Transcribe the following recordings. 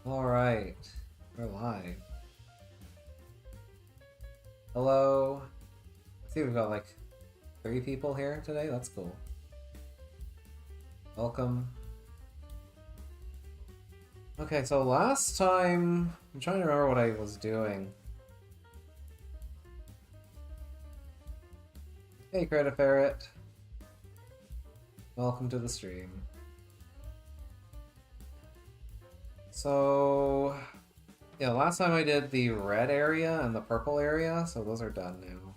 Alright, we're live. Hello. I see we've got like 3 people here today. That's cool. Welcome. Okay, so last time, I'm trying to remember what I was doing. Hey, Credit Ferret. Welcome to the stream. So, yeah, last time I did the red area and the purple area, so those are done now.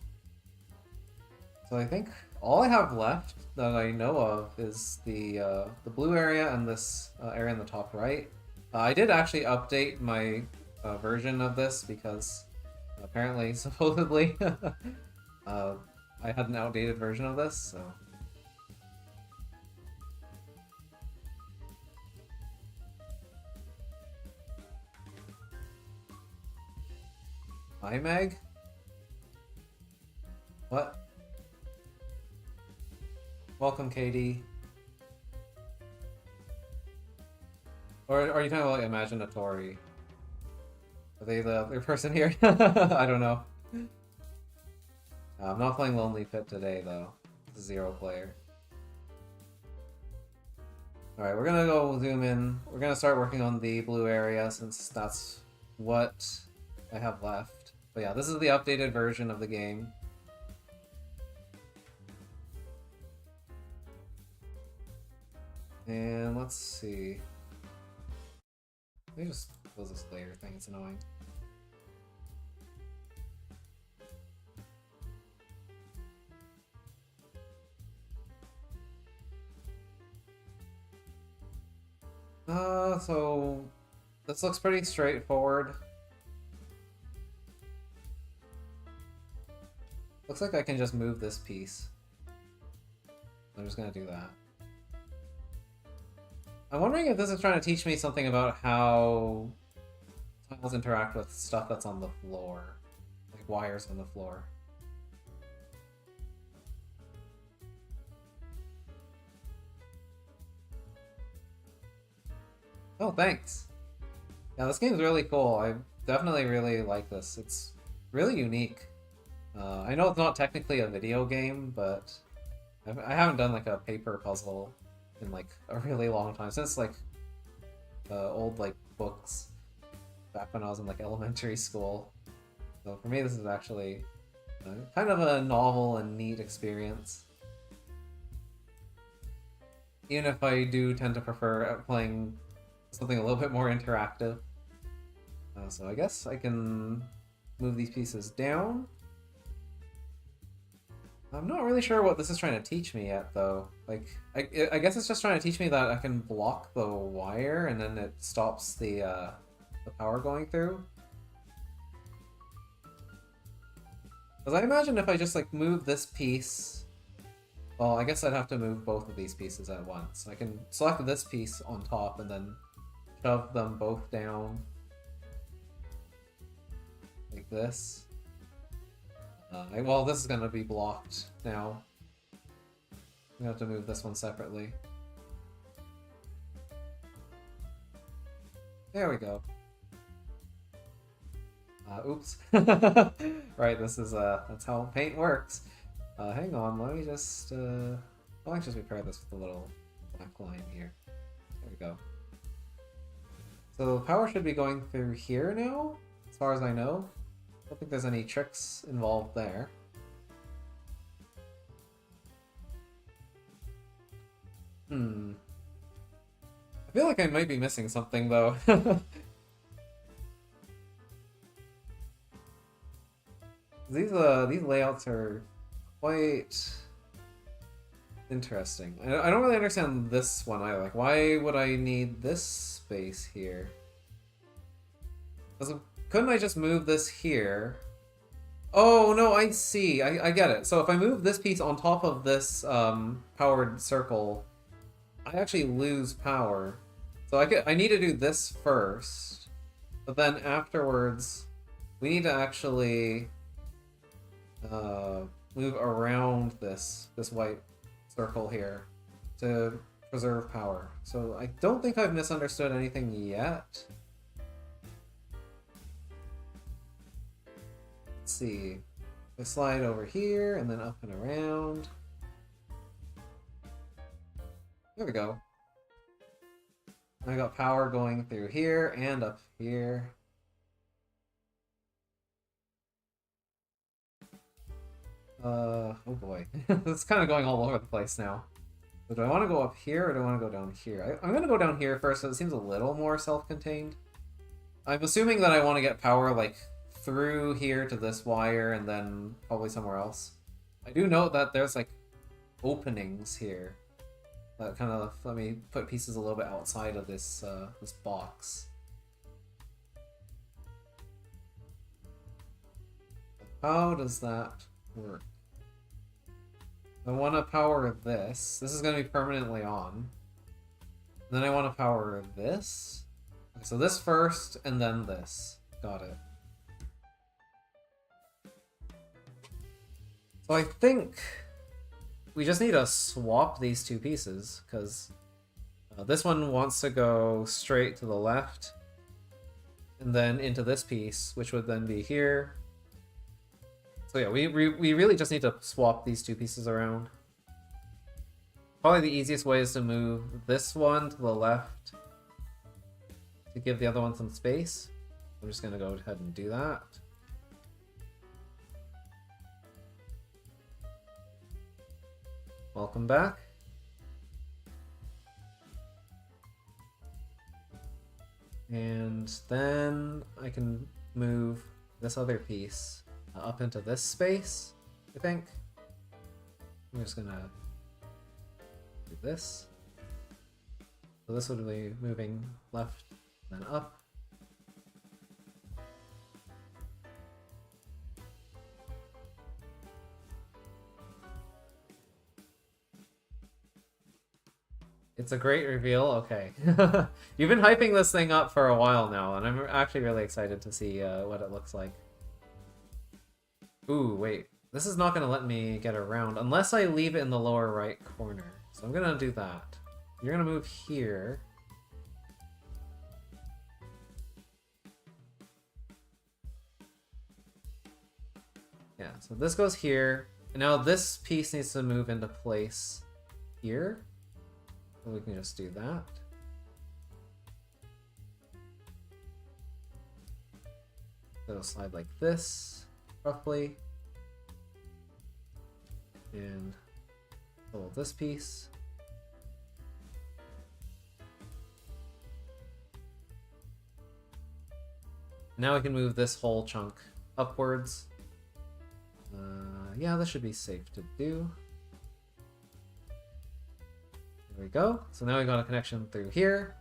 So I think all I have left that I know of is the blue area and this area in the top right. I did actually update my version of this because apparently, supposedly, I had an outdated version of this, so... Hi, Meg? What? Welcome, Katie. Or are you talking about like Imaginatory? Are they the other person here? I don't know. I'm not playing Lonely Pit today, though. It's a 0-player. Alright, we're gonna go zoom in. We're gonna start working on the blue area since that's what I have left. But yeah, this is the updated version of the game. And let's see. Let me just close this layer thing, it's annoying. So this looks pretty straightforward. Looks like I can just move this piece. I'm just gonna do that. I'm wondering if this is trying to teach me something about how tiles interact with stuff that's on the floor. Like wires on the floor. Oh, thanks! Yeah, this game's really cool. I definitely really like this. It's really unique. I know it's not technically a video game, but I haven't done like a paper puzzle in like a really long time, since like old like books back when I was in like elementary school. So for me this is actually kind of a novel and neat experience. Even if I do tend to prefer playing something a little bit more interactive. So I guess I can move these pieces down. I'm not really sure what this is trying to teach me yet, though. Like, I guess it's just trying to teach me that I can block the wire and then it stops the power going through. Because I imagine if I just, like, move this piece... Well, I guess I'd have to move both of these pieces at once. I can select this piece on top and then shove them both down. Like this. Well, this is gonna be blocked now. We have to move this one separately. There we go. Oops. Right, this is that's how paint works. Hang on, let me just I'll just repair this with a little black line here. There we go. So the power should be going through here now, as far as I know. I don't think there's any tricks involved there. I feel like I might be missing something, though. These layouts are quite interesting. I don't really understand this one either. Like, why would I need this space here? Couldn't I just move this here? Oh, no, I see. I get it. So if I move this piece on top of this powered circle, I actually lose power. So I need to do this first, but then afterwards, we need to actually move around this white circle here to preserve power. So I don't think I've misunderstood anything yet. Let's see. I slide over here and then up and around. There we go. I got power going through here and up here. Oh boy. It's kind of going all over the place now. So do I want to go up here or do I want to go down here? I'm going to go down here first, so it seems a little more self-contained. I'm assuming that I want to get power like through here to this wire and then probably somewhere else. I do note that there's like openings here that kind of let me put pieces a little bit outside of this this box. How does that work? I want to power this. This is going to be permanently on. Then I want to power this. Okay, so this first, and then this. Got it. So I think we just need to swap these two pieces, because this one wants to go straight to the left, and then into this piece, which would then be here. So yeah, we really just need to swap these two pieces around. Probably the easiest way is to move this one to the left to give the other one some space. I'm just going to go ahead and do that. Welcome back. And then I can move this other piece up into this space, I think. I'm just gonna do this. So this would be moving left, then up. It's a great reveal? Okay. You've been hyping this thing up for a while now, and I'm actually really excited to see what it looks like. Ooh, wait. This is not going to let me get around unless I leave it in the lower right corner. So I'm going to do that. You're going to move here. Yeah, so this goes here. And now this piece needs to move into place here. So we can just do that. It'll slide like this, roughly. And pull this piece. Now we can move this whole chunk upwards. Yeah, this should be safe to do. There we go. So now we got a connection through here.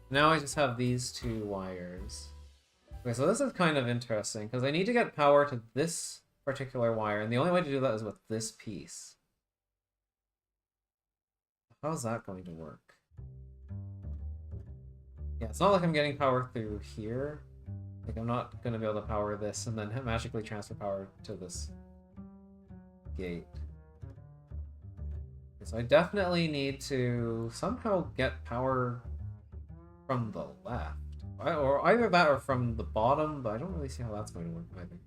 Now I just have these two wires. Okay, so this is kind of interesting because I need to get power to this particular wire, and the only way to do that is with this piece. How's that going to work? Yeah, it's not like I'm getting power through here. Like, I'm not going to be able to power this and then magically transfer power to this gate. So I definitely need to somehow get power from the left. Or either that or from the bottom, but I don't really see how that's going to work either.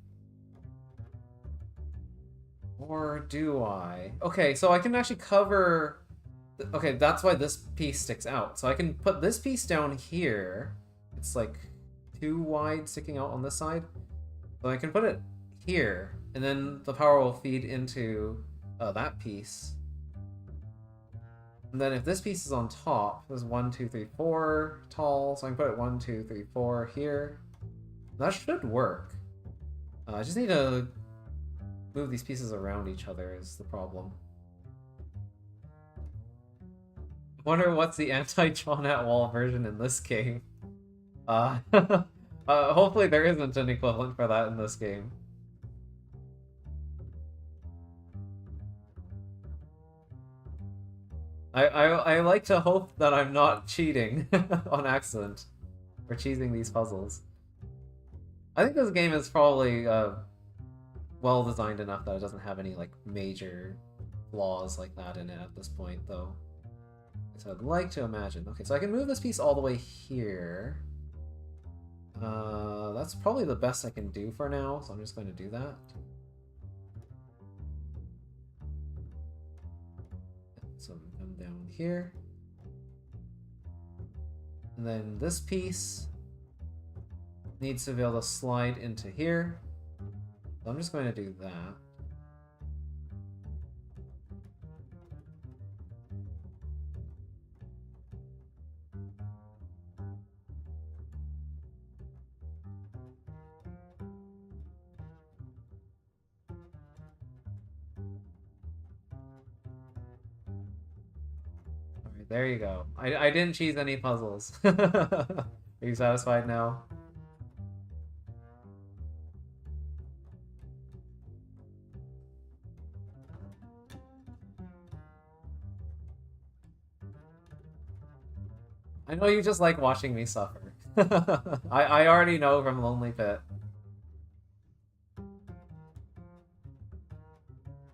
Or do I? Okay, so I can actually cover... Okay, that's why this piece sticks out. So I can put this piece down here. It's like too wide sticking out on this side. So I can put it here, and then the power will feed into that piece. And then if this piece is on top, there's 1, 2, 3, 4 tall, so I can put it 1, 2, 3, 4 here. That should work. I just need to move these pieces around each other is the problem. I wonder what's the anti-John at Wall version in this game. Hopefully there isn't an equivalent for that in this game. I like to hope that I'm not cheating on accident or cheesing these puzzles. I think this game is probably well designed enough that it doesn't have any like major flaws like that in it at this point, though. So I'd like to imagine. Okay, so I can move this piece all the way here. That's probably the best I can do for now, so I'm just going to do that. So come down here. And then this piece needs to be able to slide into here. So I'm just going to do that. Alright, there you go. I didn't cheese any puzzles. Are you satisfied now? I know you just like watching me suffer. I already know from Lonely Pit.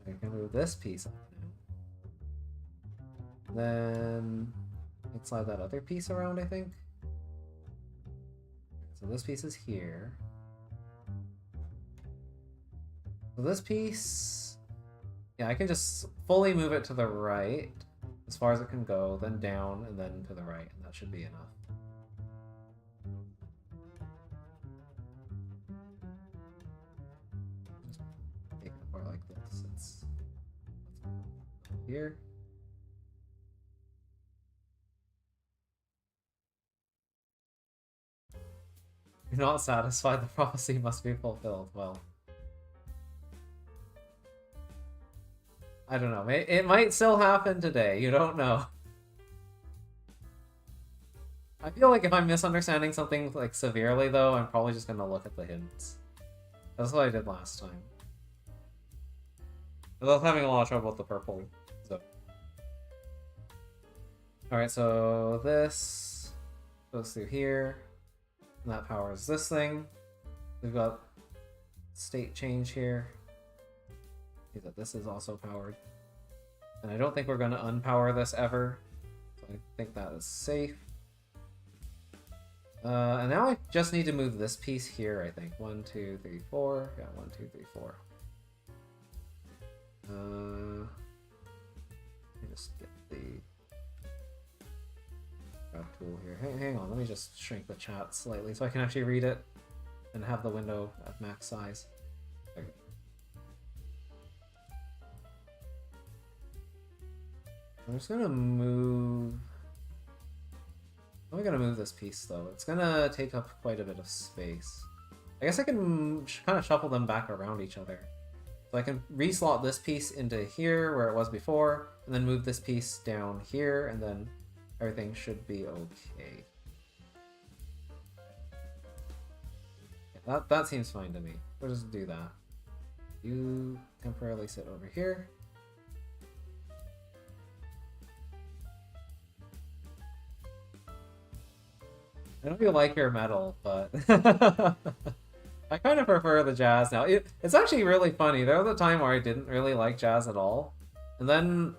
I can move this piece up now. Then I can slide that other piece around, I think. So this piece is here. So this piece... Yeah, I can just fully move it to the right as far as it can go, then down, and then to the right, and that should be enough. Just take it apart like this. Let's go here. You're not satisfied, the prophecy must be fulfilled. Well, I don't know. It might still happen today. You don't know. I feel like if I'm misunderstanding something like severely, though, I'm probably just gonna look at the hints. That's what I did last time. I was having a lot of trouble with the purple. So. Alright, so this goes through here. And that powers this thing. We've got state change here. See that this is also powered. And I don't think we're going to unpower this ever. So I think that is safe. And now I just need to move this piece here, I think. 1, 2, 3, 4. Yeah, 1, 2, 3, 4. Let me just get the grab tool here. Hang on, let me just shrink the chat slightly so I can actually read it and have the window at max size. There we go. I'm just gonna move... I'm gonna move this piece though. It's gonna take up quite a bit of space. I guess I can kind of shuffle them back around each other. So I can reslot this piece into here where it was before, and then move this piece down here, and then everything should be okay. Yeah, that seems fine to me. We'll just do that. You temporarily sit over here. I don't feel like your metal, but I kind of prefer the jazz now. It's actually really funny. There was a time where I didn't really like jazz at all, and then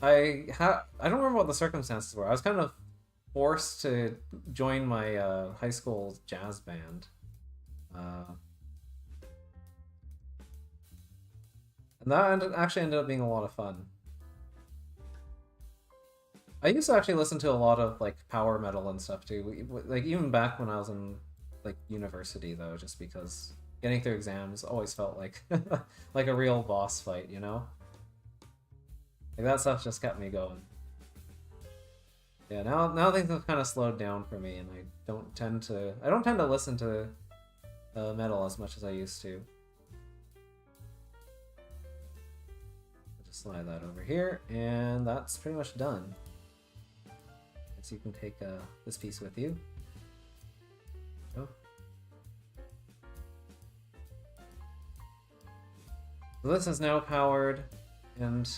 I don't remember what the circumstances were. I was kind of forced to join my high school jazz band, and that actually ended up being a lot of fun. I used to actually listen to a lot of like power metal and stuff too, like even back when I was in like university though, just because getting through exams always felt like like a real boss fight, you know? Like that stuff just kept me going. Yeah, now things have kind of slowed down for me, and I don't tend to listen to metal as much as I used to. I'll just slide that over here, and that's pretty much done. So you can take this piece with you. Oh. So this is now powered, and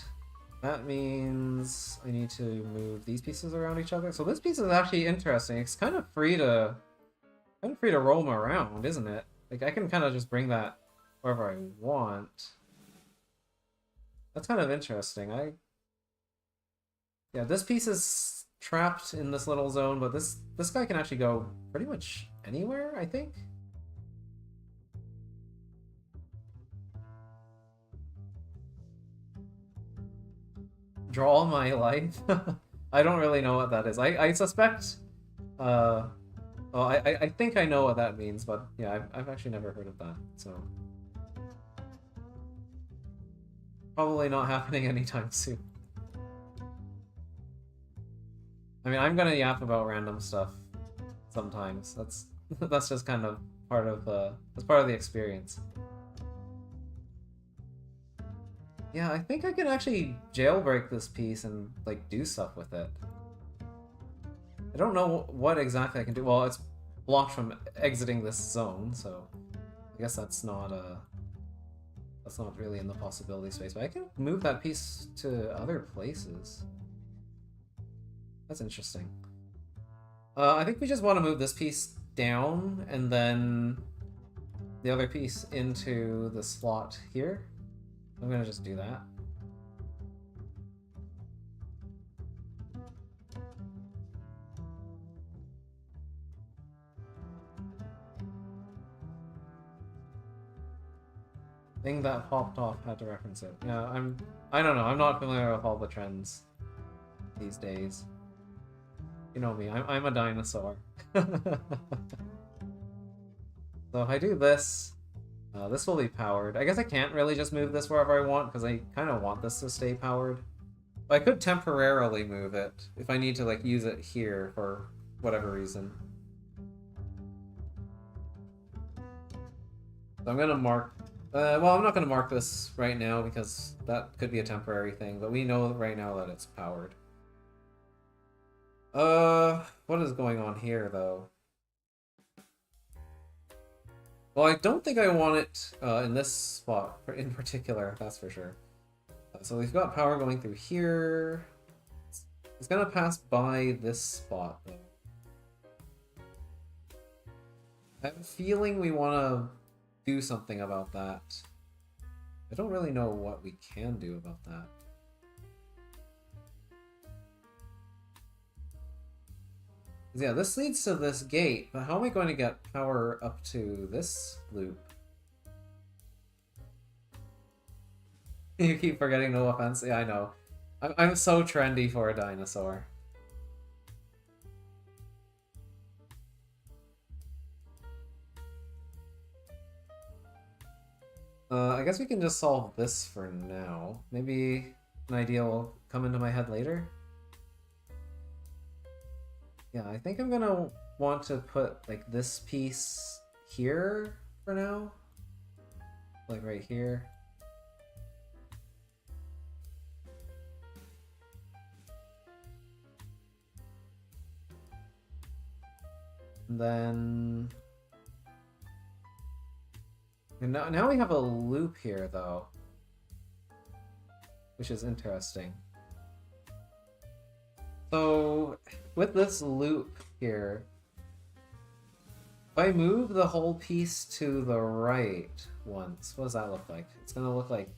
that means I need to move these pieces around each other. So this piece is actually interesting. It's kind of free to roam around, isn't it? Like I can kind of just bring that wherever I want. That's kind of interesting. Yeah, this piece is trapped in this little zone, but this guy can actually go pretty much anywhere, I think. Draw my life? I don't really know what that is. I suspect... well, I think I know what that means, but yeah, I've actually never heard of that, so... Probably not happening anytime soon. I mean, I'm gonna yap about random stuff sometimes. That's just kind of part of the experience. Yeah, I think I can actually jailbreak this piece and like do stuff with it. I don't know what exactly I can do. Well, it's blocked from exiting this zone, so I guess that's not really in the possibility space. But I can move that piece to other places. That's interesting. I think we just want to move this piece down and then the other piece into the slot here. I'm gonna just do that. Thing that popped off, had to reference it. Yeah, I don't know, I'm not familiar with all the trends these days. You know me, I'm a dinosaur. So if I do this, this will be powered. I guess I can't really just move this wherever I want, because I kind of want this to stay powered. But I could temporarily move it, if I need to like use it here for whatever reason. So I'm gonna mark... well, I'm not gonna mark this right now, because that could be a temporary thing, but we know right now that it's powered. What is going on here, though? Well, I don't think I want it in this spot in particular, that's for sure. So we've got power going through here. It's gonna pass by this spot, though. I have a feeling we want to do something about that. I don't really know what we can do about that. Yeah, this leads to this gate, but how am I going to get power up to this loop? You keep forgetting, no offense. Yeah, I know. I'm so trendy for a dinosaur. I guess we can just solve this for now. Maybe an idea will come into my head later. Yeah, I think I'm gonna want to put like this piece here for now. Like right here. And then... And now we have a loop here, though. Which is interesting. So, with this loop here, if I move the whole piece to the right once, what does that look like? It's gonna look like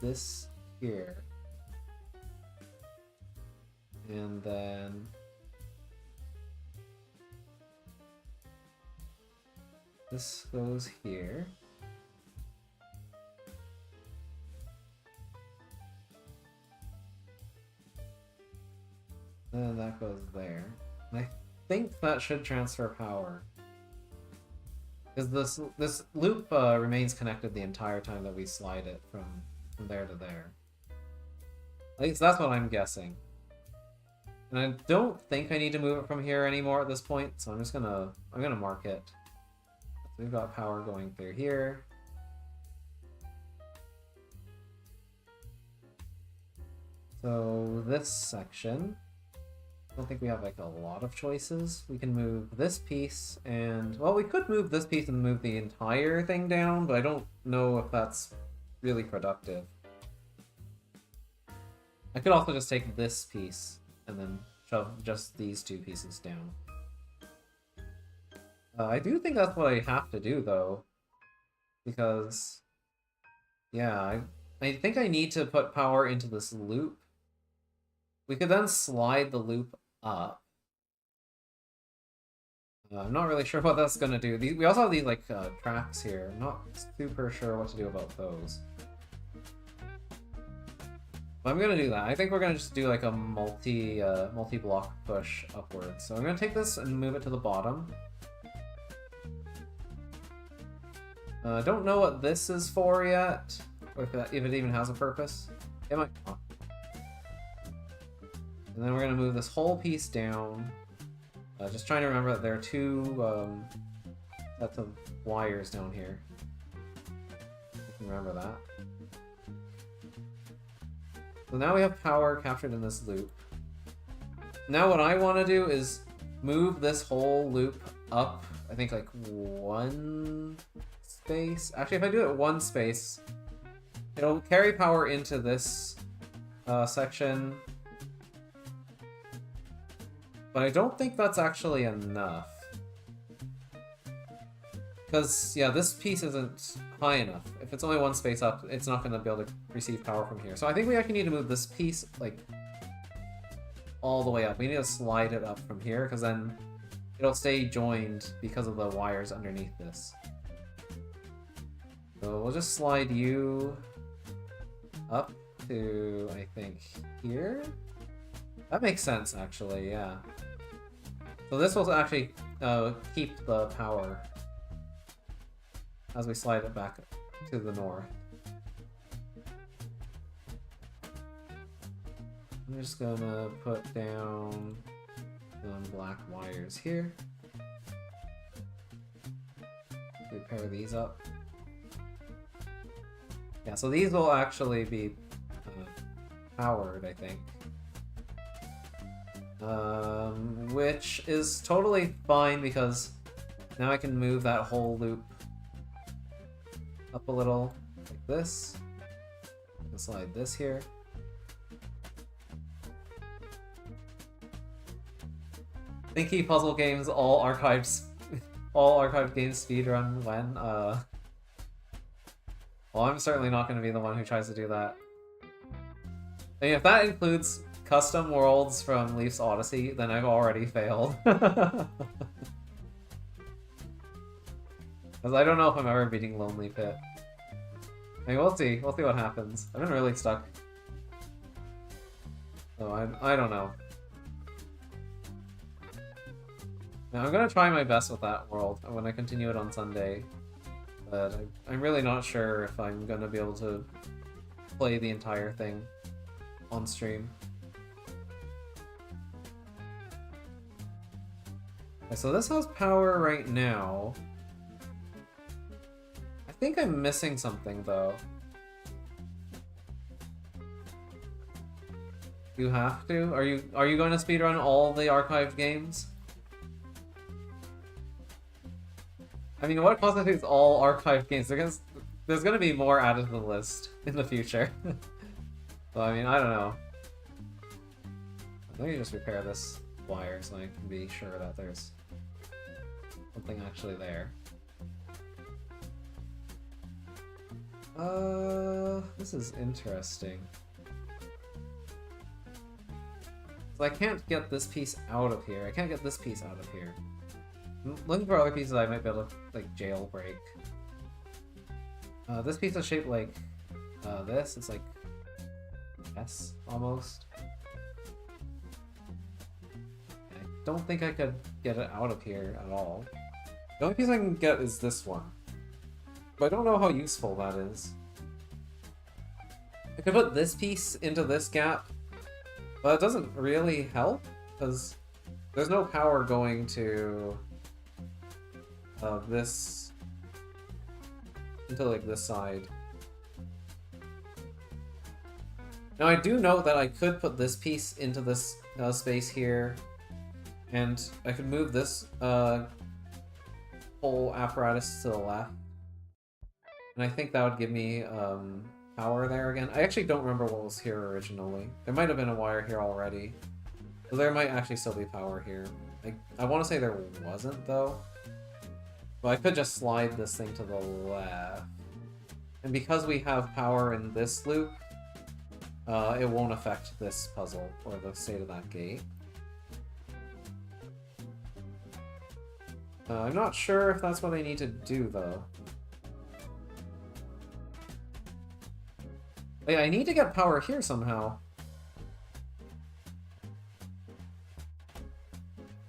this here. And then... this goes here. And then that goes there. And I think that should transfer power. Because this loop remains connected the entire time that we slide it from there to there. At least that's what I'm guessing. And I don't think I need to move it from here anymore at this point, so I'm gonna mark it. So we've got power going through here. So this section, I don't think we have like a lot of choices. We can move this piece and, well, we could move this piece and move the entire thing down, but I don't know if that's really productive. I could also just take this piece and then shove just these two pieces down. I do think that's what I have to do, though, because, yeah, I think I need to put power into this loop We could then slide the loop up. I'm not really sure what that's gonna do. We also have these like tracks here. I'm not super sure what to do about those. But I'm gonna do that. I think we're gonna just do like a multi-block push upwards. So I'm gonna take this and move it to the bottom. I don't know what this is for yet, or if it even has a purpose. It might not. And then we're gonna move this whole piece down. Just trying to remember that there are two sets of wires down here. You can remember that. So now we have power captured in this loop. Now what I want to do is move this whole loop up, I think like one space. Actually, if I do it one space, it'll carry power into this section. But I don't think that's actually enough. Because, yeah, this piece isn't high enough. If it's only one space up, it's not going to be able to receive power from here. So I think we actually need to move this piece, like, all the way up. We need to slide it up from here, because then it'll stay joined because of the wires underneath this. So we'll just slide you up to, I think, here? That makes sense, actually, yeah. So this will actually keep the power as we slide it back to the north. I'm just gonna put down some black wires here. We pair these up. Yeah, so these will actually be powered, I think. Which is totally fine because now I can move that whole loop up a little like this. I can slide this here. Thinky puzzle games, all archived games speedrun when. Well, I'm certainly not going to be the one who tries to do that. I mean, if that includes custom worlds from Leaf's Odyssey, then I've already failed. Because I don't know if I'm ever beating Lonely Pit. I mean, we'll see. We'll see what happens. I've been really stuck. So I don't know. Now, I'm gonna try my best with that world when I continue it on Sunday. But I'm really not sure if I'm gonna be able to play the entire thing on stream. Okay, so this has power right now. I think I'm missing something though. You have to? Are you going to speedrun all the archived games? I mean, what constitutes all archived games? There's gonna be more added to the list in the future. So, I mean, I don't know. Let me just repair this wire so I can be sure that there's something actually there. This is interesting. So I can't get this piece out of here. I can't get this piece out of here. I'm looking for other pieces I might be able to, like, jailbreak. This piece is shaped like this. It's like S, almost. I don't think I could get it out of here at all. The only piece I can get is this one. But I don't know how useful that is. I could put this piece into this gap, but it doesn't really help, because there's no power going to this into like this side. Now I do note that I could put this piece into this space here, and I could move this whole apparatus to the left. And I think that would give me power there again. I actually don't remember what was here originally. There might have been a wire here already. So there might actually still be power here. I want to say there wasn't, though. But I could just slide this thing to the left. And because we have power in this loop, it won't affect this puzzle or the state of that gate. I'm not sure if that's what I need to do, though. Wait, I need to get power here somehow.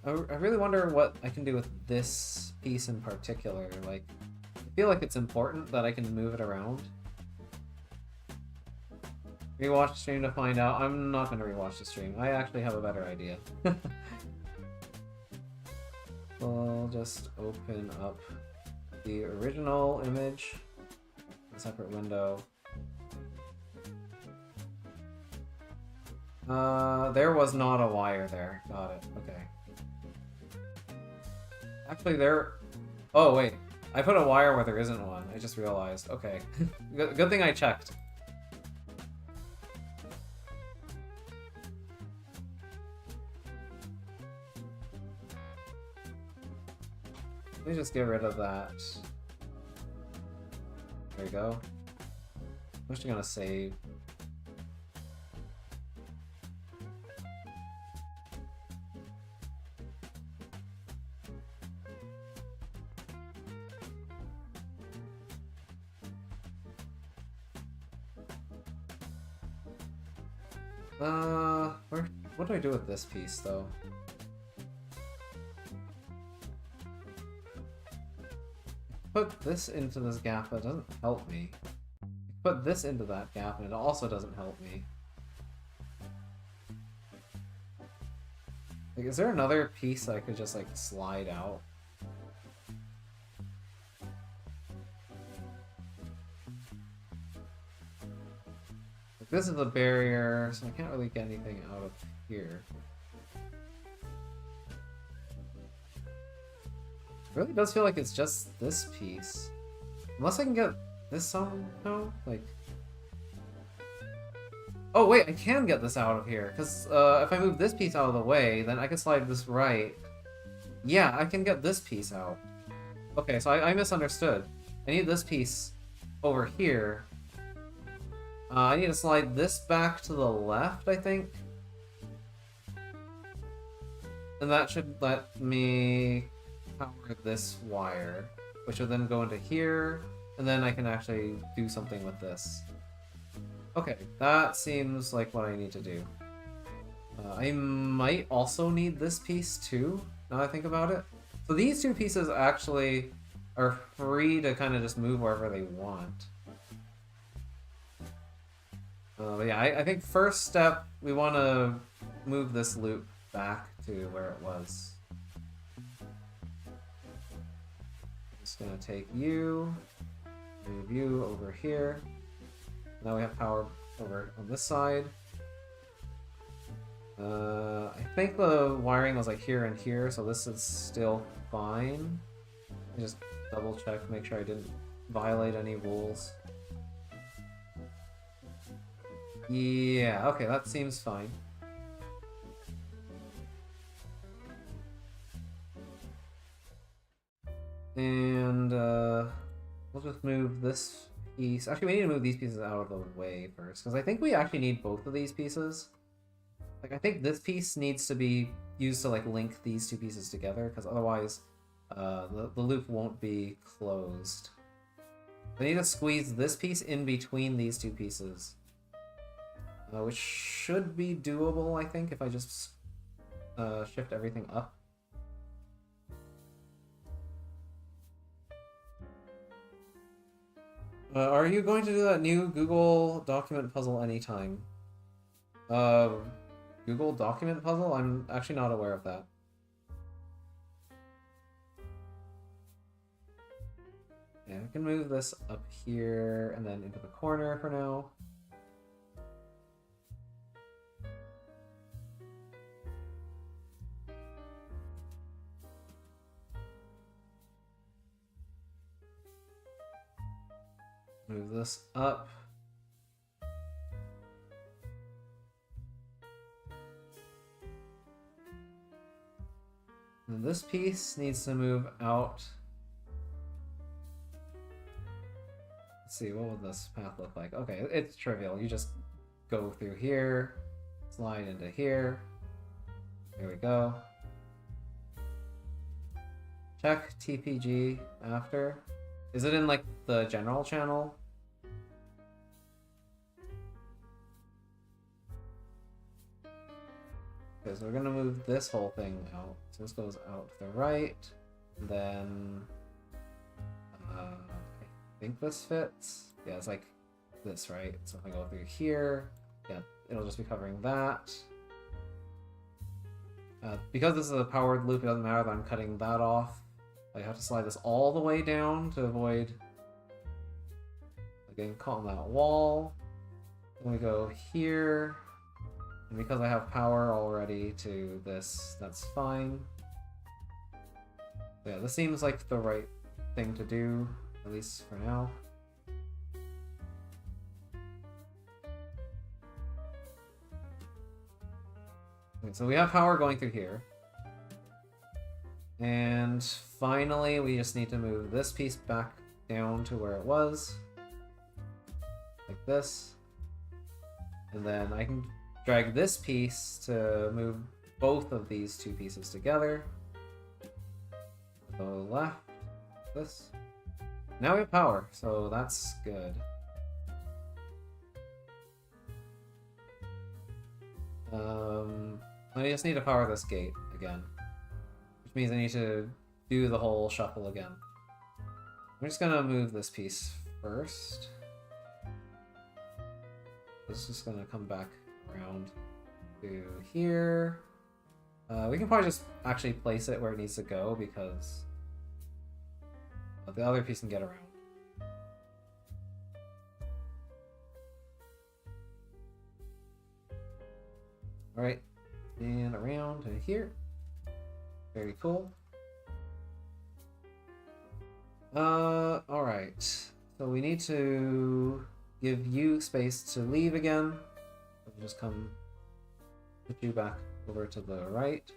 I really wonder what I can do with this piece in particular. Like, I feel like it's important that I can move it around. Rewatch the stream to find out. I'm not going to rewatch the stream. I actually have a better idea. We'll just open up the original image, a separate window. There was not a wire there. Got it. Okay. Actually, there... Oh, wait. I put a wire where there isn't one. I just realized. Okay. Good thing I checked. Let me just get rid of that. There we go. I'm just gonna save. What do I do with this piece, though? Put this into this gap, but it doesn't help me. Put this into that gap, and it also doesn't help me. Like, is there another piece I could just, like, slide out? Like, this is a barrier, so I can't really get anything out of here. It really does feel like it's just this piece. Unless I can get this somehow? Like... Oh wait, I can get this out of here, because if I move this piece out of the way, then I can slide this right. Yeah, I can get this piece out. Okay, so I misunderstood. I need this piece over here. I need to slide this back to the left, I think. And that should let me power this wire, which will then go into here, and then I can actually do something with this. Okay, that seems like what I need to do. I might also need this piece too, now I think about it. So these two pieces actually are free to kind of just move wherever they want. But yeah, I think first step, we want to move this loop back to where it was. Just gonna take you, move you over here. Now we have power over on this side. I think the wiring was like here and here, so this is still fine. I just double check, make sure I didn't violate any rules. Yeah, okay, that seems fine. And we'll just move this piece. Actually, we need to move these pieces out of the way first, because I think we actually need both of these pieces. Like, I think this piece needs to be used to like link these two pieces together, because otherwise the loop won't be closed. I need to squeeze this piece in between these two pieces. Which should be doable, I think, if I just shift everything up. Are you going to do that new Google document puzzle anytime? Google document puzzle? I'm actually not aware of that. Yeah, I can move this up here and then into the corner for now. Move this up. And this piece needs to move out. Let's see, what would this path look like? Okay, it's trivial. You just go through here, slide into here. There we go. Check TPG after. Is it in like the general channel? Okay, so we're gonna move this whole thing out. So this goes out to the right, and then I think this fits. Yeah, it's like this, right? So if I go through here, yeah, it'll just be covering that. Because this is a powered loop, it doesn't matter that I'm cutting that off. I have to slide this all the way down to avoid getting caught on that wall. Then we go here, and because I have power already to this, that's fine. Yeah, this seems like the right thing to do, at least for now. Okay, so we have power going through here. And finally, we just need to move this piece back down to where it was. Like this. And then I can drag this piece to move both of these two pieces together. Go left, this. Now we have power, so that's good. I just need to power this gate again. Which means I need to do the whole shuffle again. I'm just gonna move this piece first. This is gonna come back around to here. We can probably just actually place it where it needs to go because the other piece can get around. Alright, and around to here. Very cool. Alright. So we need to give you space to leave again. We'll just come put you back over to the right.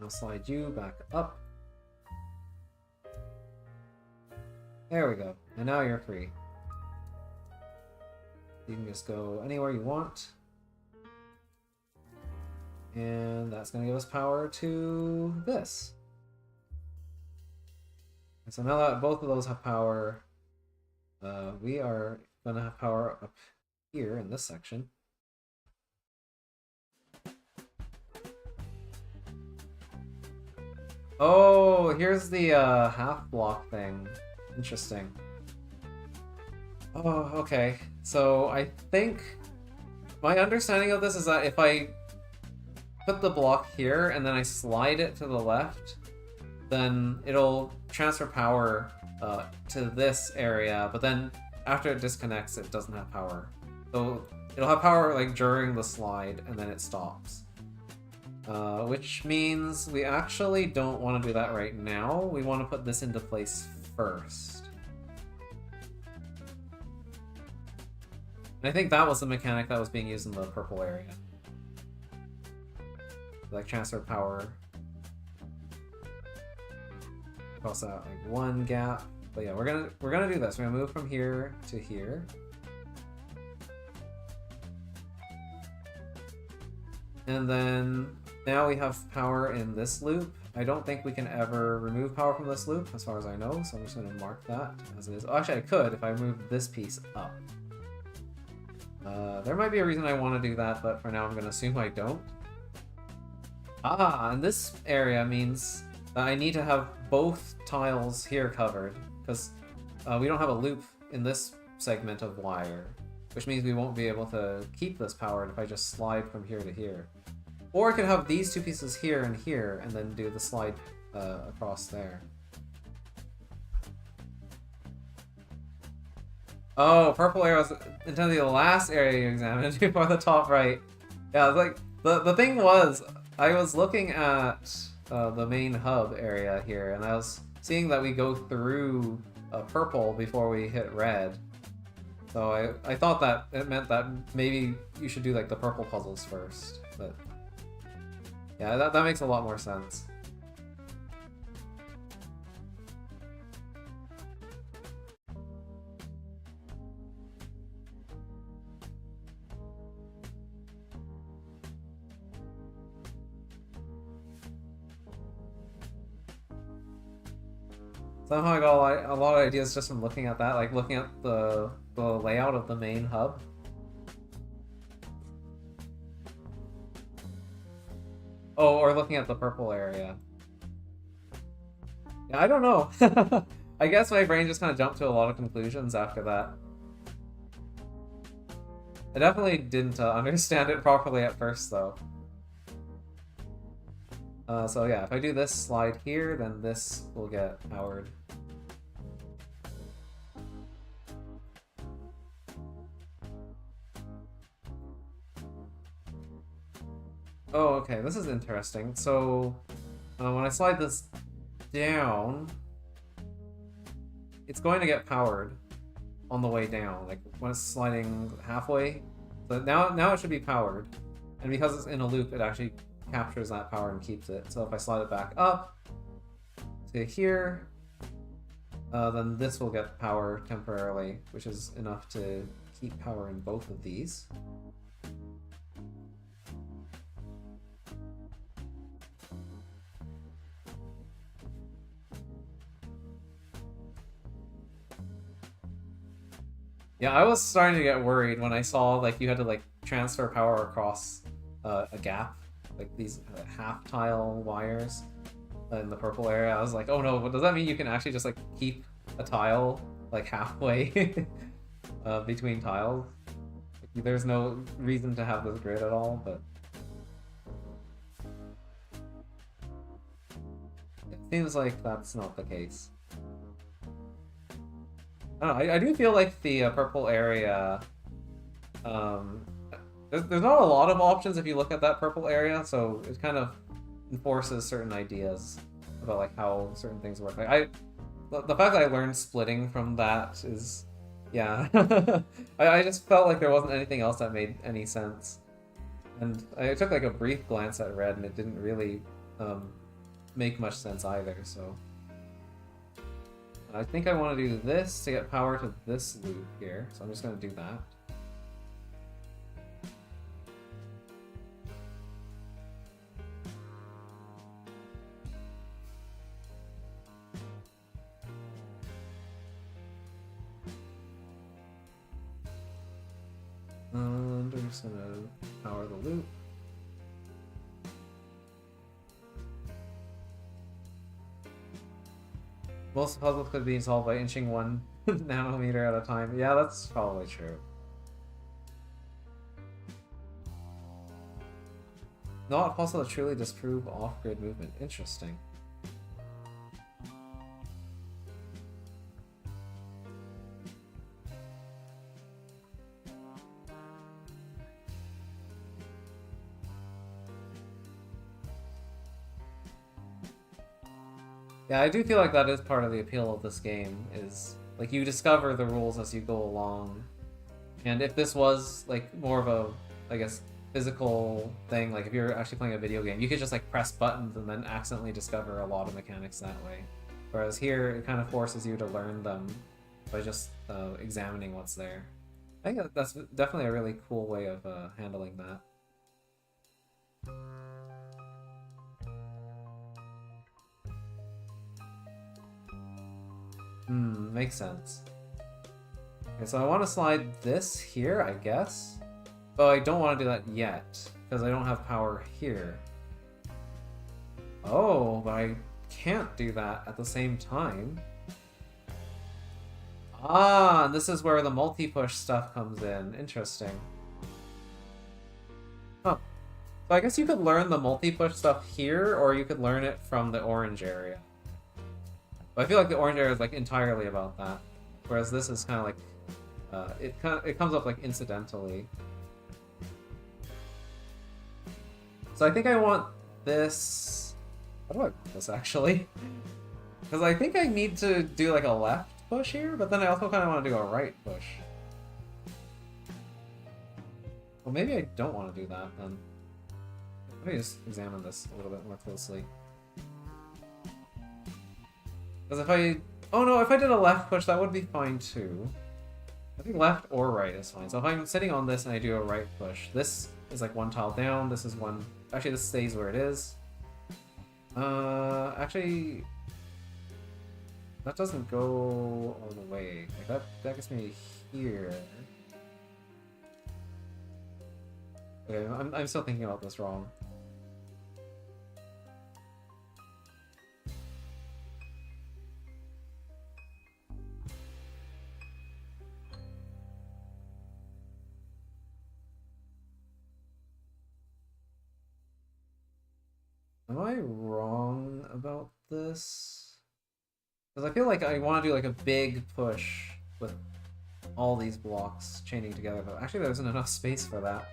I'll slide you back up. There we go. And now you're free. You can just go anywhere you want. And that's going to give us power to this. And so now that both of those have power, we are going to have power up here in this section. Oh, here's the half block thing. Interesting. Oh, okay. So I think my understanding of this is that if I put the block here and then I slide it to the left, then it'll transfer power to this area, but then after it disconnects, it doesn't have power. So it'll have power like during the slide and then it stops. Which means we actually don't want to do that right now. We want to put this into place first. And I think that was the mechanic that was being used in the purple area. Like transfer power across that like one gap. But yeah, we're gonna do this. We're gonna move from here to here. And then now we have power in this loop. I don't think we can ever remove power from this loop, as far as I know, so I'm just gonna mark that as it is. Oh, actually I could if I move this piece up. There might be a reason I want to do that, but for now I'm gonna assume I don't. Ah, and this area means that I need to have both tiles here covered, because we don't have a loop in this segment of wire, which means we won't be able to keep this powered if I just slide from here to here. Or I could have these two pieces here, and then do the slide across there. Oh, purple arrows intended the last area you examined before the top right. Yeah, like the thing was, I was looking at the main hub area here, and I was seeing that we go through purple before we hit red. So I thought that it meant that maybe you should do like the purple puzzles first, but yeah, that makes a lot more sense. Somehow I got a lot of ideas just from looking at that, like looking at the layout of the main hub. Oh, or looking at the purple area. Yeah, I don't know. I guess my brain just kind of jumped to a lot of conclusions after that. I definitely didn't understand it properly at first, though. So yeah, if I do this slide here, then this will get powered. Oh, okay, this is interesting. So, when I slide this down, it's going to get powered on the way down, like when it's sliding halfway. So now it should be powered, and because it's in a loop, it actually captures that power and keeps it. So if I slide it back up to here, then this will get power temporarily, which is enough to keep power in both of these. Yeah, I was starting to get worried when I saw like you had to like transfer power across a gap, like these half tile wires in the purple area. I was like, oh no, does that mean you can actually just like keep a tile like halfway between tiles? Like, there's no reason to have this grid at all, but it seems like that's not the case. I don't know, I do feel like the purple area, there's not a lot of options if you look at that purple area, so it kind of enforces certain ideas about like how certain things work. Like the fact that I learned splitting from that is, yeah. I just felt like there wasn't anything else that made any sense. And I took like a brief glance at red and it didn't really make much sense either, so. I think I want to do this to get power to this loop here, so I'm just going to do that. And I'm just going to power the loop. Most puzzles could be solved by inching 1 nanometer at a time. Yeah, that's probably true. Not possible to truly disprove off-grid movement. Interesting. Yeah, I do feel like that is part of the appeal of this game, is like you discover the rules as you go along. And if this was like more of a, I guess, physical thing, like if you're actually playing a video game, you could just like press buttons and then accidentally discover a lot of mechanics that way. Whereas here, it kind of forces you to learn them by just examining what's there. I think that's definitely a really cool way of handling that. Makes sense. Okay, so I want to slide this here, I guess. But I don't want to do that yet, because I don't have power here. Oh, but I can't do that at the same time. Ah, and this is where the multi-push stuff comes in. Interesting. Huh. So I guess you could learn the multi-push stuff here, or you could learn it from the orange area. But I feel like the orange area is like entirely about that, whereas this is kind of like it comes up like incidentally. So I think I want this. How do I want this actually? Because I think I need to do like a left push here, but then I also kind of want to do a right push. Well, maybe I don't want to do that then. Let me just examine this a little bit more closely. Because if I... Oh no, if I did a left push, that would be fine too. I think left or right is fine. So if I'm sitting on this and I do a right push, this is like one tile down, this is one... Actually, this stays where it is. Actually... that doesn't go all the way. Like that gets me here. Okay, I'm still thinking about this wrong. Am I wrong about this? Because I feel like I want to do like a big push with all these blocks chaining together, but actually there isn't enough space for that.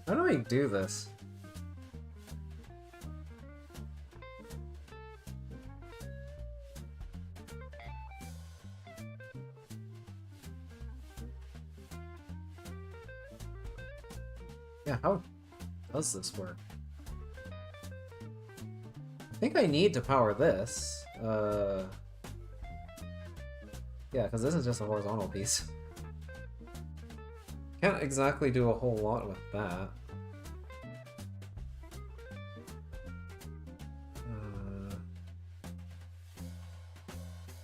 How do I do this? Yeah, how does this work? I think I need to power this. Yeah, because this is just a horizontal piece. Can't exactly do a whole lot with that.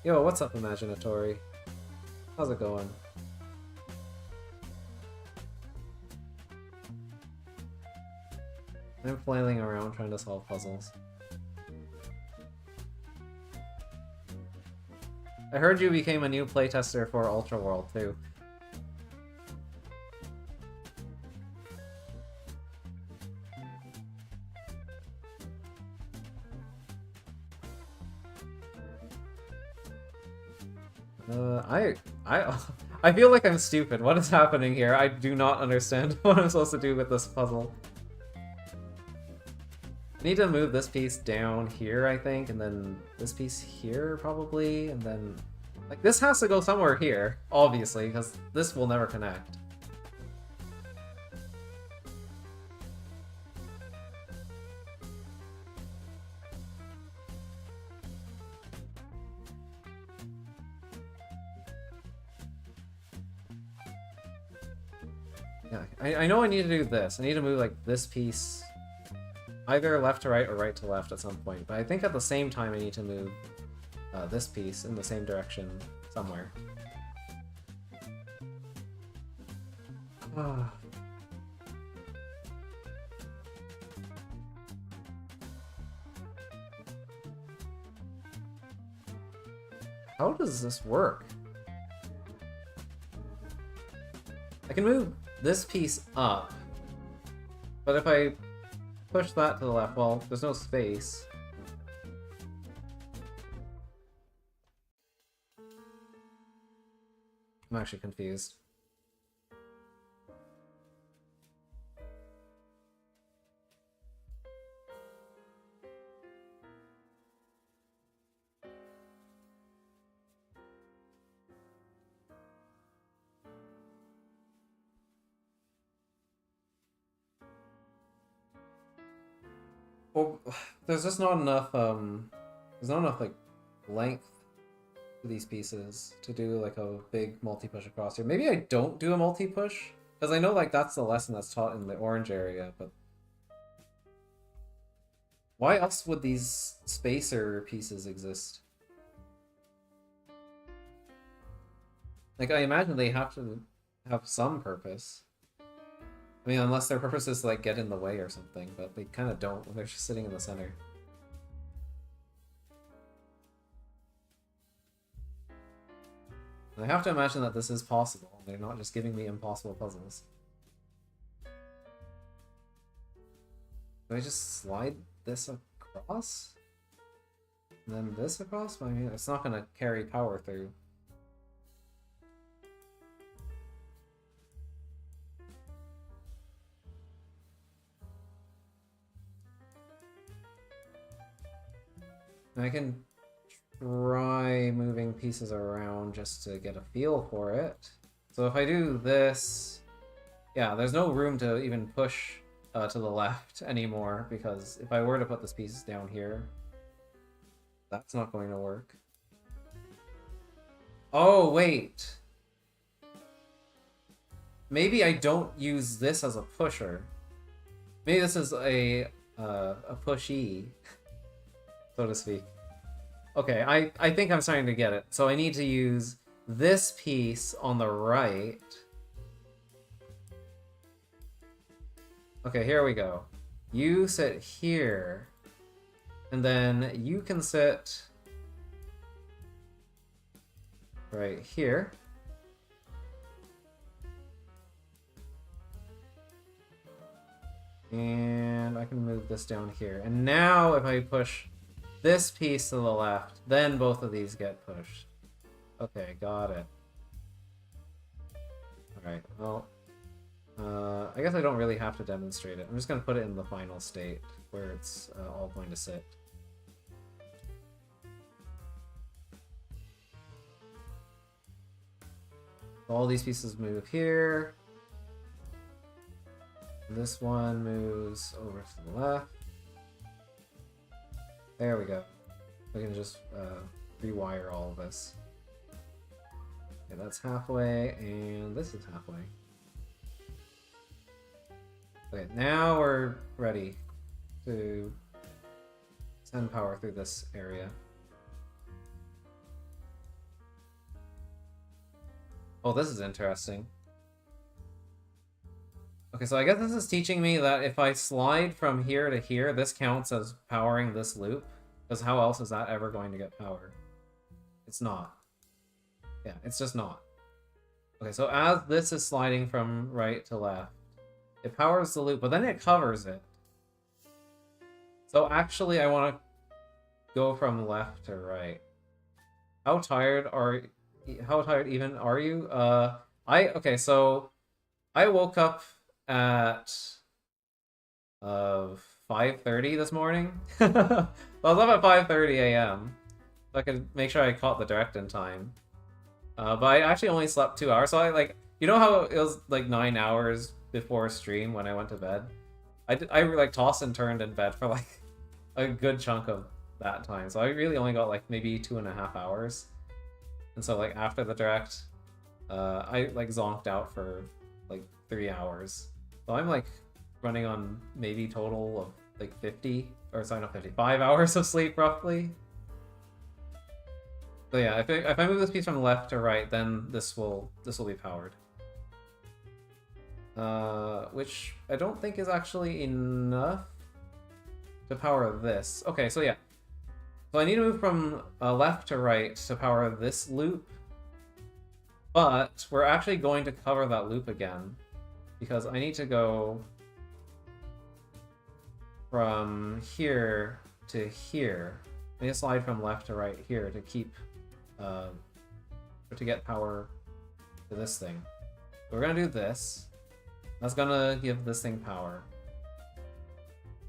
Yo, what's up, Imaginatory? How's it going? I'm flailing around trying to solve puzzles. I heard you became a new playtester for Ultra World too. I feel like I'm stupid. What is happening here? I do not understand what I'm supposed to do with this puzzle. I need to move this piece down here, I think, and then this piece here, probably, and then... Like, this has to go somewhere here, obviously, because this will never connect. Yeah, I know I need to do this. I need to move, like, this piece either left to right or right to left at some point, but I think at the same time I need to move this piece in the same direction somewhere. How does this work? I can move this piece up, but if I push that to the left, well, there's no space. I'm actually confused. Well, there's just not enough, there's not enough, like, length to these pieces to do, like, a big multi-push across here. Maybe I don't do a multi-push, because I know, like, that's the lesson that's taught in the orange area, but... Why else would these spacer pieces exist? Like, I imagine they have to have some purpose. I mean, unless their purpose is to, like, get in the way or something, but they kind of don't. They're just sitting in the center. And I have to imagine that this is possible. They're not just giving me impossible puzzles. Do I just slide this across? And then this across? I mean, it's not going to carry power through. I can try moving pieces around just to get a feel for it. So if I do this, yeah, there's no room to even push to the left anymore, because if I were to put this piece down here, that's not going to work. Oh, wait. Maybe I don't use this as a pusher. Maybe this is a pushy, so to speak. Okay, I think I'm starting to get it. So I need to use this piece on the right. Okay, here we go. You sit here, and then you can sit right here. And I can move this down here. And now if I push this piece to the left, then both of these get pushed. Okay, got it. Alright, well, I guess I don't really have to demonstrate it. I'm just going to put it in the final state where it's all going to sit. All these pieces move here. This one moves over to the left. There we go. We can just rewire all of this. Okay, that's halfway, and this is halfway. Okay, now we're ready to send power through this area. Oh, this is interesting. Okay, so I guess this is teaching me that if I slide from here to here, this counts as powering this loop. Because how else is that ever going to get power? It's not. Yeah, it's just not. Okay, so as this is sliding from right to left, it powers the loop, but then it covers it. So actually, I want to go from left to right. How tired even are you? Okay, so I woke up at 5:30 this morning. I was up at 5:30 a.m. so I could make sure I caught the direct in time. But I actually only slept 2 hours, so I like, you know how it was like 9 hours before stream when I went to bed? I like tossed and turned in bed for like a good chunk of that time, so I really only got like maybe 2.5 hours. And so like after the direct, I like zonked out for like 3 hours. So I'm like running on maybe total of like 55 hours of sleep roughly. So yeah, if I move this piece from left to right, then this will be powered. Which I don't think is actually enough to power this. Okay, so yeah. So I need to move from left to right to power this loop. But we're actually going to cover that loop again, because I need to go from here to here. I need to slide from left to right here to keep to get power to this thing. So we're gonna do this. That's gonna give this thing power.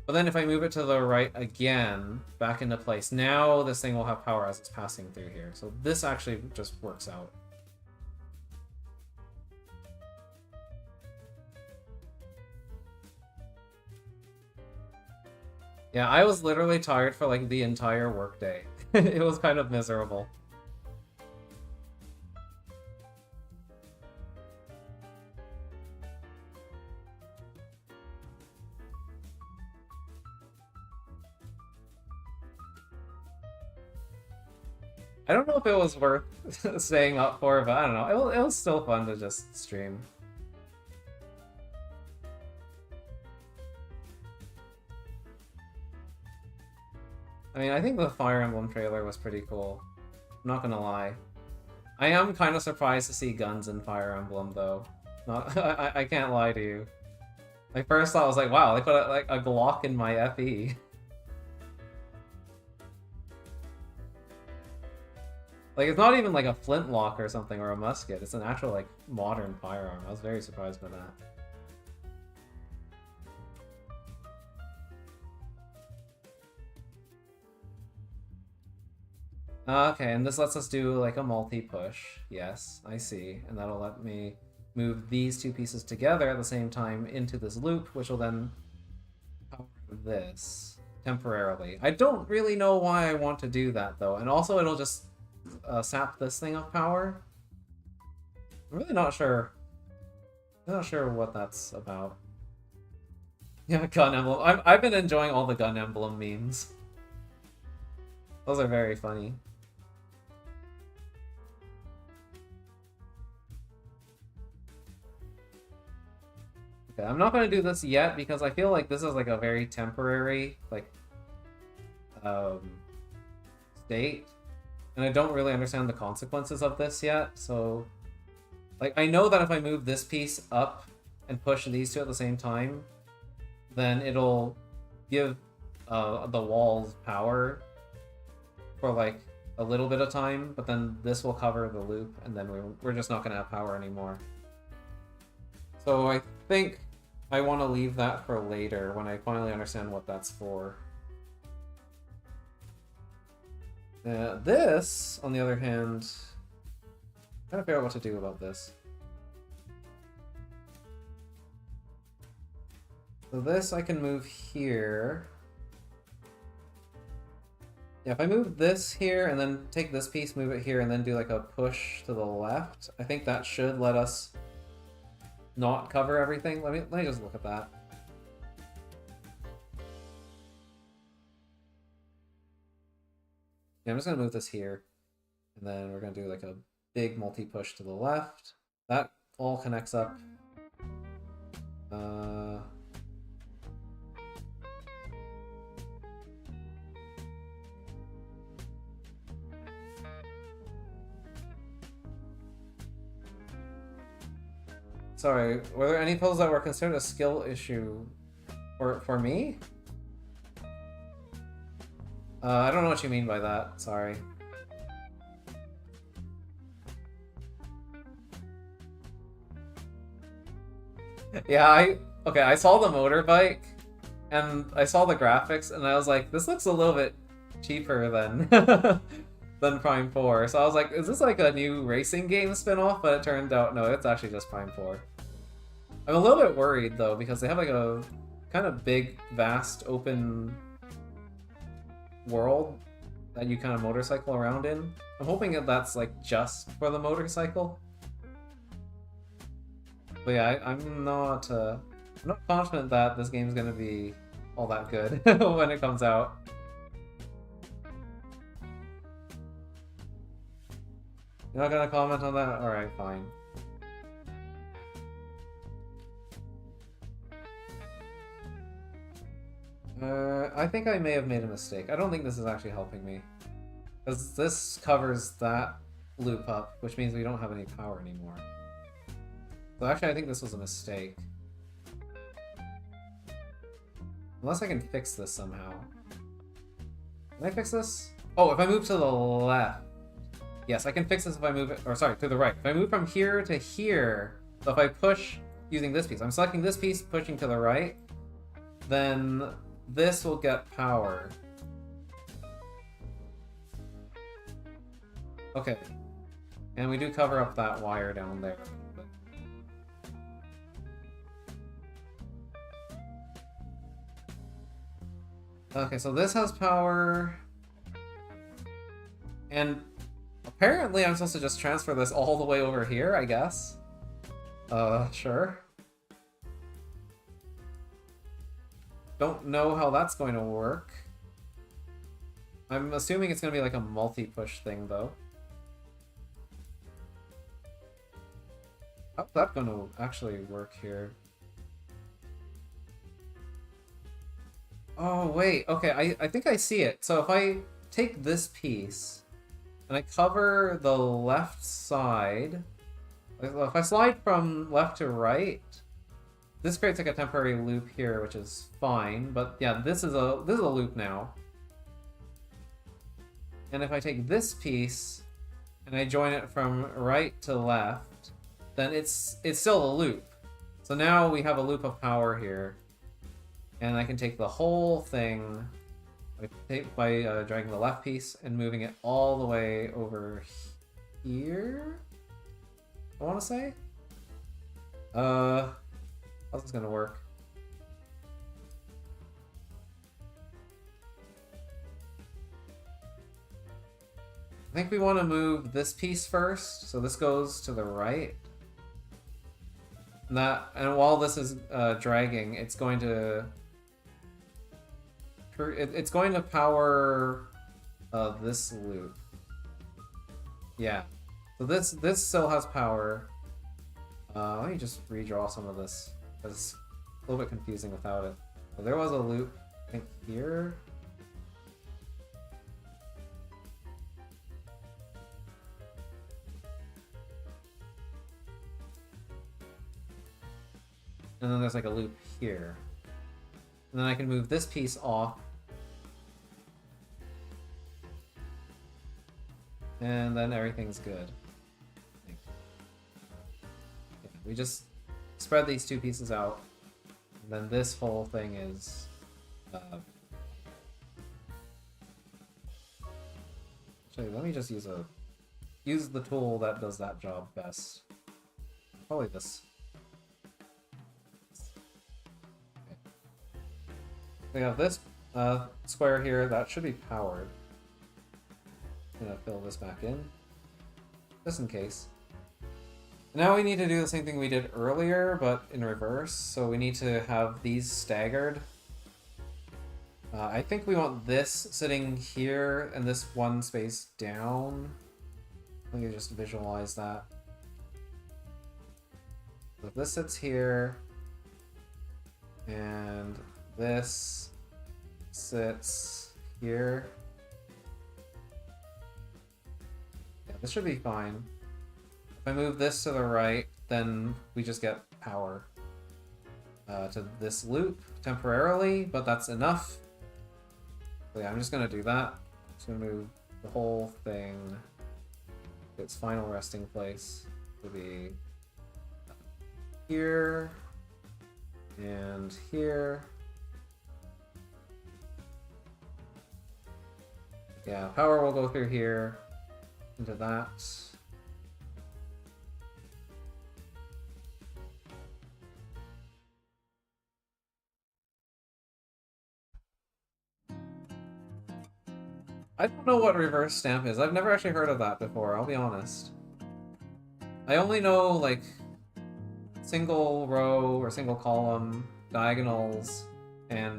But then if I move it to the right again, back into place, now this thing will have power as it's passing through here. So this actually just works out. Yeah, I was literally tired for like the entire workday. It was kind of miserable. I don't know if it was worth staying up for, but I don't know. It was still fun to just stream. I mean, I think the Fire Emblem trailer was pretty cool. I'm not gonna lie. I am kind of surprised to see guns in Fire Emblem, though. Not, I can't lie to you. My first thought was like, wow, they put like a Glock in my FE. Like, it's not even like a flintlock or something, or a musket. It's an actual, like, modern firearm. I was very surprised by that. Okay, and this lets us do, like, a multi-push. Yes, I see. And that'll let me move these two pieces together at the same time into this loop, which will then this temporarily. I don't really know why I want to do that though, and also it'll just sap this thing of power. I'm really not sure. I'm not sure what that's about. Yeah, gun emblem. I've been enjoying all the gun emblem memes. Those are very funny. Okay, I'm not going to do this yet because I feel like this is like a very temporary state, and I don't really understand the consequences of this yet. So, like, I know that if I move this piece up and push these two at the same time, then it'll give the walls power for like a little bit of time, but then this will cover the loop, and then we're just not going to have power anymore. So I think I want to leave that for later when I finally understand what that's for. This, on the other hand, I'm trying to figure out what to do about this. So this I can move here. Yeah, if I move this here and then take this piece, move it here, and then do like a push to the left, I think that should let us not cover everything. Let me just look at that. Yeah, I'm just gonna move this here, and then we're gonna do like a big multi-push to the left. That all connects up. Sorry, were there any puzzles that were considered a skill issue for me? I don't know what you mean by that, sorry. Yeah, I saw the motorbike, and I saw the graphics, and I was like, this looks a little bit cheaper than than Prime 4. So I was like, is this like a new racing game spin-off? But it turned out, no, it's actually just Prime 4. I'm a little bit worried, though, because they have like a kind of big, vast, open world that you kind of motorcycle around in. I'm hoping that that's like just for the motorcycle. But yeah, I'm not confident that this game's gonna be all that good when it comes out. You're not gonna comment on that? Alright, fine. I think I may have made a mistake. I don't think this is actually helping me. Because this covers that loop up, which means we don't have any power anymore. So actually, I think this was a mistake. Unless I can fix this somehow. Can I fix this? Oh, if I move to the left. Yes, I can fix this if I move it, or sorry, to the right. If I move from here to here, so if I push using this piece, I'm selecting this piece, pushing to the right, then this will get power. Okay. And we do cover up that wire down there. Okay, so this has power. And apparently I'm supposed to just transfer this all the way over here, I guess. Sure. Don't know how that's going to work. I'm assuming it's going to be like a multi-push thing, though. How's that going to actually work here? Oh, wait. Okay, I think I see it. So if I take this piece and I cover the left side, if I slide from left to right, this creates like a temporary loop here, which is fine. But yeah, this is a loop now. And if I take this piece and I join it from right to left, then it's still a loop. So now we have a loop of power here. And I can take the whole thing by dragging the left piece and moving it all the way over here, I want to say? How's this gonna work? I think we want to move this piece first, so this goes to the right. And while this is dragging, it's going to power this loop. Yeah. So this still has power. Let me just redraw some of this, because it's a little bit confusing without it. So there was a loop, I think, here. And then there's like a loop here. And then I can move this piece off. And then everything's good. Yeah, we just spread these two pieces out. And then this whole thing is... Actually, let me just use the tool that does that job best. Probably this. We have this square here that should be powered. I'm gonna fill this back in, just in case. Now we need to do the same thing we did earlier, but in reverse. So we need to have these staggered. I think we want this sitting here and this one space down. Let me just visualize that. So if this sits here, and this sits here. Yeah, this should be fine. If I move this to the right, then we just get power to this loop temporarily, but that's enough. So yeah, I'm just gonna do that. I'm just gonna move the whole thing to its final resting place. To be here and here. Yeah, power will go through here into that. I don't know what reverse stamp is. I've never actually heard of that before, I'll be honest. I only know, like, single row or single column, diagonals, and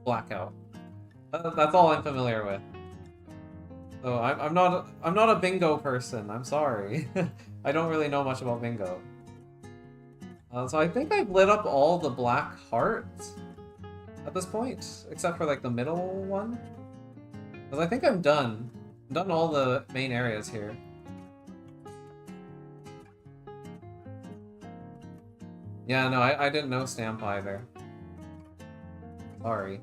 blackout. That's all I'm familiar with. So I'm not a bingo person. I'm sorry. I don't really know much about bingo. So I think I've lit up all the black hearts at this point, except for like the middle one. Because I think I'm done. I've done all the main areas here. Yeah, no, I didn't know stamp either. Sorry.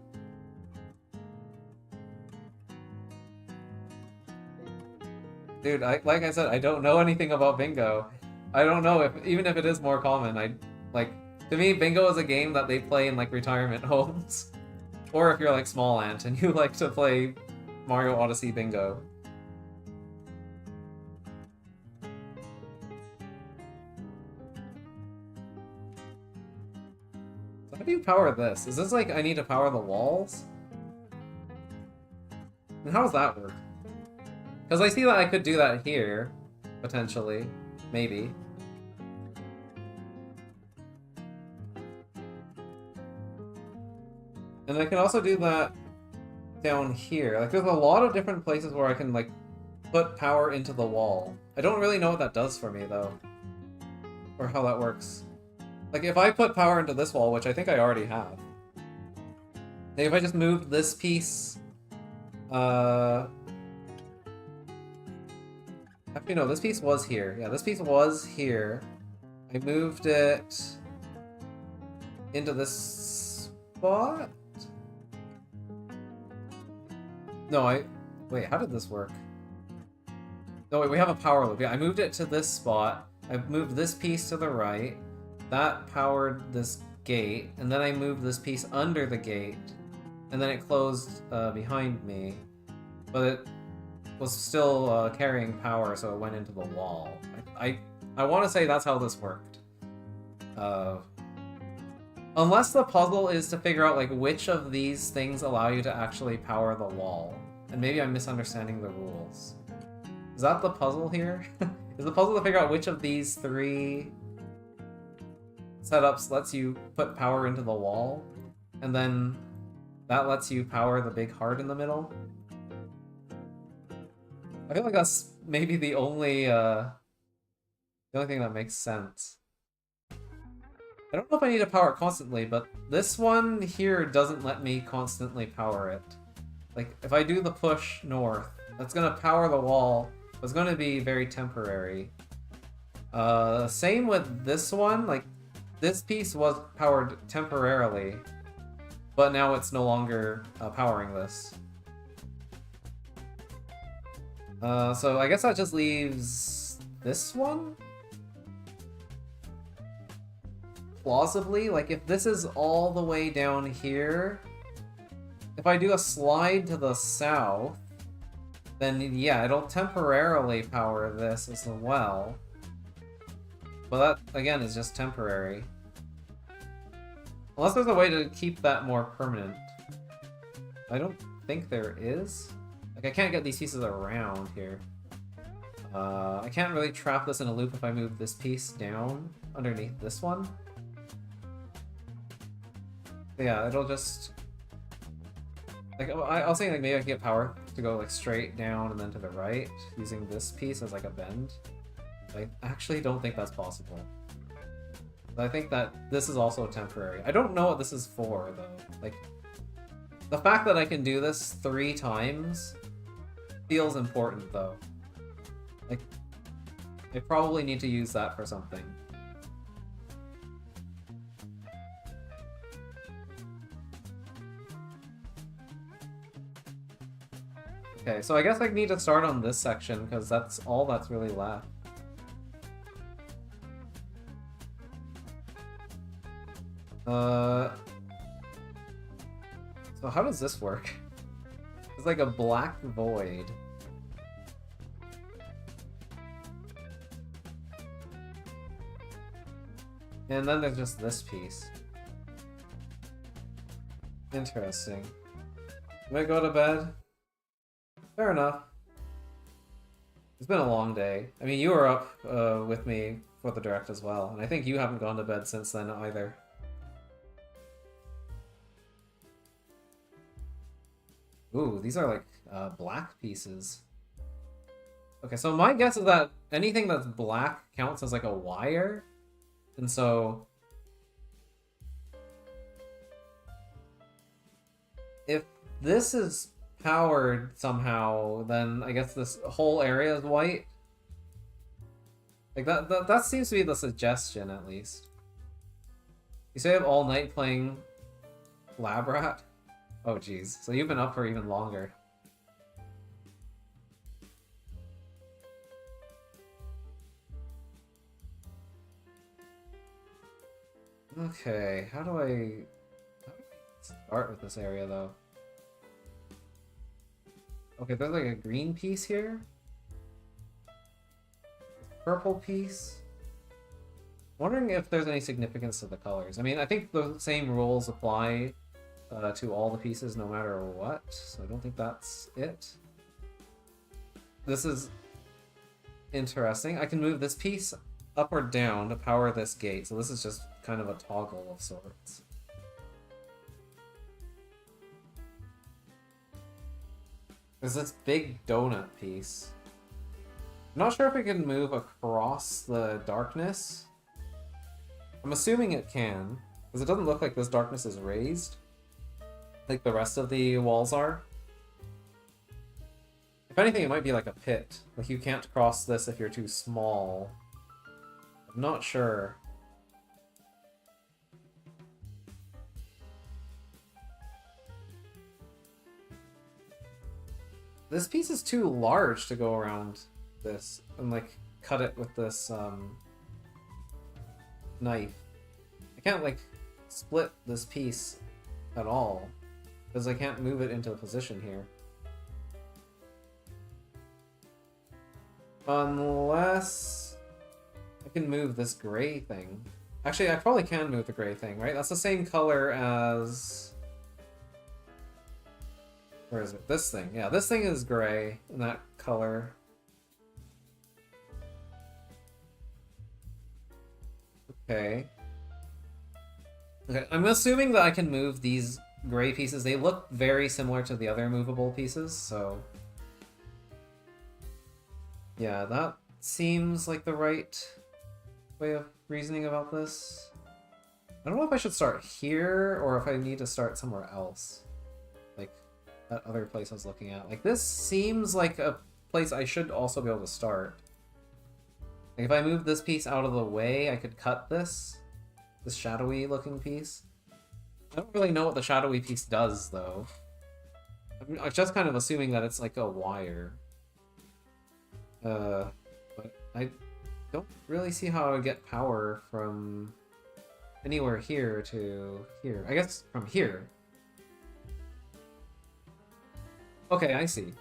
Dude, like I said, I don't know anything about bingo. I don't know even if it is more common. To me, bingo is a game that they play in like retirement homes. Or if you're like Small Ant and you like to play Mario Odyssey bingo. So how do you power this? Is this like I need to power the walls? And how does that work? Because I see that I could do that here, potentially. Maybe. And I can also do that down here. Like, there's a lot of different places where I can, like, put power into the wall. I don't really know what that does for me, though. Or how that works. Like, if I put power into this wall, which I think I already have. Like, if I just move this piece... Actually, no, this piece was here. Yeah, this piece was here. I moved it into this spot? No, wait, how did this work? No, wait, we have a power loop. Yeah, I moved it to this spot. I moved this piece to the right. That powered this gate. And then I moved this piece under the gate. And then it closed behind me. But it was still carrying power, so it went into the wall. I want to say that's how this worked. Unless the puzzle is to figure out like which of these things allow you to actually power the wall. and maybe I'm misunderstanding the rules. Is that the puzzle here? Is the puzzle to figure out which of these 3 setups lets you put power into the wall, and then that lets you power the big heart in the middle? I feel like that's maybe the only thing that makes sense. I don't know if I need to power it constantly, but this one here doesn't let me constantly power it. Like, if I do the push north, that's gonna power the wall, but it's gonna be very temporary. Same with this one, like, this piece was powered temporarily, but now it's no longer powering this. So I guess that just leaves this one? Plausibly, like if this is all the way down here, if I do a slide to the south, then yeah, it'll temporarily power this as well. But that, again, is just temporary. Unless there's a way to keep that more permanent. I don't think there is. Like, I can't get these pieces around here. I can't really trap this in a loop if I move this piece down underneath this one. Yeah, it'll just... Like, I was saying, like, maybe I can get power to go, like, straight down and then to the right, using this piece as, like, a bend. I actually don't think that's possible. But I think that this is also temporary. I don't know what this is for, though. Like, the fact that I can do this 3 times feels important, though. Like, I probably need to use that for something. Okay, so I guess I need to start on this section, because that's all that's really left. So how does this work? It's like a black void. And then there's just this piece. Interesting. Can I go to bed? Fair enough. It's been a long day. I mean, you were up with me for the direct as well, and I think you haven't gone to bed since then either. Ooh, these are like black pieces. Okay, so my guess is that anything that's black counts as like a wire, and so if this is powered somehow, then I guess this whole area is white. Like that seems to be the suggestion, at least. You say up all night playing Lab Rat? Oh geez, so you've been up for even longer. Okay, how do I start with this area though? Okay, there's like a green piece here. Purple piece. Wondering if there's any significance to the colors. I mean, I think the same rules apply to all the pieces no matter what, so I don't think that's it. This is interesting. I can move this piece up or down to power this gate, so this is just kind of a toggle of sorts. There's this big donut piece. I'm not sure if it can move across the darkness. I'm assuming it can, because it doesn't look like this darkness is raised, like the rest of the walls are. If anything, it might be like a pit. Like you can't cross this if you're too small. I'm not sure. This piece is too large to go around this and like cut it with this knife. I can't like split this piece at all because I can't move it into a position here. Unless I can move this gray thing. Actually, I probably can move the gray thing, right? That's the same color as Where is it? This thing. Yeah, this thing is gray in that color. Okay. Okay, I'm assuming that I can move these gray pieces. They look very similar to the other movable pieces, so... Yeah, that seems like the right way of reasoning about this. I don't know if I should start here, or if I need to start somewhere else. Like, that other place I was looking at. Like, this seems like a place I should also be able to start. Like, if I move this piece out of the way, I could cut this shadowy looking piece. I don't really know what the shadowy piece does, though. I'm just kind of assuming that it's like a wire. But I don't really see how I would get power from anywhere here to here. I guess from here. Okay, I see.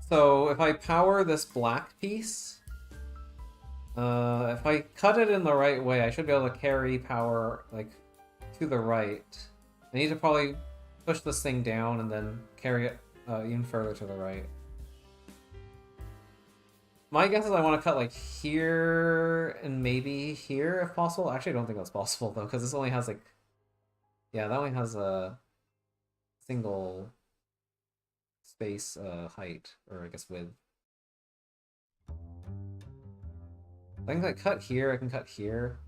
So if I power this black piece, if I cut it in the right way, I should be able to carry power, like, to the right. I need to probably push this thing down and then carry it even further to the right. My guess is I want to cut, like, here and maybe here, if possible. Actually, I don't think that's possible, though, because this only has, like... Yeah, that only has a single space height, or I guess width. I can, like, cut here, I can cut here.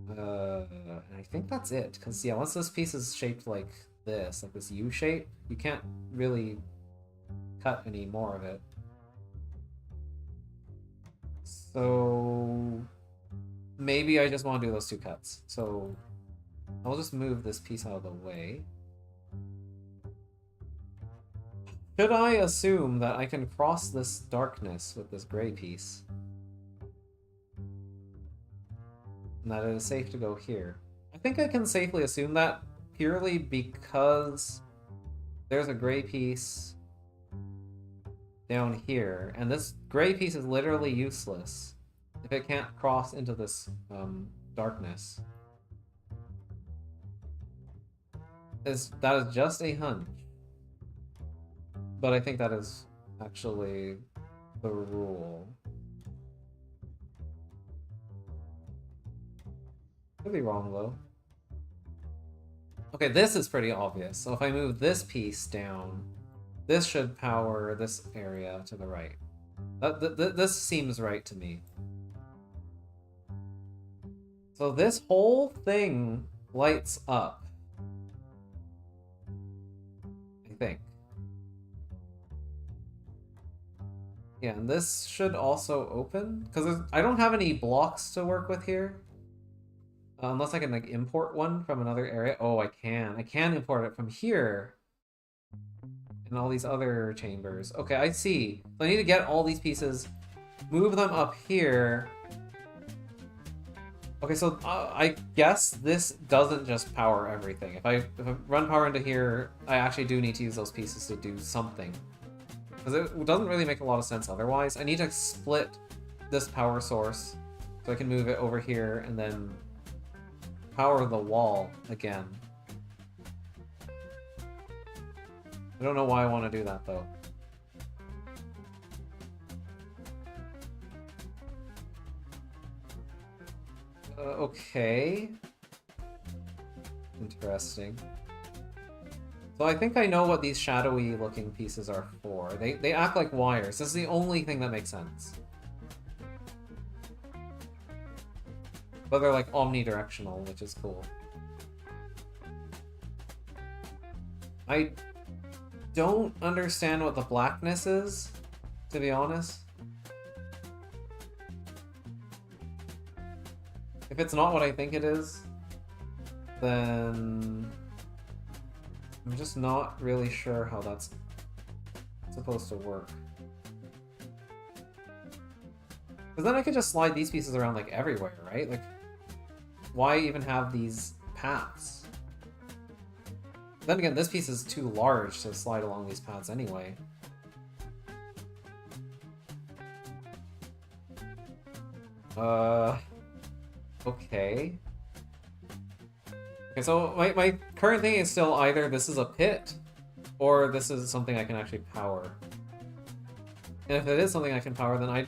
And I think that's it, because, yeah, once this piece is shaped like this U shape, you can't really cut any more of it. So maybe I just want to do those two cuts. So I'll just move this piece out of the way. Should I assume that I can cross this darkness with this gray piece? And that it is safe to go here? I think I can safely assume that purely because there's a gray piece down here, and this gray piece is literally useless if it can't cross into this darkness. That is just a hunch. But I think that is actually the rule. Could be wrong, though. Okay, this is pretty obvious. So if I move this piece down, this should power this area to the right. This seems right to me. So this whole thing lights up, I think. Yeah, and this should also open, because I don't have any blocks to work with here. Unless I can, like, import one from another area. Oh, I can. I can import it from here. And all these other chambers. Okay, I see. So I need to get all these pieces, move them up here. Okay, so I guess this doesn't just power everything. If I run power into here, I actually do need to use those pieces to do something. Because it doesn't really make a lot of sense otherwise. I need to split this power source so I can move it over here and then power the wall again. I don't know why I want to do that, though. Okay. Interesting. So I think I know what these shadowy looking pieces are for. They act like wires. This is the only thing that makes sense. But they're like omnidirectional, which is cool. I don't understand what the blackness is, to be honest. If it's not what I think it is, then I'm just not really sure how that's supposed to work. Because then I could just slide these pieces around, like, everywhere, right? Like, why even have these paths? Then again, this piece is too large to slide along these paths anyway. Okay. Okay, so my current thing is still either this is a pit, or this is something I can actually power. And if it is something I can power, then I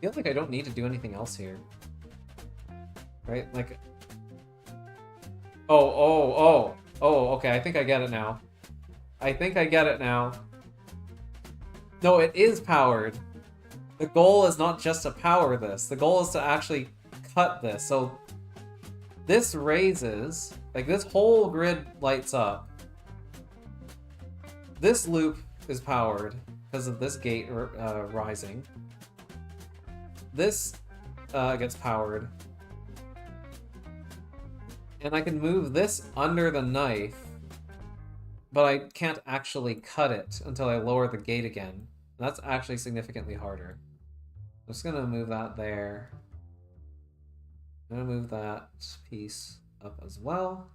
feel like I don't need to do anything else here. Right? Like... Oh, okay, I think I get it now. I think I get it now. No, it is powered. The goal is not just to power this. The goal is to actually cut this. So this raises, like this whole grid lights up. This loop is powered because of this gate rising. This gets powered. And I can move this under the knife, but I can't actually cut it until I lower the gate again. That's actually significantly harder. I'm just gonna move that there. I'm gonna move that piece up as well.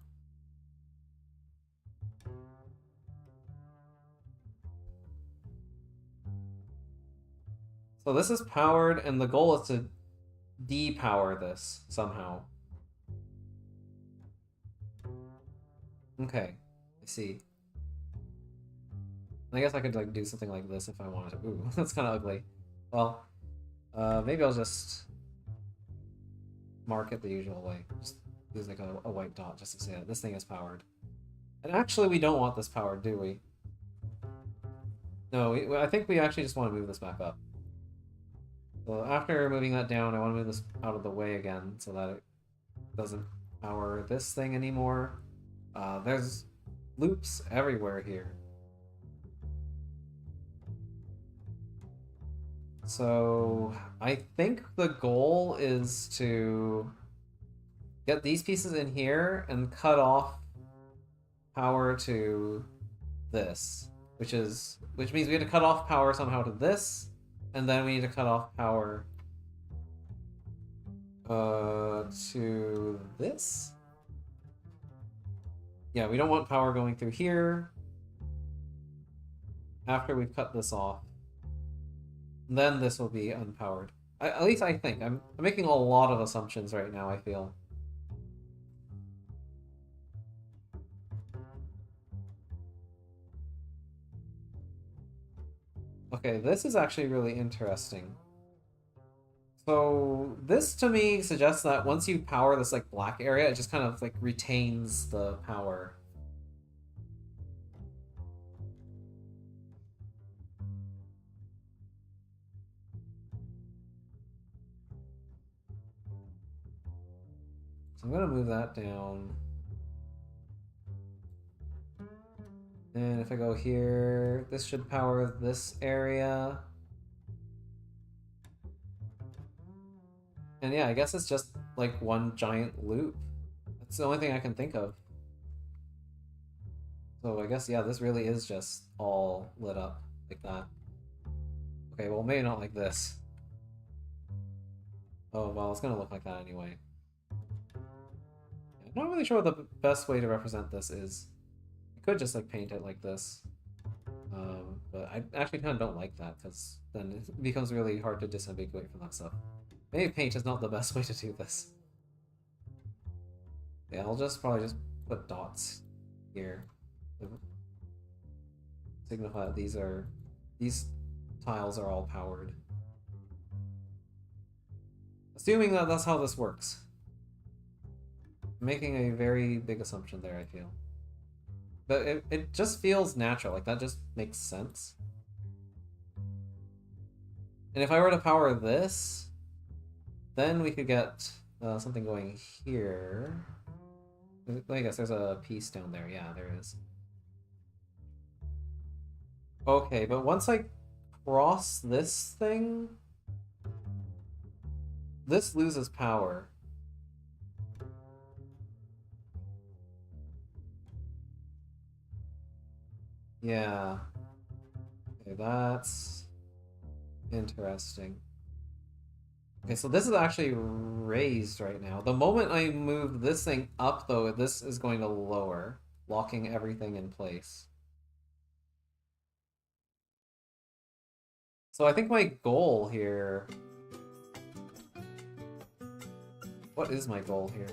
So this is powered, and the goal is to depower this somehow. Okay, I see. I guess I could like do something like this if I wanted to. Ooh, that's kind of ugly. Well, maybe I'll just mark it the usual way. Just use like a white dot just to say that this thing is powered. And actually, we don't want this powered, do we? No, I think we actually just want to move this back up. So after moving that down, I want to move this out of the way again so that it doesn't power this thing anymore. There's loops everywhere here. So I think the goal is to get these pieces in here and cut off power to this, which means we have to cut off power somehow to this, and then we need to cut off power to this. Yeah, we don't want power going through here after we've cut this off. Then this will be unpowered. At least I think. I'm making a lot of assumptions right now, I feel. Okay, this is actually really interesting. So this to me suggests that once you power this like black area, it just kind of like retains the power. So I'm gonna move that down. And if I go here, this should power this area. And yeah, I guess it's just like one giant loop. That's the only thing I can think of. So I guess, yeah, this really is just all lit up like that. Okay, well, maybe not like this. Oh, well, it's gonna look like that anyway. I'm not really sure what the best way to represent this is. I could just like paint it like this. But I actually kind of don't like that, because then it becomes really hard to disambiguate from that stuff. Maybe paint is not the best way to do this. Yeah, I'll probably just put dots here to signify that these tiles are all powered. Assuming that that's how this works. I'm making a very big assumption there, I feel. But it just feels natural, like that just makes sense. And if I were to power this, then we could get something going here. I guess there's a piece down there. Yeah, there is. Okay, but once I cross this thing, this loses power. Yeah. Okay, that's interesting. Okay, so this is actually raised right now. The moment I move this thing up, though, this is going to lower, locking everything in place. So I think my goal here... What is my goal here?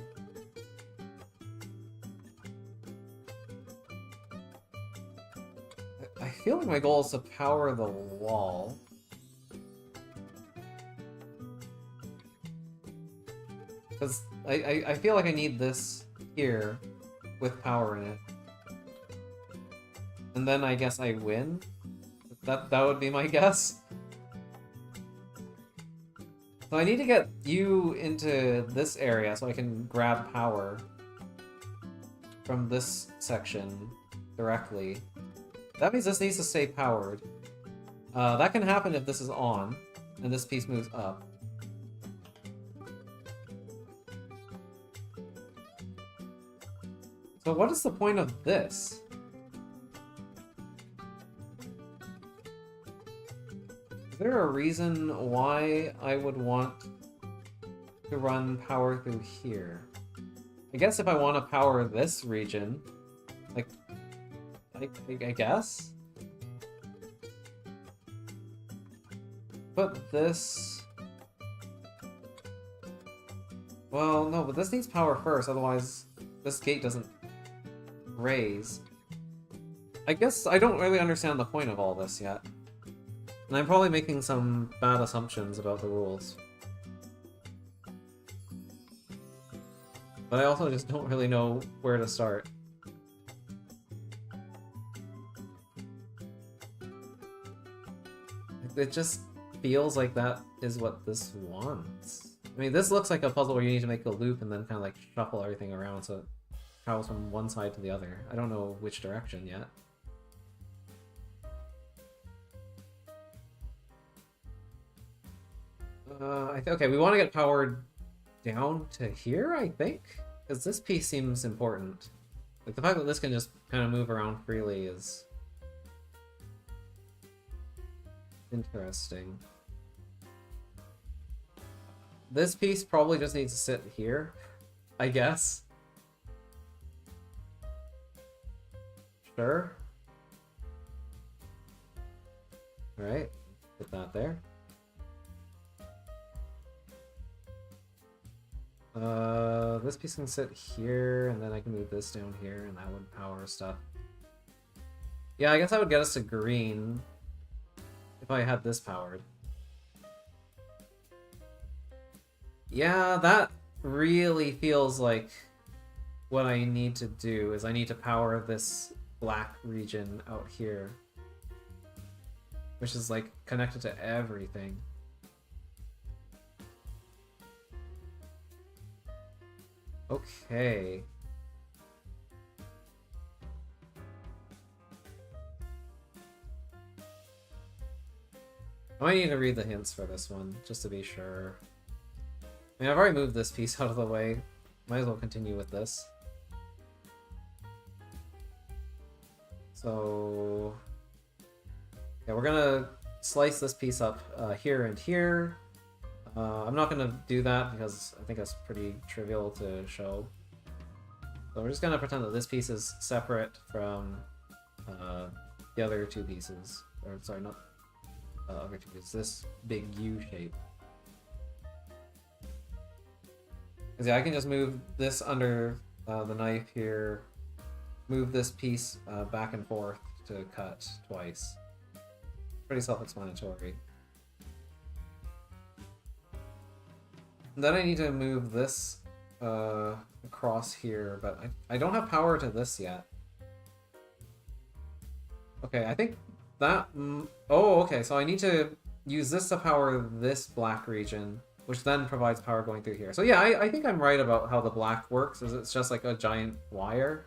feel like my goal is to power the wall. Because I feel like I need this here with power in it. And then I guess I win? That would be my guess. So I need to get you into this area so I can grab power from this section directly. That means this needs to stay powered. That can happen if this is on, and this piece moves up. So what is the point of this? Is there a reason why I would want to run power through here? I guess if I want to power this region, like, I guess? But this... Well, no, but this needs power first, otherwise this gate doesn't raise. I guess I don't really understand the point of all this yet. And I'm probably making some bad assumptions about the rules. But I also just don't really know where to start. It just feels like that is what this wants. I mean, this looks like a puzzle where you need to make a loop and then kind of like shuffle everything around so it travels from one side to the other. I don't know which direction yet. Okay, we want to get powered down to here, I think? Because this piece seems important. Like, the fact that this can just kind of move around freely is... interesting. This piece probably just needs to sit here, I guess. Sure. Alright, put that there. This piece can sit here, and then I can move this down here, and that would power stuff. Yeah, I guess that would get us to green if I had this powered. Yeah, that really feels like what I need to do, is I need to power this black region out here. Which is, like, connected to everything. Okay. I might need to read the hints for this one, just to be sure. I mean, I've already moved this piece out of the way. Might as well continue with this. So... yeah, we're gonna slice this piece up here and here. I'm not gonna do that because I think that's pretty trivial to show. So we're just gonna pretend that this piece is separate from the other two pieces. Or, sorry, not other two pieces. This big U shape. Because yeah, I can just move this under the knife here, move this piece back and forth to cut twice. Pretty self-explanatory. Then I need to move this across here, but I don't have power to this yet. Okay, I think that... oh, okay, so I need to use this to power this black region, which then provides power going through here. So yeah, I think I'm right about how the black works, is it's just like a giant wire.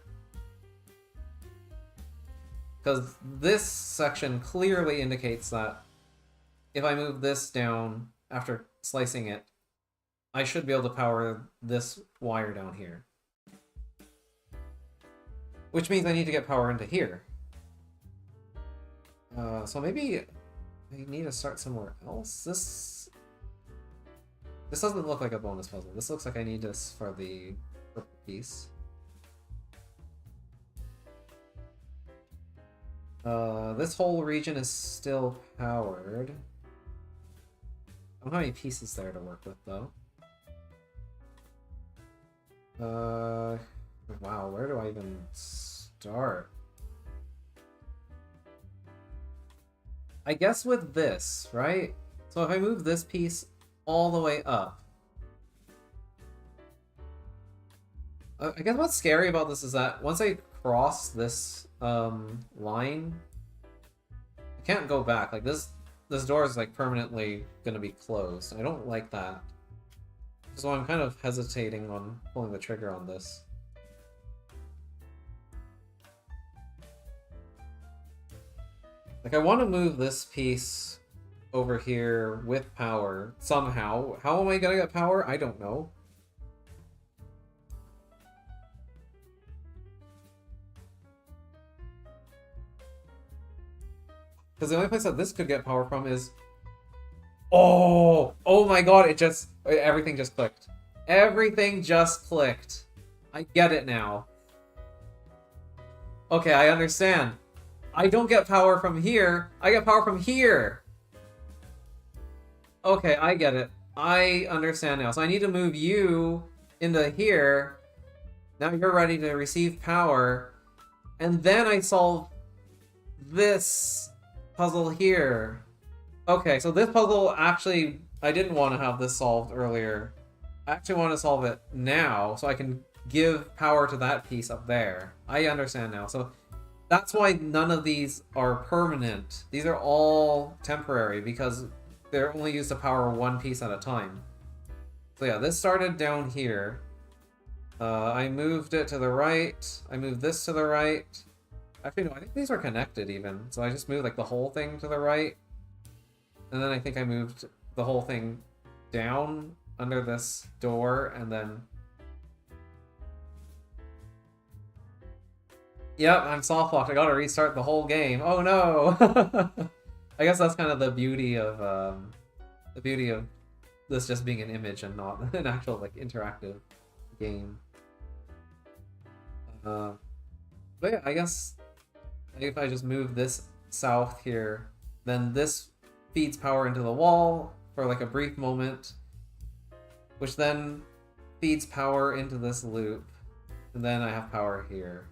Because this section clearly indicates that if I move this down after slicing it, I should be able to power this wire down here. Which means I need to get power into here. So maybe I need to start somewhere else? This doesn't look like a bonus puzzle. This looks like I need this for the purple piece. This whole region is still powered. I don't have any pieces there to work with, though. Wow, where do I even start? I guess with this, right? So if I move this piece all the way up, I guess what's scary about this is that once I cross this line, I can't go back. Like this door is like permanently gonna be closed. I don't like that. So I'm kind of hesitating on pulling the trigger on this. Like I want to move this piece over here with power somehow. How am I gonna get power? I don't know. Because the only place that this could get power from is... Oh! Oh my god, everything just clicked. Everything just clicked. I get it now. Okay, I understand. I don't get power from here. I get power from here. Okay, I get it. I understand now. So I need to move you into here. Now you're ready to receive power. And then I solve this puzzle here. Okay, so this puzzle actually, I didn't want to have this solved earlier. I actually want to solve it now so I can give power to that piece up there. I understand now. So that's why none of these are permanent. These are all temporary because they're only used to power one piece at a time. So yeah, this started down here. I moved it to the right. I moved this to the right. Actually, no, I think these are connected even. So I just moved like the whole thing to the right. And then I think I moved the whole thing down under this door and then... Yep, I'm soft locked. I gotta restart the whole game. Oh no! I guess that's kind of the beauty of this just being an image and not an actual like interactive game. But yeah, I guess if I just move this south here, then this feeds power into the wall for like a brief moment, which then feeds power into this loop, and then I have power here.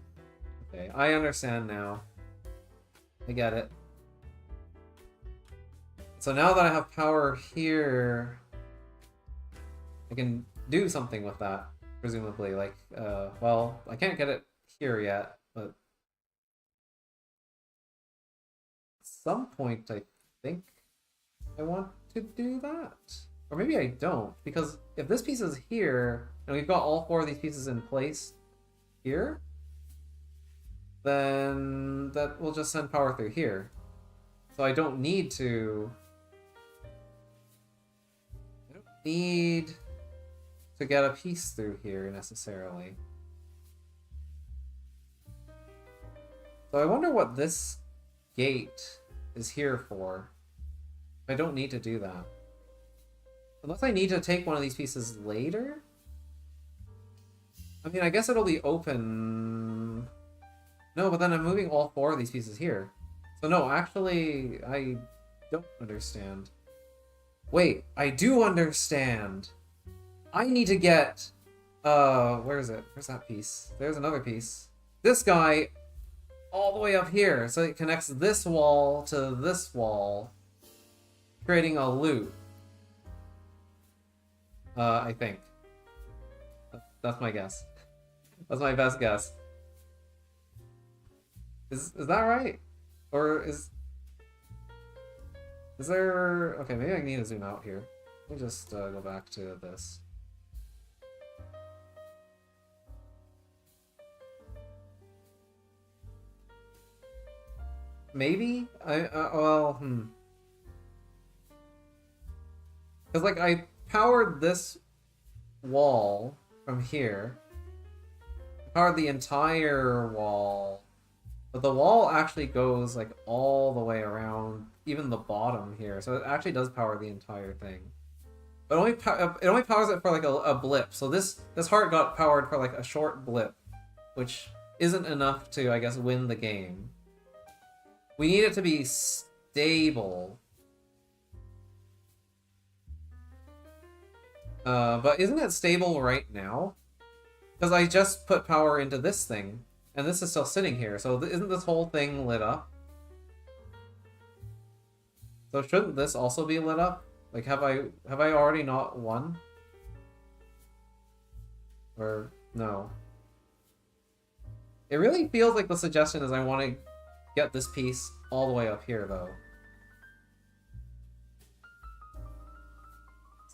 Okay, I understand now. I get it. So now that I have power here, I can do something with that, presumably. Like, well, I can't get it here yet, but at some point I think I want to do that. Or maybe I don't, because if this piece is here, and we've got all four of these pieces in place here, then that will just send power through here. So I don't need to... I don't need to get a piece through here, necessarily. So I wonder what this gate is here for. I don't need to do that. Unless I need to take one of these pieces later? I mean, I guess it'll be open... No, but then I'm moving all four of these pieces here. So no, actually, I don't understand. Wait, I do understand! I need to get... where is it? Where's that piece? There's another piece. This guy all the way up here. So it connects this wall to this wall, creating a loop. I think. That's my guess. That's my best guess. Is that right? Or is there... Okay, maybe I need to zoom out here. Let me just go back to this. Maybe? Well, Because, like, I powered this wall from here. I powered the entire wall. But the wall actually goes, like, all the way around, even the bottom here. So it actually does power the entire thing. But it only powers it for, like, a blip. So this heart got powered for, like, a short blip. Which isn't enough to, I guess, win the game. We need it to be stable. But isn't it stable right now? Because I just put power into this thing. And this is still sitting here, so isn't this whole thing lit up? So shouldn't this also be lit up? Like, have I already not won? Or no? It really feels like the suggestion is I want to get this piece all the way up here, though.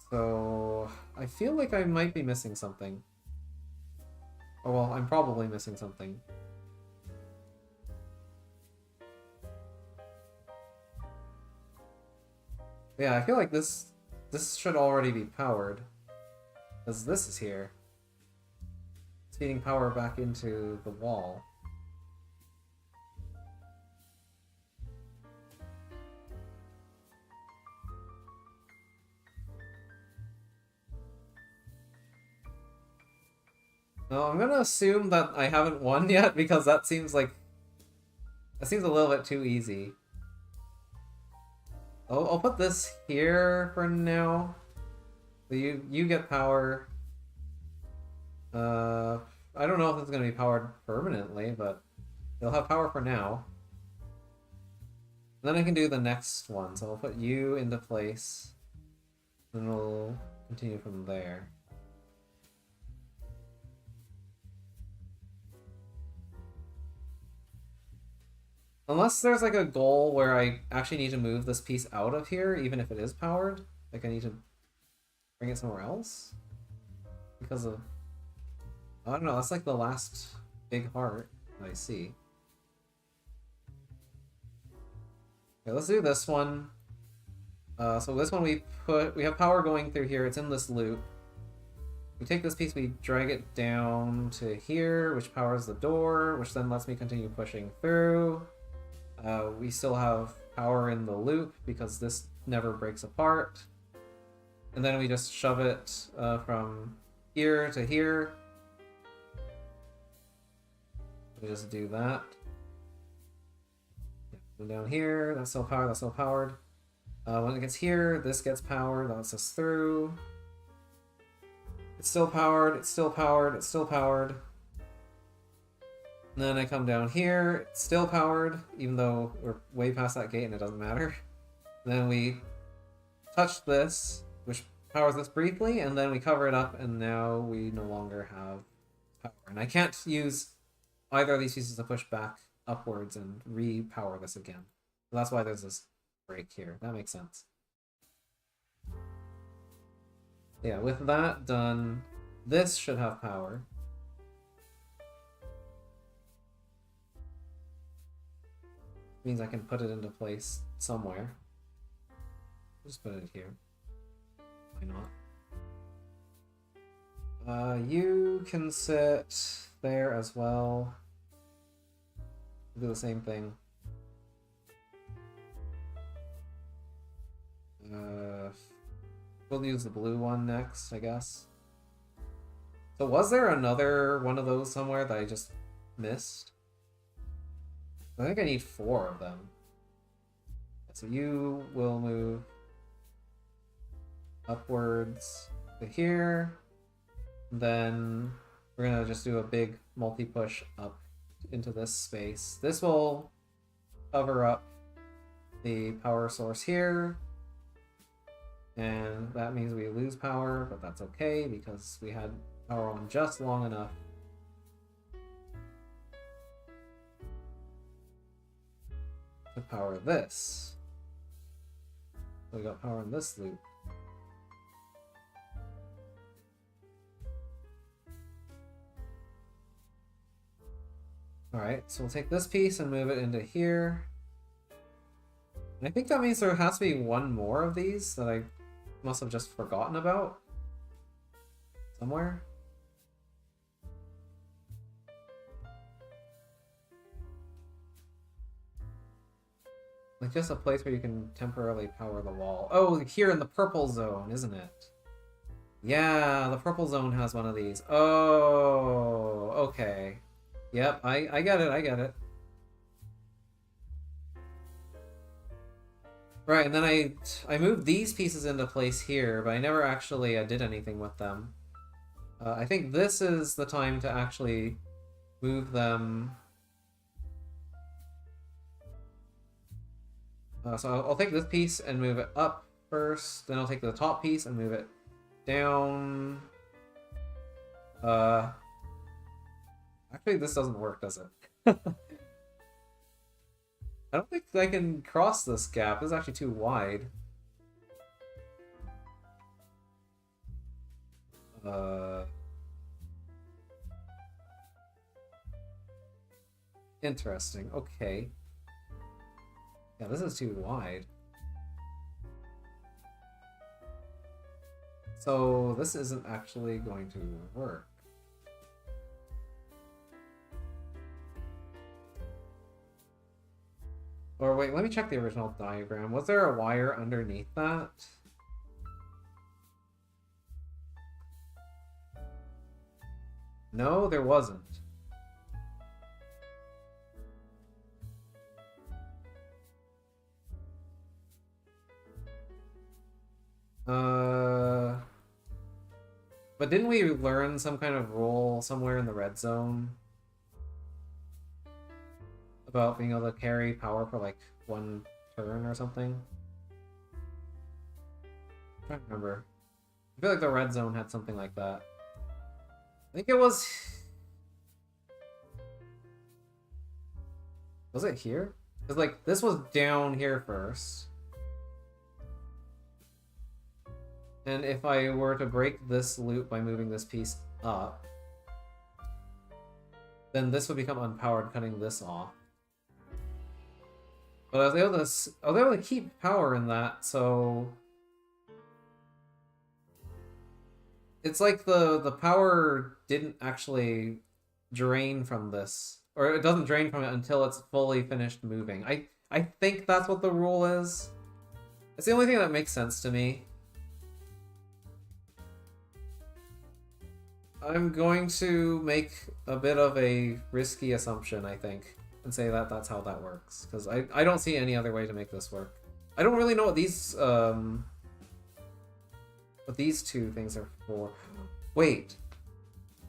So I feel like I might be missing something. Oh well, I'm probably missing something. Yeah, I feel like this should already be powered. Because this is here. It's feeding power back into the wall. No, I'm gonna assume that I haven't won yet because that seems a little bit too easy. I'll put this here for now. So you get power. I don't know if it's gonna be powered permanently, but it'll have power for now. And then I can do the next one. So I'll put you into place. Then we'll continue from there. Unless there's like a goal where I actually need to move this piece out of here, even if it is powered. Like I need to bring it somewhere else. Because of... I don't know, that's like the last big heart I see. Okay, let's do this one. So this one we have power going through here, it's in this loop. We take this piece, we drag it down to here, which powers the door, which then lets me continue pushing through. We still have power in the loop because this never breaks apart. And then we just shove it from here to here. We just do that. And down here, that's still powered, that's still powered. When it gets here, this gets powered, that lets us through. It's still powered, it's still powered, it's still powered. And then I come down here, it's still powered, even though we're way past that gate and it doesn't matter. And then we touch this, which powers this briefly, and then we cover it up, and now we no longer have power. And I can't use either of these pieces to push back upwards and re-power this again. So that's why there's this break here. That makes sense. Yeah, with that done, this should have power. Means I can put it into place somewhere. Just put it here. Why not? You can sit there as well. Do the same thing. We'll use the blue one next, I guess. So was there another one of those somewhere that I just missed? I think I need 4 of them. So you will move upwards to here. Then we're gonna just do a big multi-push up into this space. This will cover up the power source here. And that means we lose power, but that's okay because we had power on just long enough. To power this. So we got power in this loop. Alright, so we'll take this piece and move it into here. And I think that means there has to be one more of these that I must have just forgotten about. Somewhere. Like just a place where you can temporarily power the wall. Oh, here in the purple zone, isn't it? Yeah, the purple zone has one of these. Oh, okay. Yep, I get it, I get it. Right, and then I moved these pieces into place here, but I never actually did anything with them. I think this is the time to actually move them So I'll take this piece and move it up first, then I'll take the top piece and move it down. Actually this doesn't work, does it? I don't think I can cross this gap. It's actually too wide. Interesting. Okay. Yeah, this is too wide. So this isn't actually going to work. Or wait, let me check the original diagram. Was there a wire underneath that? No, there wasn't. But didn't we learn some kind of rule somewhere in the red zone? About being able to carry power for like one turn or something? I'm trying to remember. I feel like the red zone had something like that. I think it was... Was it here? Because like, this was down here first. And if I were to break this loop by moving this piece up, then this would become unpowered, cutting this off. But I was able to keep power in that, so it's like the power didn't actually drain from this, or it doesn't drain from it until it's fully finished moving. I think that's what the rule is. It's the only thing that makes sense to me. I'm going to make a bit of a risky assumption, I think, and say that that's how that works, because I don't see any other way to make this work. I don't really know what these two things are for. Wait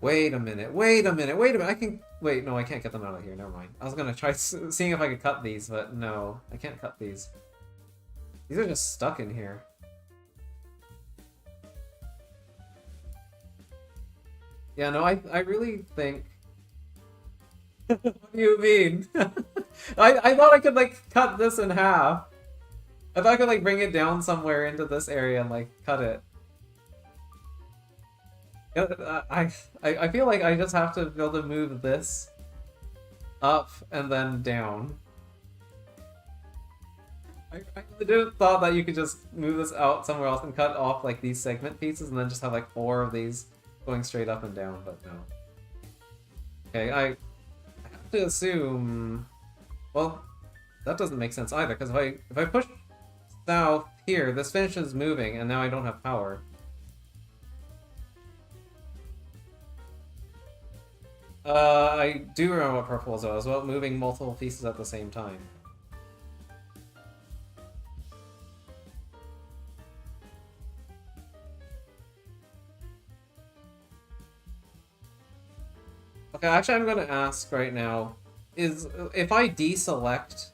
a minute, I can... Wait, no, I can't get them out of here, never mind. I was gonna try seeing if I could cut these, but no, I can't cut these. These are just stuck in here. Yeah, no, I really think... What do you mean? I thought I could, like, cut this in half. I thought I could, like, bring it down somewhere into this area and, like, cut it. I feel like I just have to be able to move this up and then down. I legit thought that you could just move this out somewhere else and cut off, like, these segment pieces and then just have, like, 4 of these going straight up and down, but no. Okay, I have to assume... Well, that doesn't make sense either, because if I push south here, this finishes moving, and now I don't have power. I do remember what purple was about. It was about moving multiple pieces at the same time. Okay, actually I'm gonna ask right now, is if I deselect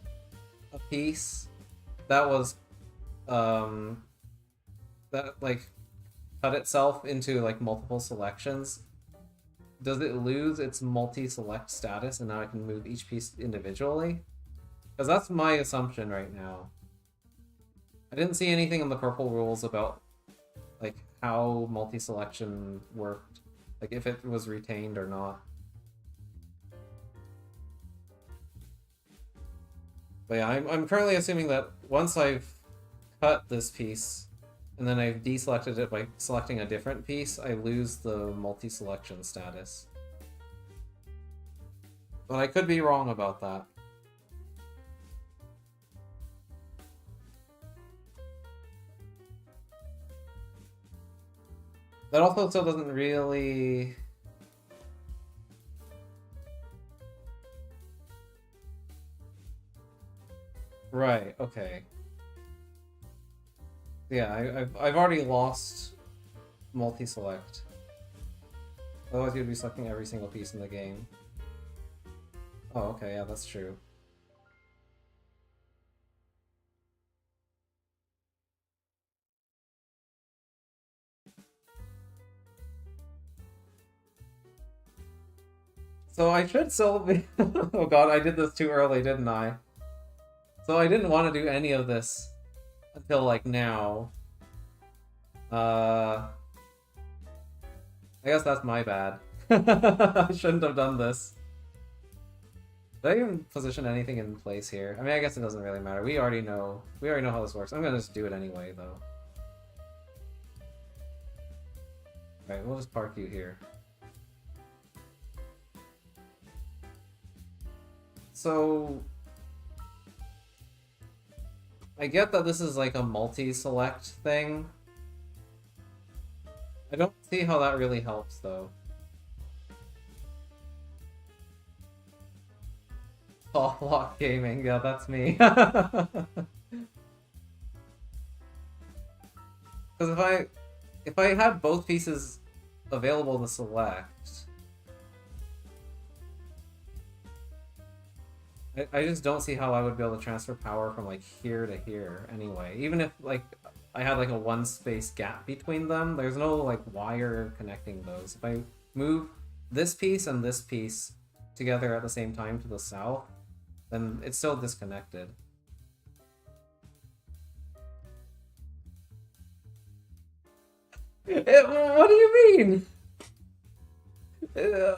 a piece that was, that, like, cut itself into, like, multiple selections, does it lose its multi-select status and now I can move each piece individually? Because that's my assumption right now. I didn't see anything in the purple rules about, like, how multi-selection worked, like, if it was retained or not. But yeah, I'm currently assuming that once I've cut this piece, and then I've deselected it by selecting a different piece, I lose the multi-selection status. But I could be wrong about that. That also still doesn't really... Right, okay. Yeah, I've already lost multi-select. Otherwise you'd be selecting every single piece in the game. Oh, okay, yeah, that's true. So I should still be... Oh god, I did this too early, didn't I? So I didn't want to do any of this until, like, now. I guess that's my bad. I shouldn't have done this. Did I even position anything in place here? I mean, I guess it doesn't really matter. We already know how this works. I'm gonna just do it anyway, though. Alright, we'll just park you here. So... I get that this is like a multi-select thing. I don't see how that really helps, though. Paul Block Gaming, yeah, that's me. Because if I had both pieces available to select, I just don't see how I would be able to transfer power from like here to here anyway. Even if like I had like a one space gap between them, there's no like wire connecting those. If I move this piece and this piece together at the same time to the south, then it's still disconnected. What do you mean?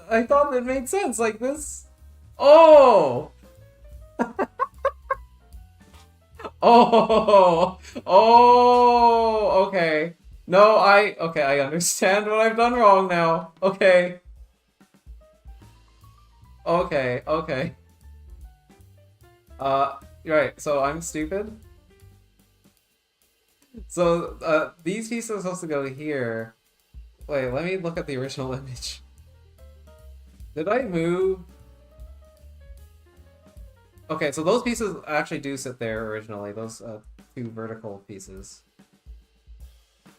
I thought it made sense like this. Oh! Oh! Oh! Okay. No, okay, I understand what I've done wrong now. Okay. Okay, okay. Right, so I'm stupid. So, these pieces are supposed to go here. Wait, let me look at the original image. Did I move? Okay, so those pieces actually do sit there originally, those two vertical pieces.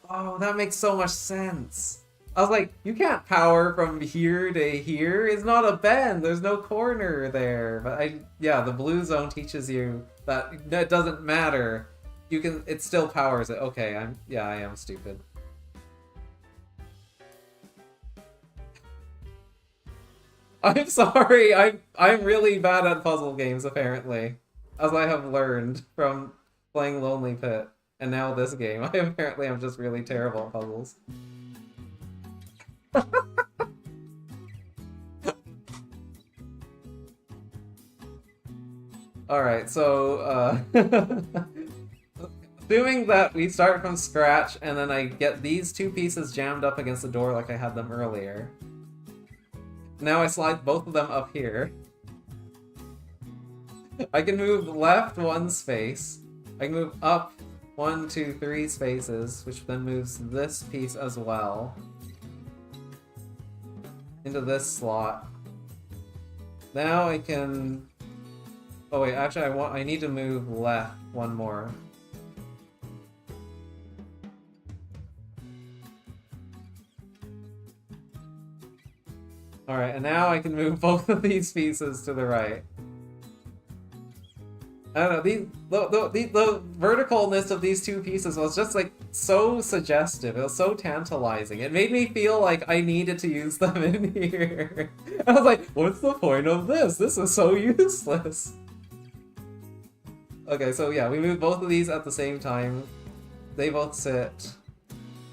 Oh, that makes so much sense. I was like, you can't power from here to here. It's not a bend. There's no corner there. But yeah, the blue zone teaches you that it doesn't matter. It still powers it. Okay, I am stupid. I'm sorry. I'm really bad at puzzle games apparently, as I have learned from playing Lonely Pit and now this game. I apparently am just really terrible at puzzles. Alright, so, assuming that we start from scratch and then I get these two pieces jammed up against the door like I had them earlier. Now I slide both of them up here. I can move left one space. I can move up 1, 2, 3 spaces, which then moves this piece as well into this slot. Now I can... Oh wait, actually I need to move left one more. Alright, and now I can move both of these pieces to the right. I don't know, the verticalness of these two pieces was just like so suggestive. It was so tantalizing. It made me feel like I needed to use them in here. I was like, what's the point of this? This is so useless. Okay, so yeah, we move both of these at the same time. They both sit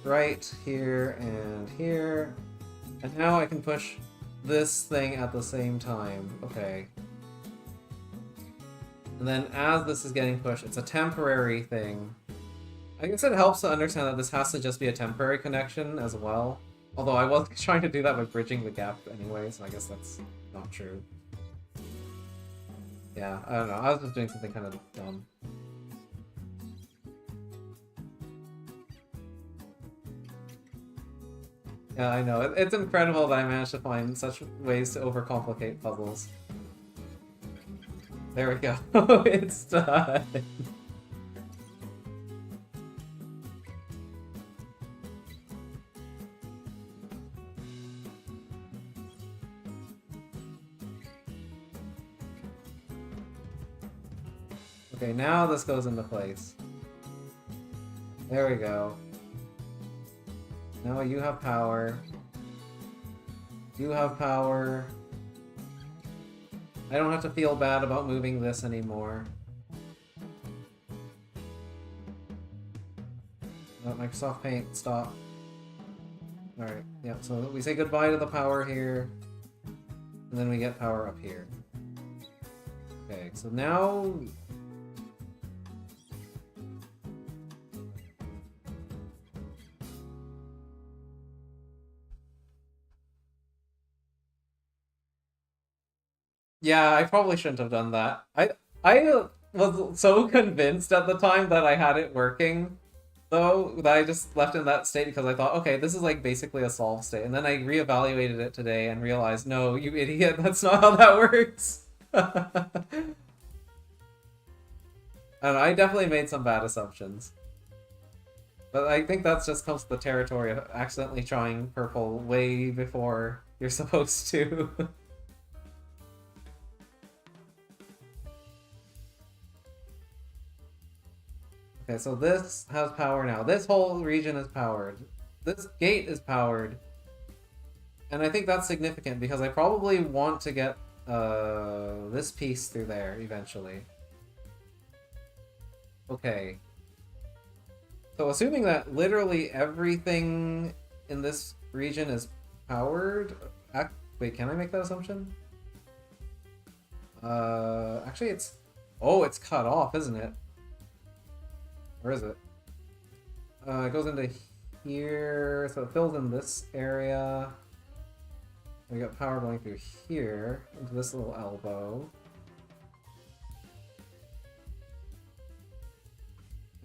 right here and here. And now I can push this thing at the same time. Okay. And then as this is getting pushed, it's a temporary thing. I guess it helps to understand that this has to just be a temporary connection as well. Although I was trying to do that by bridging the gap anyway, so I guess that's not true. Yeah, I don't know. I was just doing something kind of dumb. Yeah, I know. It's incredible that I managed to find such ways to overcomplicate puzzles. There we go. It's done. Okay, now this goes into place. There we go. Now you have power. You have power. I don't have to feel bad about moving this anymore. Oh, Microsoft Paint, stop. Alright, yeah, so we say goodbye to the power here, and then we get power up here. Okay, so now... Yeah, I probably shouldn't have done that. I was so convinced at the time that I had it working, though, that I just left in that state because I thought, okay, this is like basically a solve state. And then I reevaluated it today and realized, no, you idiot, that's not how that works. And I definitely made some bad assumptions. But I think that's just comes to the territory of accidentally trying purple way before you're supposed to. Okay, so this has power now. This whole region is powered. This gate is powered. And I think that's significant because I probably want to get this piece through there eventually. Okay. So assuming that literally everything in this region is powered... Wait, can I make that assumption? Actually it's... Oh, it's cut off, isn't it? Where is it? It goes into here, so it fills in this area. We got power going through here, into this little elbow.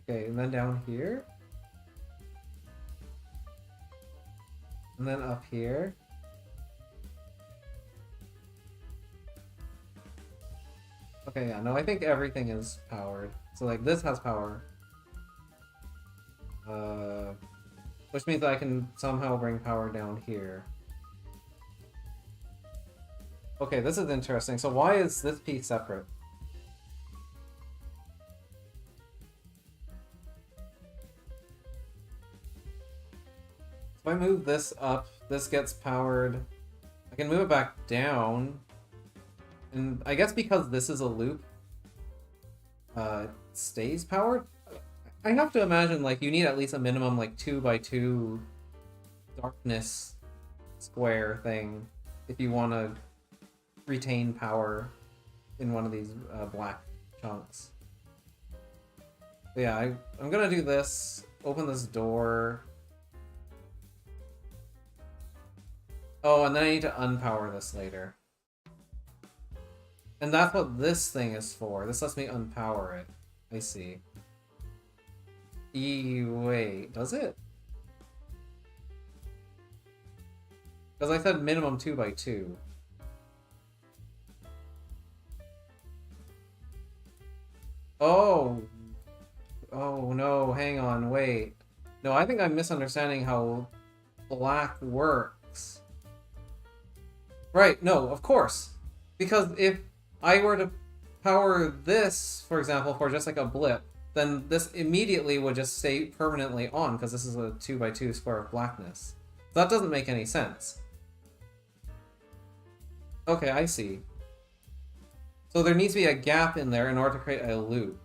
Okay, and then down here. And then up here. Okay, yeah, no, I think everything is powered. So like this has power. Which means I can somehow bring power down here. Okay, this is interesting. So why is this piece separate? If I move this up, this gets powered. I can move it back down. And I guess because this is a loop, it stays powered? I have to imagine, like, you need at least a minimum, like, 2x2 darkness square thing if you want to retain power in one of these black chunks. But yeah, I'm gonna do this, open this door. Oh, and then I need to unpower this later. And that's what this thing is for. This lets me unpower it. I see. Wait, does it? Because I said minimum 2x2. Oh! Oh no, hang on, wait. No, I think I'm misunderstanding how black works. Right, no, of course. Because if I were to power this, for example, for just like a blip, then this immediately would just stay permanently on because this is a 2x2 square of blackness. So that doesn't make any sense. Okay, I see. So there needs to be a gap in there in order to create a loop.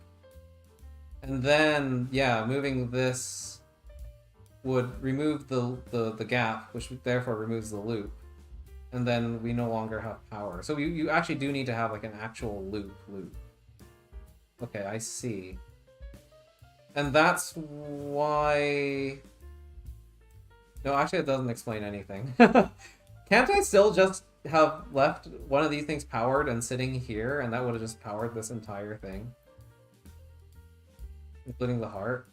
And then, yeah, moving this would remove the gap, which therefore removes the loop. And then we no longer have power. So you actually do need to have like an actual loop. Okay, I see. And that's why... No, actually it doesn't explain anything. Can't I still just have left one of these things powered and sitting here, and that would have just powered this entire thing? Including the heart?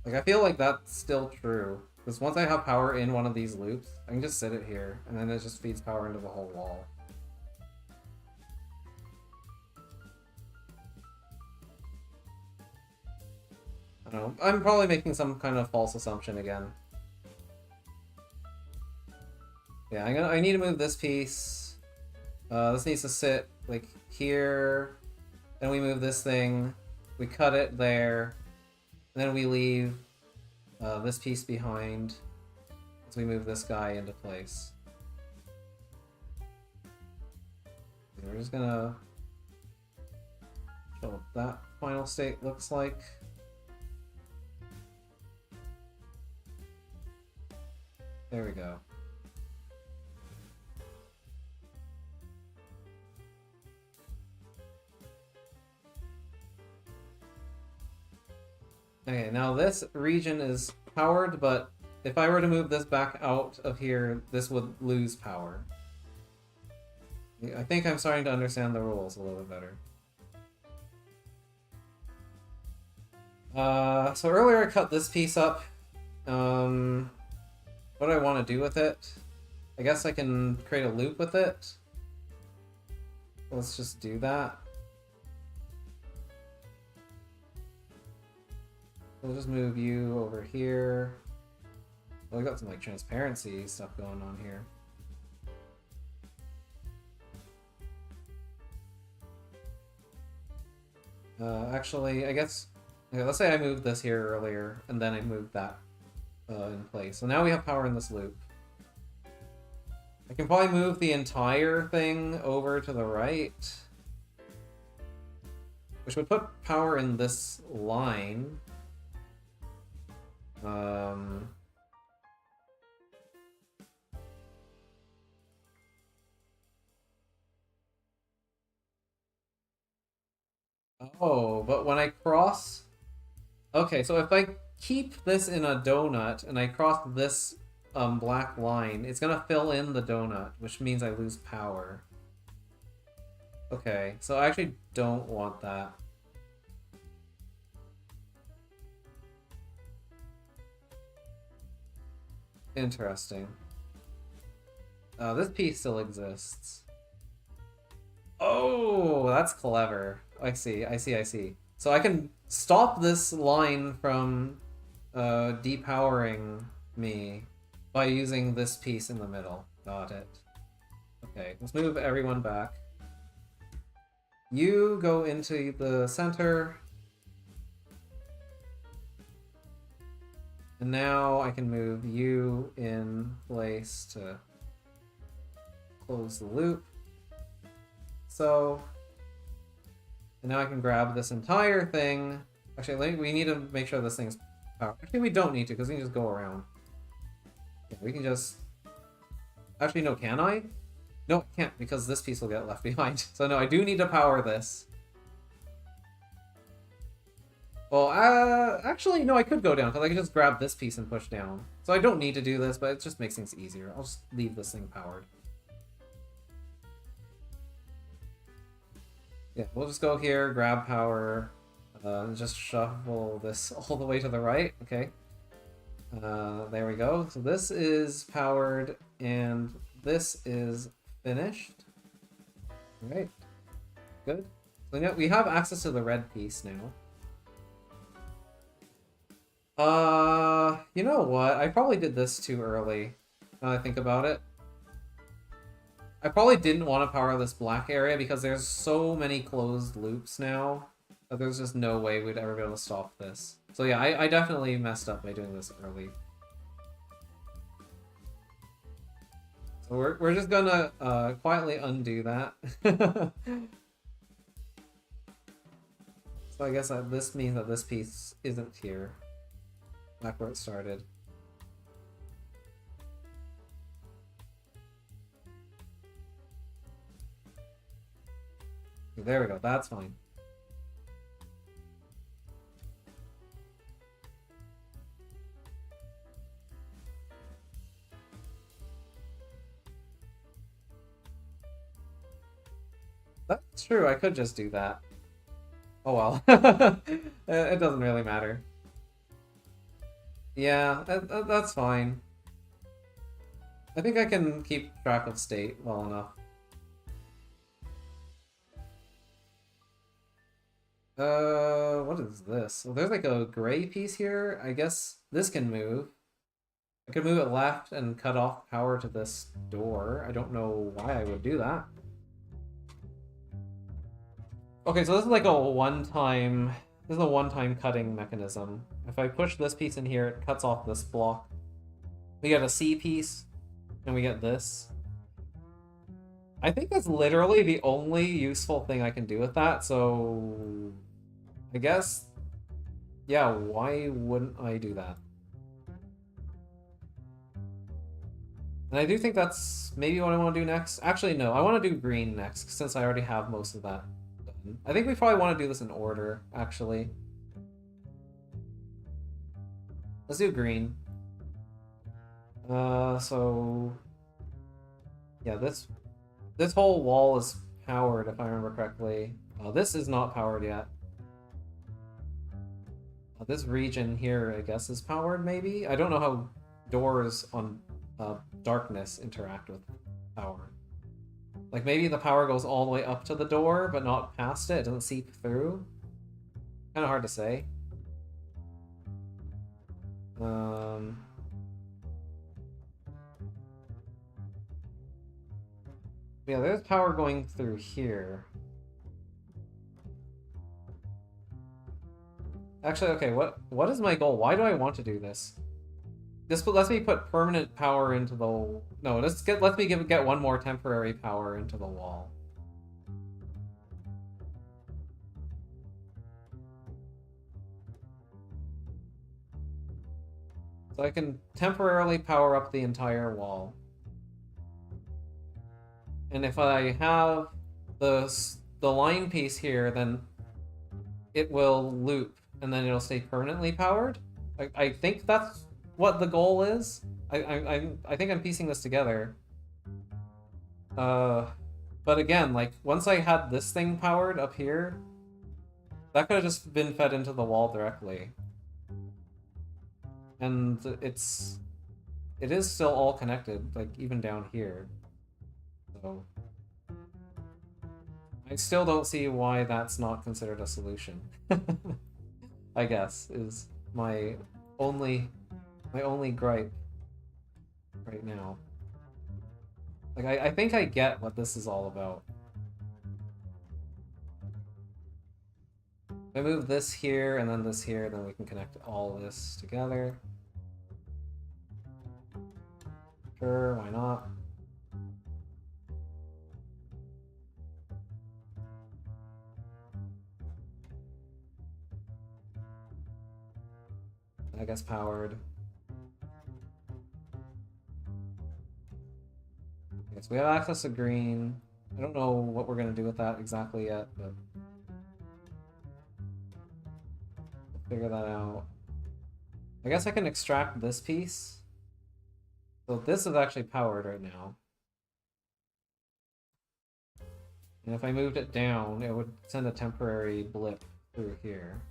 Like, I feel like that's still true. Because once I have power in one of these loops, I can just sit it here, and then it just feeds power into the whole wall. I don't know. I'm probably making some kind of false assumption again. Yeah, I need to move this piece. This needs to sit, like, here. Then we move this thing. We cut it there. And then we leave this piece behind as we move this guy into place. We're just gonna show what that final state looks like. There we go. Okay, now this region is powered, but if I were to move this back out of here, this would lose power. I think I'm starting to understand the rules a little bit better. So earlier I cut this piece up. What do I want to do with it? I guess I can create a loop with it. Let's just do that. We'll just move you over here. Oh, we got some like transparency stuff going on here. Actually, I guess, okay, let's say I moved this here earlier, and then I moved that in place. So now we have power in this loop. I can probably move the entire thing over to the right, which would put power in this line. Oh, but when I cross... Okay, so if I keep this in a donut and I cross this black line, it's gonna fill in the donut, which means I lose power. Okay, so I actually don't want that. Interesting. This piece still exists. Oh, that's clever. I see, I see, I see. So I can stop this line from depowering me by using this piece in the middle. Got it. Okay, let's move everyone back. You go into the center. And now I can move you in place to close the loop. So, and now I can grab this entire thing. Actually, we need to make sure this thing's powered. Actually, we don't need to, because we can just go around. Yeah, we can just... Actually, no, can I? No, I can't, because this piece will get left behind. So no, I do need to power this. Well, actually, no, I could go down, because I can just grab this piece and push down. So I don't need to do this, but it just makes things easier. I'll just leave this thing powered. Yeah, we'll just go here, grab power, and just shuffle this all the way to the right. Okay. There we go. So this is powered, and this is finished. All right. Good. So now we have access to the red piece now. You know what? I probably did this too early, now that I think about it. I probably didn't want to power this black area because there's so many closed loops now that there's just no way we'd ever be able to stop this. So yeah, I definitely messed up by doing this early. So we're just gonna quietly undo that. So I guess that this means that this piece isn't here. Back where it started. There we go, that's fine. That's true, I could just do that. Oh well. It doesn't really matter. Yeah, that's fine. I think I can keep track of state well enough. What is this? Well, there's like a gray piece here. I guess this can move. I could move it left and cut off power to this door. I don't know why I would do that. Okay, so this is like a one-time... This is a one-time cutting mechanism. If I push this piece in here, it cuts off this block. We get a C piece, and we get this. I think that's literally the only useful thing I can do with that, so I guess, yeah, why wouldn't I do that? And I do think that's maybe what I want to do next. Actually, no, I want to do green next, since I already have most of that done. I think we probably want to do this in order, actually. Let's do green. So... yeah, this whole wall is powered, if I remember correctly. This is not powered yet. This region here, I guess, is powered, maybe? I don't know how doors on darkness interact with power. Like, maybe the power goes all the way up to the door, but not past it. It doesn't seep through. Kind of hard to say. Yeah, there's power going through here. Actually, okay, what is my goal? Why do I want to do this? This lets me put permanent power into the... no, let me get one more temporary power into the wall. So I can temporarily power up the entire wall. And if I have the line piece here, then it will loop, and then it'll stay permanently powered. I think that's what the goal is. I think I'm piecing this together. But again, like, once I had this thing powered up here, that could have just been fed into the wall directly. And it is still all connected, like, even down here. So I still don't see why that's not considered a solution. I guess, is my only gripe right now. Like, I think I get what this is all about. If I move this here and then this here, then we can connect all this together. Sure, why not? I guess powered. Okay, so we have access to green. I don't know what we're gonna do with that exactly yet, but we'll figure that out. I guess I can extract this piece. So this is actually powered right now. And if I moved it down, it would send a temporary blip through here.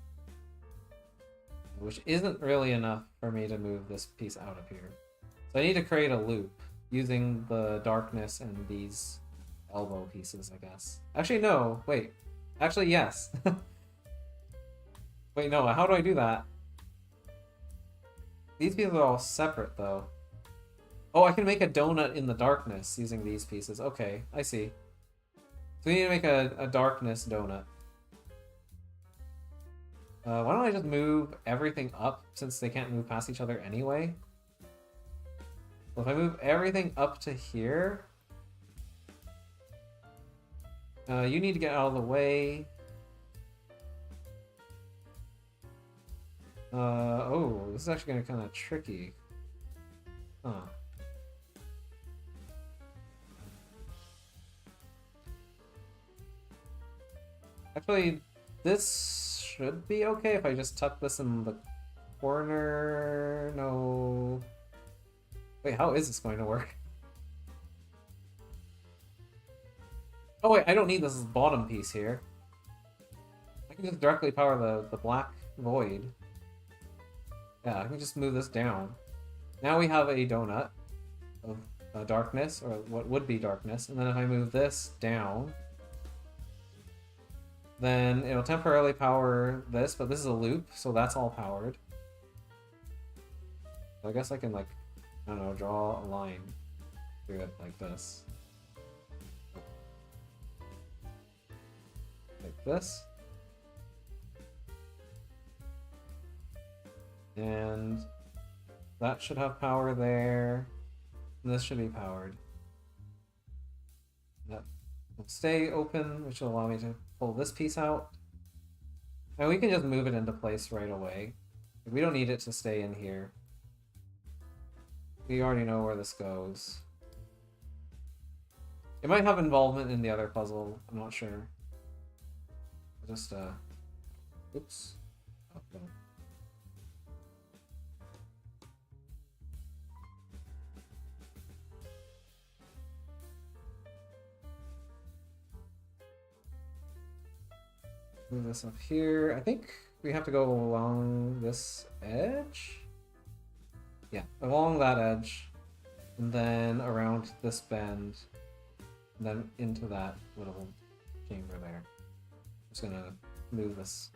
Which isn't really enough for me to move this piece out of here. So I need to create a loop using the darkness and these elbow pieces, I guess. Actually, no, wait. Actually, yes. Wait, no, how do I do that? These pieces are all separate, though. Oh, I can make a donut in the darkness using these pieces. Okay, I see. So we need to make a darkness donut. Why don't I just move everything up, since they can't move past each other anyway? So if I move everything up to here... you need to get out of the way. Oh, this is actually gonna kind of tricky. Huh. Actually, this should be okay if I just tuck this in the corner. No. Wait, how is this going to work? Oh wait, I don't need this bottom piece here. I can just directly power the black void. Yeah, I can just move this down. Now we have a donut of darkness, or what would be darkness, and then if I move this down, then it'll temporarily power this, but this is a loop, so that's all powered. So I guess I can, like, I don't know, draw a line through it like this. Like this. And that should have power there. And this should be powered. That will stay open, which will allow me to pull this piece out. And we can just move it into place right away. We don't need it to stay in here. We already know where this goes. It might have involvement in the other puzzle, I'm not sure. Just, oops. Oh, no. Move this up here. I think we have to go along this edge? Yeah, along that edge. And then around this bend. And then into that little chamber there. I'm just gonna move this.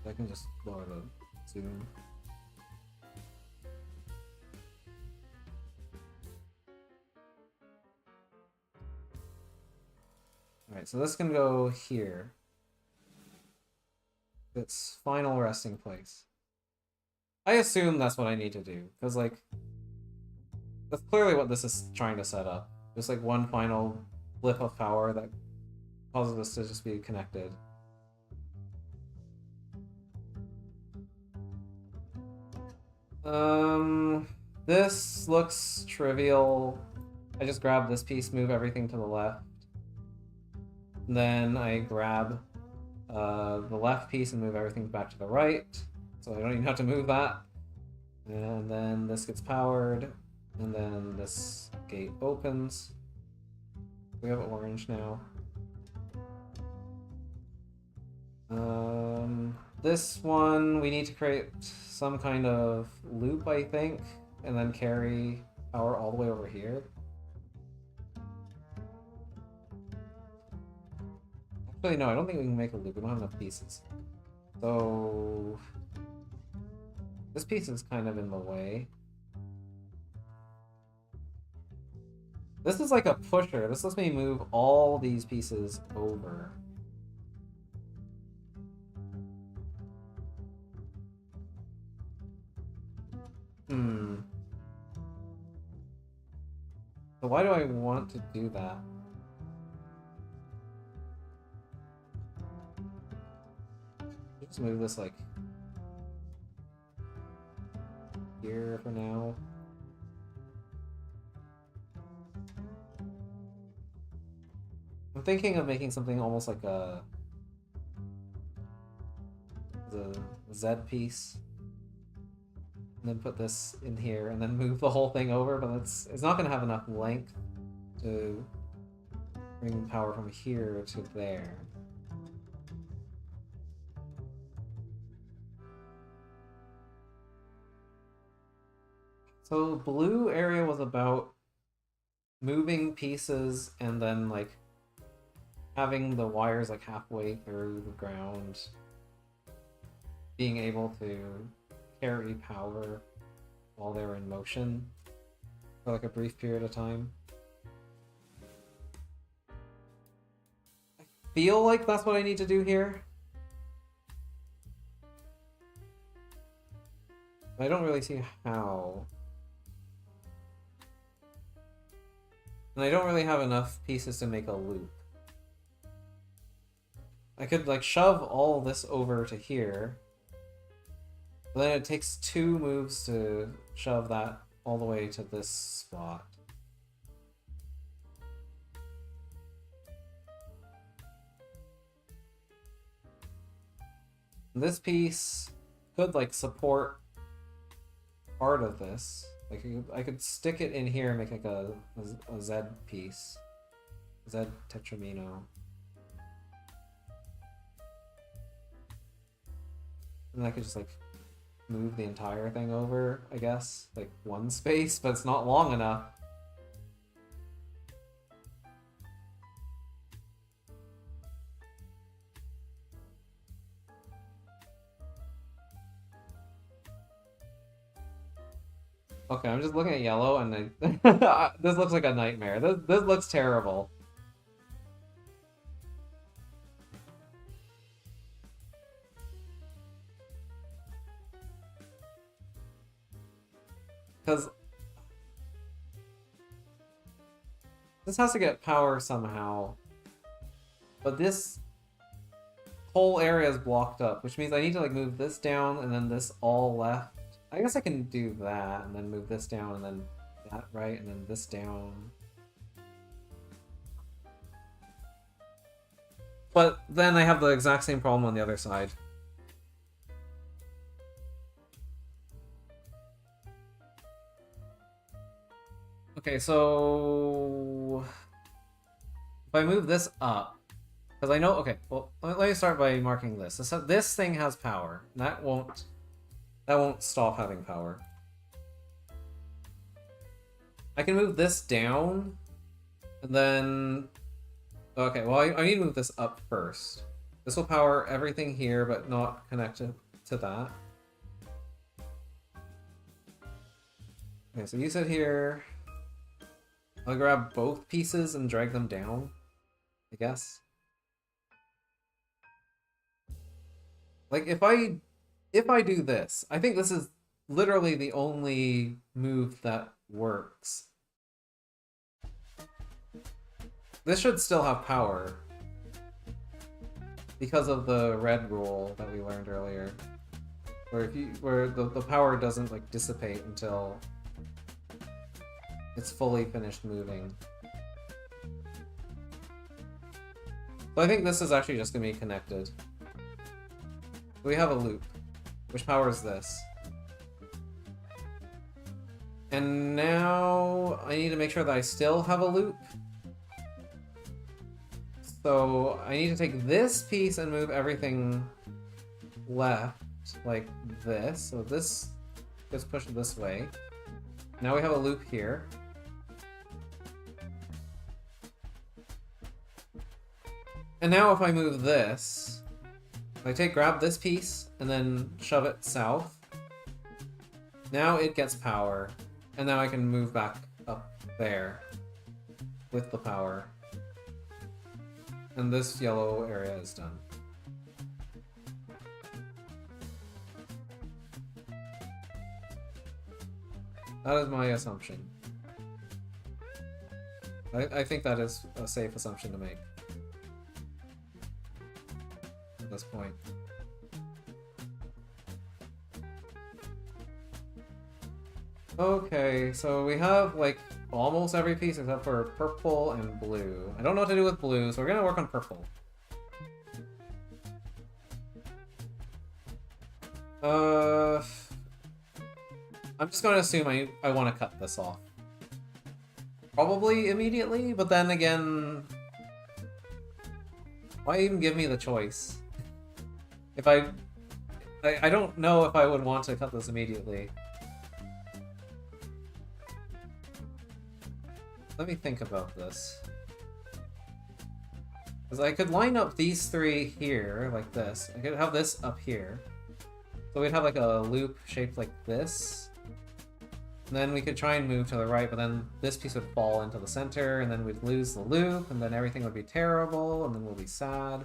I can just lower the zoom. Alright, so this can go here. Its final resting place. I assume that's what I need to do, because, like, that's clearly what this is trying to set up. Just, like, one final blip of power that causes this to just be connected. This looks trivial. I just grab this piece, move everything to the left. And then I grab the left piece and move everything back to the right. So I don't even have to move that. And then this gets powered. And then this gate opens. We have orange now. This one, we need to create some kind of loop, I think, and then carry power all the way over here. Actually, no, I don't think we can make a loop. We don't have enough pieces. So this piece is kind of in the way. This is like a pusher. This lets me move all these pieces over. So why do I want to do that? Just move this like here for now. I'm thinking of making something almost like the Z piece. And then put this in here and then move the whole thing over, but it's not gonna have enough length to bring power from here to there. So blue area was about moving pieces and then like having the wires like halfway through the ground, being able to carry power while they're in motion for like a brief period of time. I feel like that's what I need to do here. But I don't really see how. And I don't really have enough pieces to make a loop. I could like shove all this over to here. But then it takes 2 moves to shove that all the way to this spot. This piece could like support part of this. Like I could stick it in here and make like a Z piece. Z tetramino. And I could just like move the entire thing over, I guess. Like one space, but it's not long enough. Okay, I'm just looking at yellow and this looks like a nightmare. This looks terrible. Because This has to get power somehow. But this whole area is blocked up, which means I need to like move this down and then this all left. I guess I can do that and then move this down and then that right and then this down. But then I have the exact same problem on the other side. Okay, so if I move this up, because I know, okay, well, let me start by marking this. This thing has power. That won't stop having power. I can move this down, and then, okay, well, I need to move this up first. This will power everything here, but not connected to that. Okay, so you sit here. I'll grab both pieces and drag them down, I guess. Like, if I do this, I think this is literally the only move that works. This should still have power because of the red rule that we learned earlier, where the power doesn't like dissipate until it's fully finished moving. So I think this is actually just going to be connected. We have a loop, which powers this. And now I need to make sure that I still have a loop. So I need to take this piece and move everything left, like this. So this gets pushed this way. Now we have a loop here. And now if I move this, grab this piece and then shove it south. Now it gets power. And now I can move back up there with the power. And this yellow area is done. That is my assumption. I think that is a safe assumption to make at this point. Okay, so we have like almost every piece except for purple and blue. I don't know what to do with blue, so we're gonna work on purple. I'm just gonna assume I want to cut this off. Probably immediately, but then again, why even give me the choice? If I don't know if I would want to cut this immediately. Let me think about this. Because I could line up these three here, like this. I could have this up here. So we'd have like a loop shaped like this. And then we could try and move to the right, but then this piece would fall into the center, and then we'd lose the loop, and then everything would be terrible, and then we'll be sad.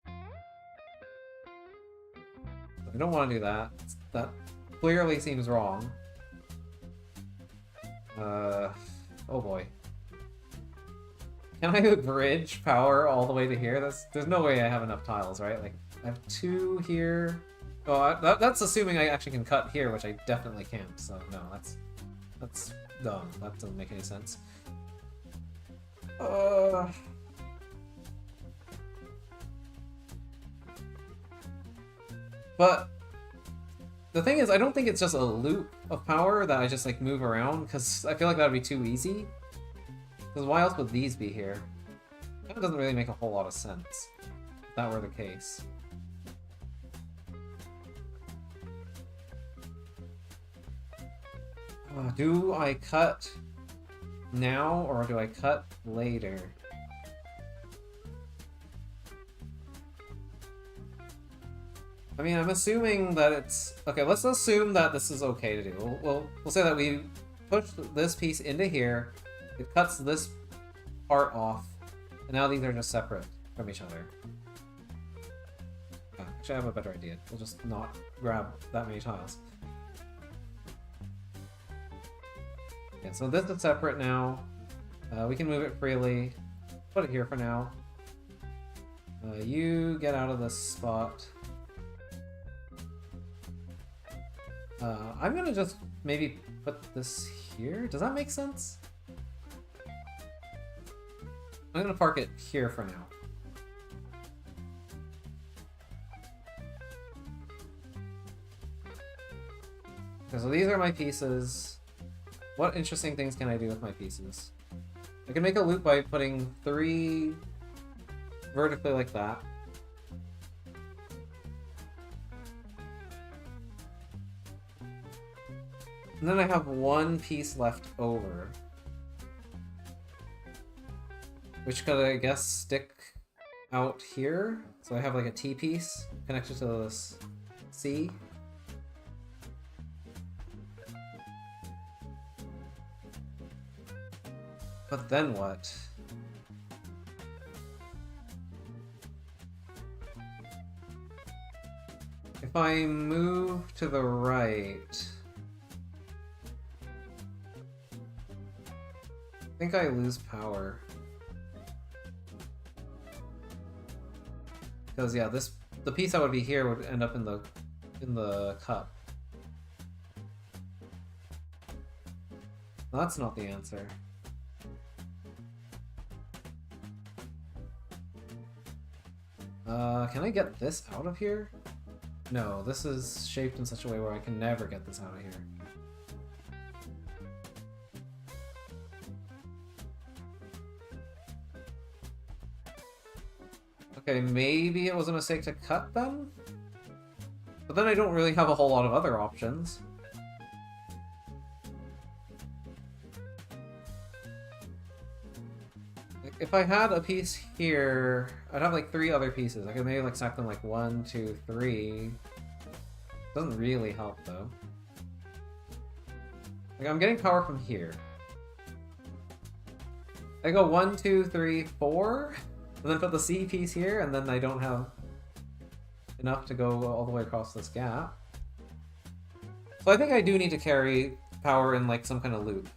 I don't want to do that. That clearly seems wrong. Oh boy. Can I bridge power all the way to here? There's no way I have enough tiles, right? Like, I have 2 here. Oh, that's assuming I actually can cut here, which I definitely can't, so no, that's dumb. That doesn't make any sense. But the thing is, I don't think it's just a loop of power that I just like move around, because I feel like that would be too easy. Because why else would these be here? That doesn't really make a whole lot of sense, if that were the case. Do I cut now, or do I cut later? I mean, I'm assuming that it's... Okay, let's assume that this is okay to do. We'll say that we push this piece into here, it cuts this part off, and now these are just separate from each other. Actually, I have a better idea. We'll just not grab that many tiles. Yeah, so this is separate now. We can move it freely. Put it here for now. You get out of this spot. I'm gonna just maybe put this here. Does that make sense? I'm gonna park it here for now. Okay, so these are my pieces. What interesting things can I do with my pieces? I can make a loop by putting 3 vertically like that. And then I have 1 piece left over. Which could, I guess, stick out here. So I have like a T piece connected to this C. But then what? If I move to the right, I think I lose power. Because yeah, the piece that would be here would end up in the cup. Well, that's not the answer. Can I get this out of here? No, this is shaped in such a way where I can never get this out of here. Okay, maybe it was a mistake to cut them? But then I don't really have a whole lot of other options. Like, if I had a piece here, I'd have like 3 other pieces. I could maybe like stack them like 1, 2, 3. Doesn't really help though. Like, I'm getting power from here. I go 1, 2, 3, 4, and then put the C piece here, and then I don't have enough to go all the way across this gap. So I think I do need to carry power in like some kind of loop.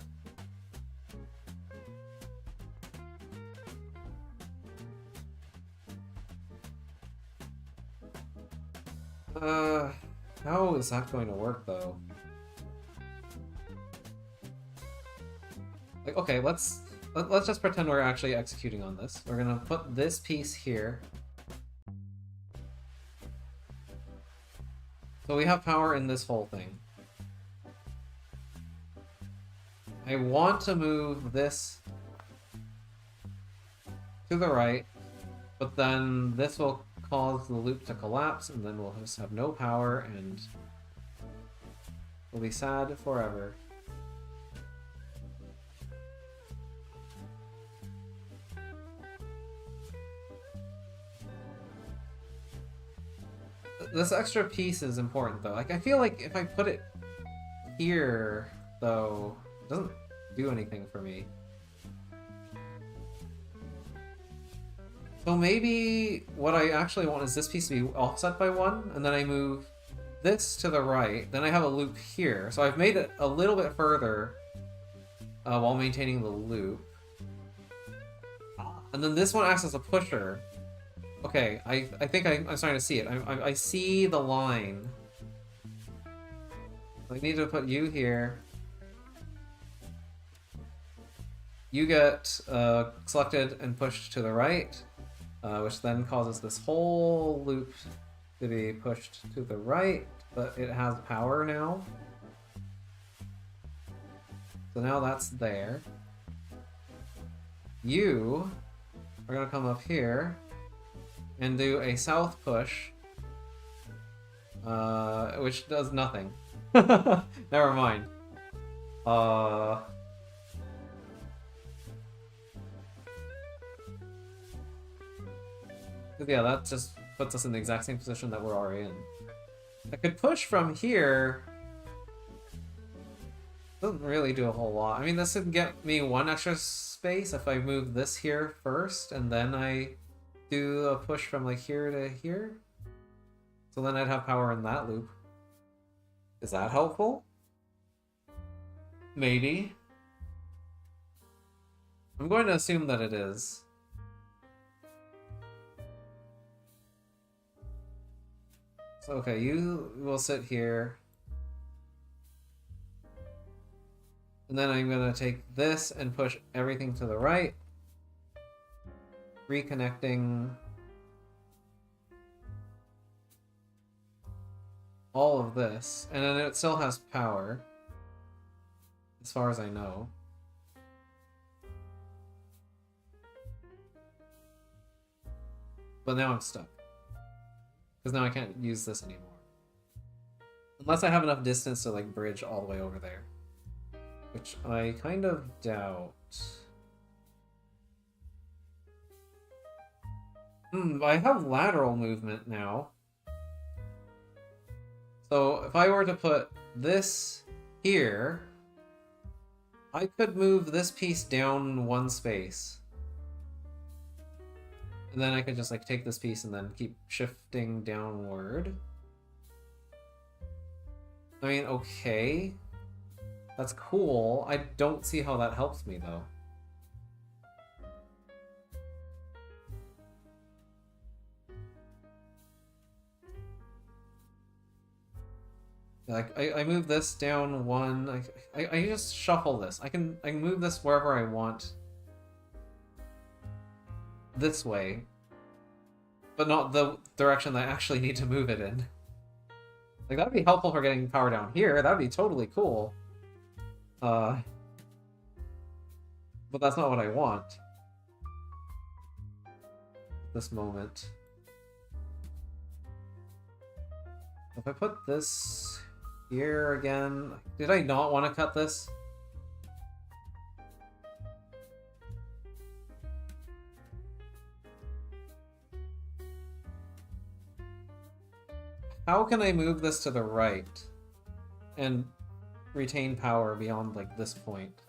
How is that going to work though? Like, okay, let's just pretend we're actually executing on this. We're gonna put this piece here. So we have power in this whole thing. I want to move this to the right, but then this will cause the loop to collapse, and then we'll just have no power, and we'll be sad forever. This extra piece is important, though. Like, I feel like if I put it here, though, it doesn't do anything for me. So maybe what I actually want is this piece to be offset by 1, and then I move this to the right, then I have a loop here. So I've made it a little bit further while maintaining the loop. And then this one acts as a pusher. Okay, I think I'm starting to see it. I see the line. I need to put you here. You get selected and pushed to the right, which then causes this whole loop to be pushed to the right, but it has power now. So now that's there. You are going to come up here and do a south push, which does nothing. Never mind. Yeah, that just puts us in the exact same position that we're already in. I could push from here. Doesn't really do a whole lot. I mean, this would get me 1 extra space if I move this here first, and then I do a push from like here to here. So then I'd have power in that loop. Is that helpful? Maybe. I'm going to assume that it is. So, okay, you will sit here. And then I'm going to take this and push everything to the right. Reconnecting all of this. And then it still has power, as far as I know. But now I'm stuck. Because now I can't use this anymore. Unless I have enough distance to like bridge all the way over there. Which I kind of doubt. I have lateral movement now. So if I were to put this here, I could move this piece down one space. And then I could just like take this piece and then keep shifting downward. I mean, okay. That's cool. I don't see how that helps me though. Like I move this down one. I just shuffle this. I can move this wherever I want. This way, but not the direction that I actually need to move it in. Like, that'd be helpful for getting power down here. That'd be totally cool. But that's not what I want. At this moment. If I put this here again... Did I not want to cut this? How can I move this to the right and retain power beyond, like, this point?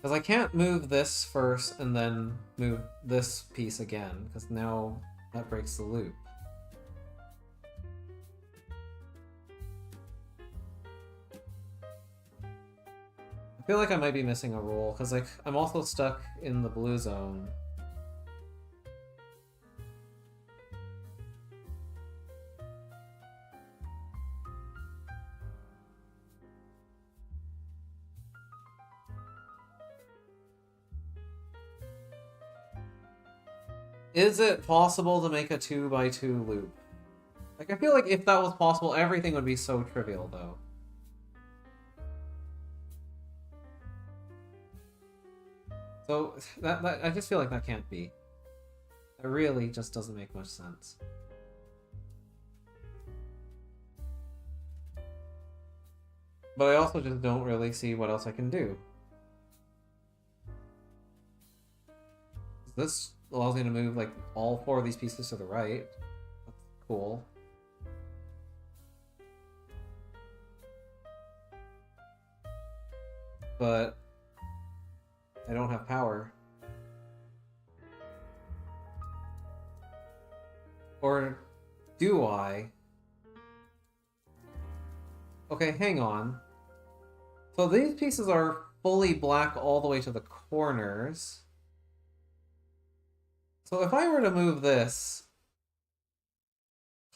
Because I can't move this first and then move this piece again, because now that breaks the loop. I feel like I might be missing a rule, because, like, I'm also stuck in the blue zone. Is it possible to make a 2x2 loop? Like, I feel like if that was possible, everything would be so trivial, though. So, that I just feel like that can't be. It really just doesn't make much sense. But I also just don't really see what else I can do. This allows me to move, like, all four of these pieces to the right. That's cool. But I don't have power. Or do I? Okay, hang on. So these pieces are fully black all the way to the corners. So if I were to move this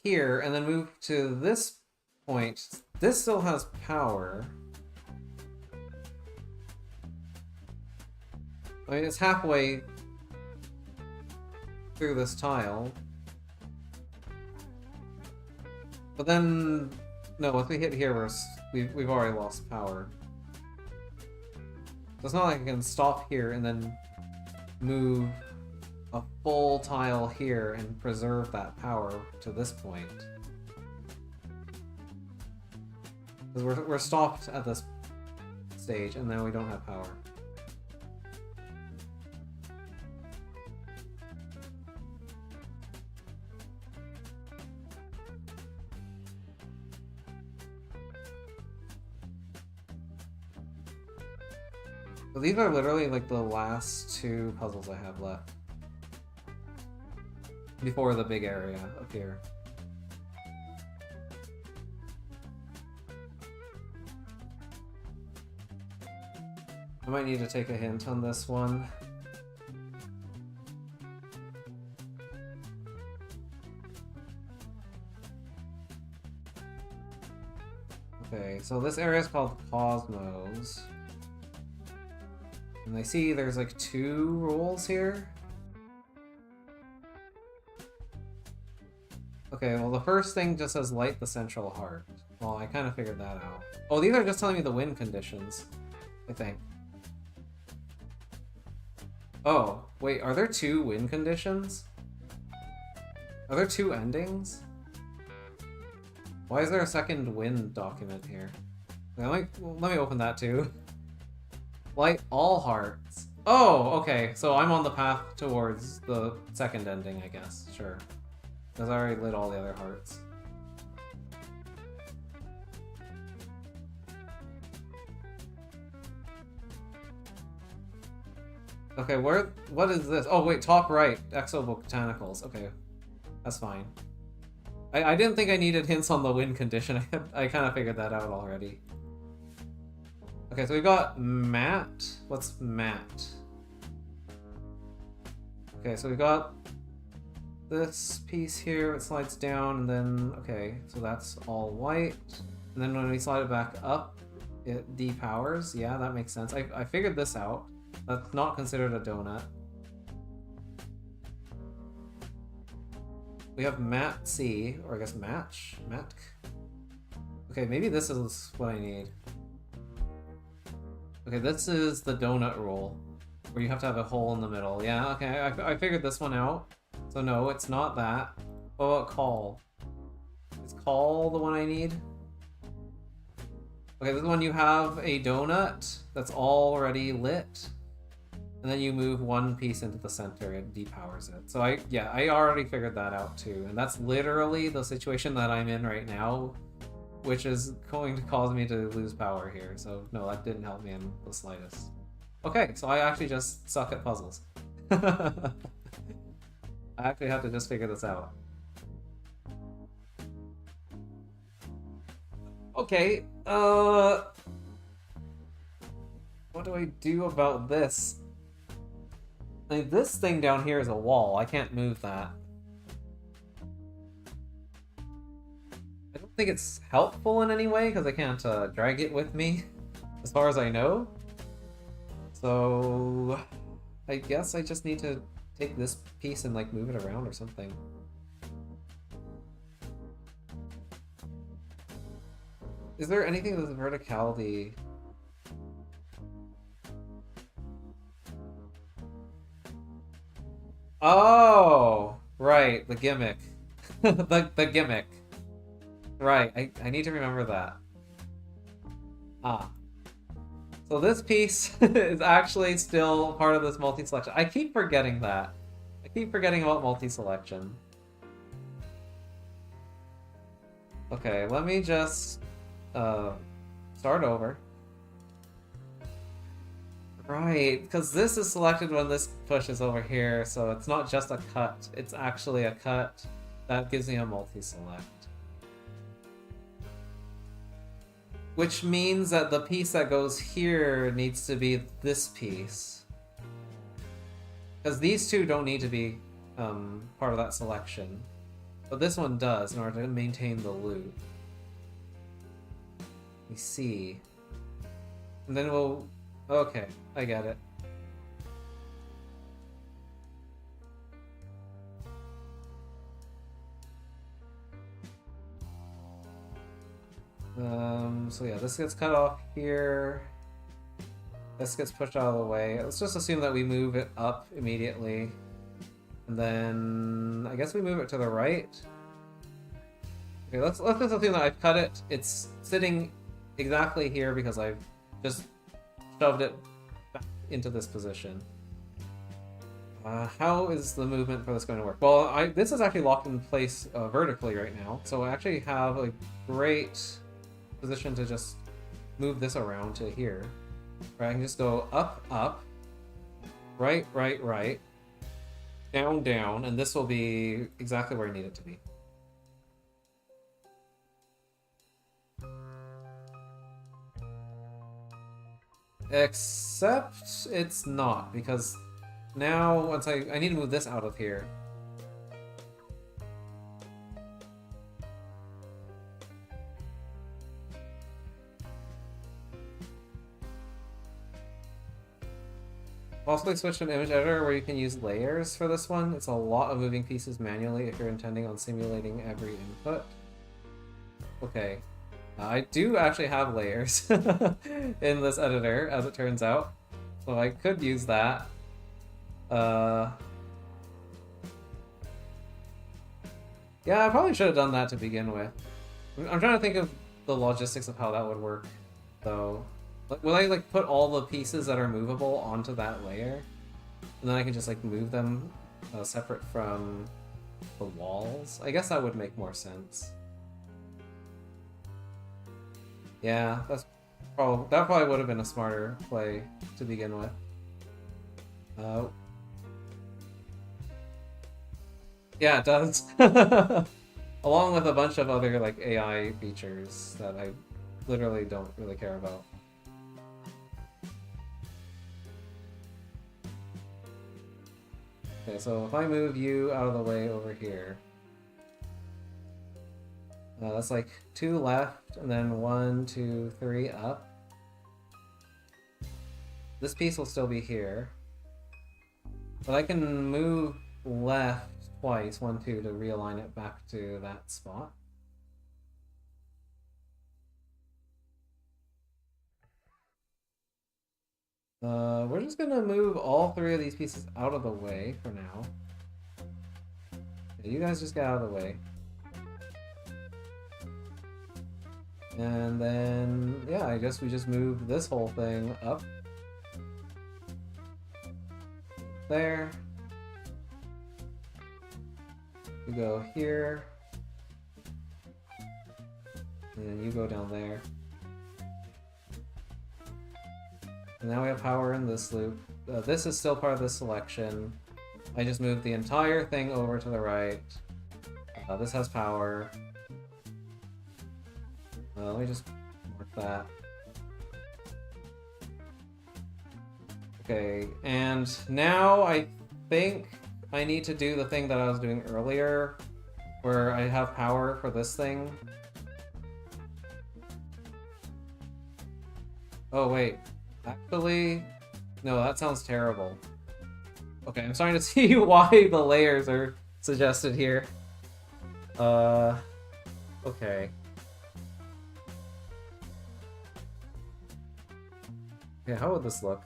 here and then move to this point, this still has power. I mean, it's halfway through this tile. But then, no, if we hit here, we've already lost power. So it's not like I can stop here and then move a full tile here and preserve that power to this point. Because we're stopped at this stage and now we don't have power. So these are literally like the last two puzzles I have left. Before the big area up here. I might need to take a hint on this one. Okay, so this area is called Cosmos. And I see there's like 2 rules here. Okay, well the first thing just says light the central heart. Well, I kind of figured that out. Oh, these are just telling me the win conditions, I think. Oh, wait, are there 2 win conditions? Are there 2 endings? Why is there a second win document here? Let me open that too. Light all hearts. Oh, okay, so I'm on the path towards the second ending, I guess. Sure. Because I already lit all the other hearts. Okay, what is this? Oh wait, top right, exobotanicals. Okay, that's fine. I didn't think I needed hints on the win condition. I kind of figured that out already. Okay, so we've got Matt. What's Matt? Okay, so we've got this piece here. It slides down, and then okay, so that's all white. And then when we slide it back up, it depowers. Yeah, that makes sense. I figured this out. That's not considered a donut. We have Mat C, or I guess Match? Matk? Okay, maybe this is what I need. Okay, this is the donut rule, where you have to have a hole in the middle. Yeah, okay, I figured this one out. So no, it's not that. What about call? Is call the one I need? Okay, this one you have a donut that's already lit. And then you move one piece into the center, it depowers it. So I already figured that out too. And that's literally the situation that I'm in right now, which is going to cause me to lose power here. So no, that didn't help me in the slightest. Okay, so I actually just suck at puzzles. I actually have to just figure this out. Okay, what do I do about this? I mean, this thing down here is a wall. I can't move that. I don't think it's helpful in any way, because I can't drag it with me, as far as I know. So I guess I just need to take this piece and like move it around or something. Is there anything with verticality? Oh, right, the gimmick. the gimmick. Right, I need to remember that. Ah. So this piece is actually still part of this multi-selection. I keep forgetting that. I keep forgetting about multi-selection. Okay, let me just start over. Right, because this is selected when this push is over here, so it's not just a cut, it's actually a cut that gives me a multi-select. Which means that the piece that goes here needs to be this piece. Because these two don't need to be part of that selection. But this one does in order to maintain the loop. We see. And then we'll... Okay, I get it. So yeah, this gets cut off here. This gets pushed out of the way. Let's just assume that we move it up immediately. And then I guess we move it to the right. Okay, let's just assume that I've cut it. It's sitting exactly here because I've just shoved it back into this position. How is the movement for this going to work? Well, this is actually locked in place vertically right now, so I actually have a great position to just move this around to here. Right, I can just go up, up, right, right, right, down, down, and this will be exactly where I need it to be. Except it's not, because now once I need to move this out of here. Possibly switch to an image editor where you can use layers for this one. It's a lot of moving pieces manually if you're intending on simulating every input. Okay. I do actually have layers in this editor, as it turns out. So I could use that. Yeah, I probably should have done that to begin with. I'm trying to think of the logistics of how that would work, though. Will I like put all the pieces that are movable onto that layer, and then I can just like move them separate from the walls? I guess that would make more sense. Yeah, that probably would have been a smarter play to begin with. Yeah, it does. Along with a bunch of other like AI features that I literally don't really care about. Okay, so if I move you out of the way over here, that's like 2 left, and then 1, 2, 3 up. This piece will still be here, but I can move left twice, 1, 2, to realign it back to that spot. We're just gonna move all 3 of these pieces out of the way for now. Yeah, you guys just get out of the way. And then, yeah, I guess we just move this whole thing up. There. You go here. And you go down there. And now we have power in this loop. This is still part of this selection. I just moved the entire thing over to the right. This has power. Let me just mark that. Okay, and now I think I need to do the thing that I was doing earlier, where I have power for this thing. Oh wait, actually, no, that sounds terrible. Okay, I'm starting to see why the layers are suggested here. Okay. Okay, how would this look?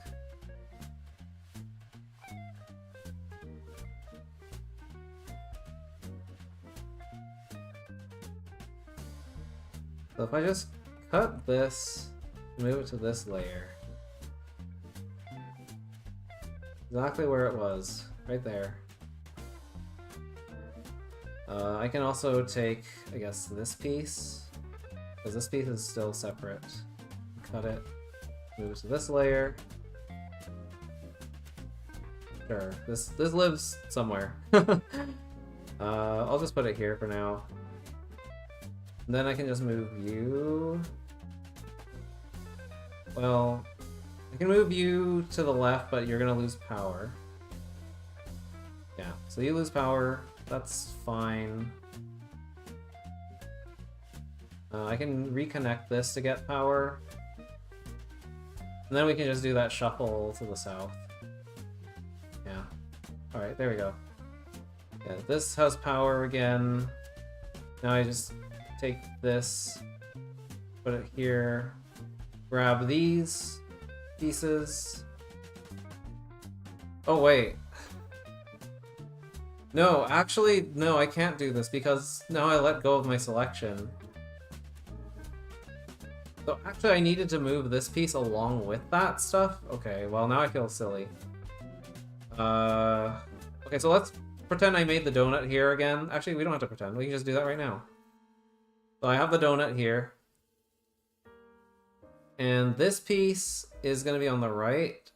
So if I just cut this, move it to this layer. Exactly where it was, right there. I can also take, I guess, this piece, because this piece is still separate. Cut it, move it to this layer. Sure, this lives somewhere. I'll just put it here for now. And then I can just move you. Well, I can move you to the left, but you're gonna lose power. Yeah, so you lose power. That's fine. I can reconnect this to get power. And then we can just do that shuffle to the south. Yeah. Alright, there we go. Yeah, this has power again. Now I just take this, put it here, grab these pieces. Oh, wait. No, actually, no, I can't do this because now I let go of my selection. So actually I needed to move this piece along with that stuff? Okay, well now I feel silly. Okay, so let's pretend I made the donut here again. Actually, we don't have to pretend, we can just do that right now. So I have the donut here. And this piece is going to be on the right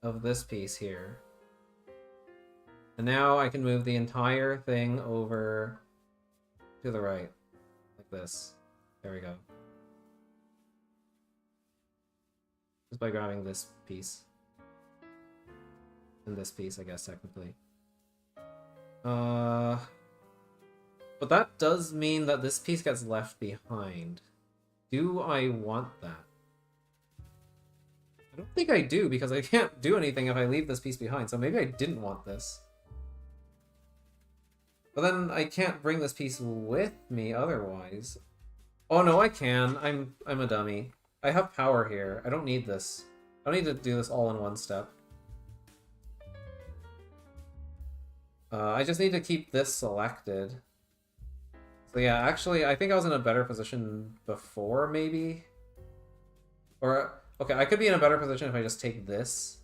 of this piece here. And now I can move the entire thing over to the right, like this. There we go. Just by grabbing this piece. And this piece, I guess, technically. But that does mean that this piece gets left behind. Do I want that? I don't think I do, because I can't do anything if I leave this piece behind, so maybe I didn't want this. But then I can't bring this piece with me otherwise. Oh no, I can. I'm a dummy. I have power here. I don't need this. I don't need to do this all in one step. I just need to keep this selected. So yeah, actually, I think I was in a better position before, maybe? Or, okay, I could be in a better position if I just take this,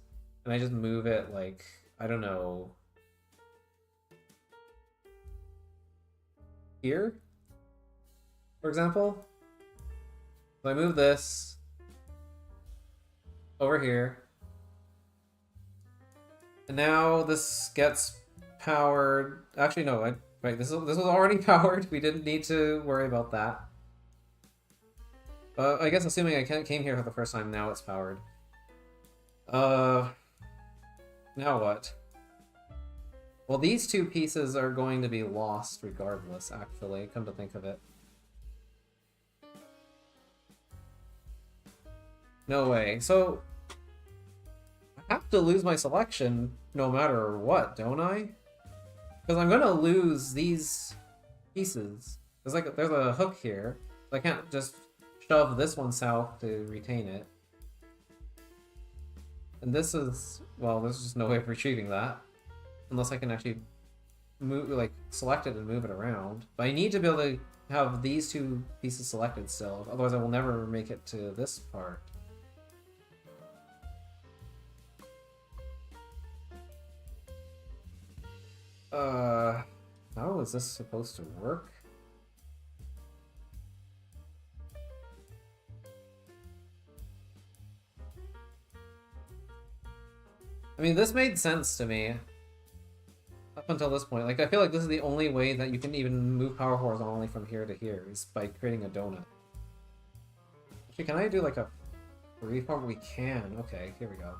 and I just move it, like, I don't know... here? For example? So I move this over here. And now this gets powered. Actually, no. Right. This was already powered. We didn't need to worry about that. I guess assuming I came here for the first time, now it's powered. Now what? Well, these two pieces are going to be lost regardless. Actually, come to think of it. No way. So I have to lose my selection no matter what, don't I? Because I'm gonna lose these pieces. There's a hook here. So I can't just shove this one south to retain it. And this is, well, there's just no way of retrieving that. Unless I can actually move, like, select it and move it around. But I need to be able to have these two pieces selected still. Otherwise I will never make it to this part. How is this supposed to work? I mean, this made sense to me. Up until this point. Like, I feel like this is the only way that you can even move power horizontally from here to here, is by creating a donut. Actually, can I do like a freeform? We can. Okay, here we go.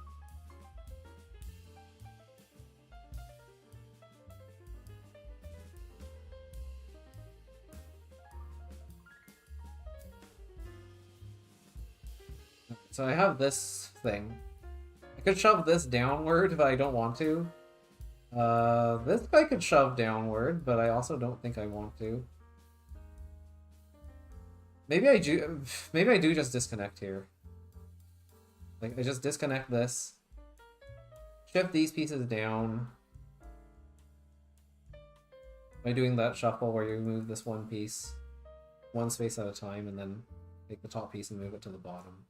So I have this thing. I could shove this downward, but I don't want to. This I could shove downward, but I also don't think I want to. Maybe I do just disconnect here. Like, I just disconnect this. Shift these pieces down. By doing that shuffle where you move this one piece one space at a time and then take the top piece and move it to the bottom.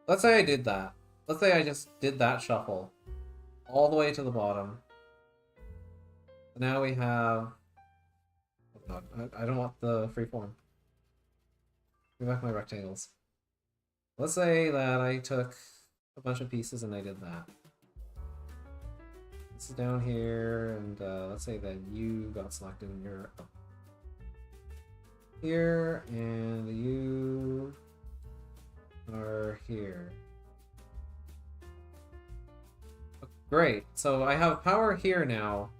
Let's say I did that. Let's say I just did that shuffle all the way to the bottom. Now we have... Oh god, I don't want the freeform. Give back my rectangles. Let's say that I took a bunch of pieces and I did that. This is down here, and let's say that you got selected and you're up here, and you are here. Great, so I have power here now.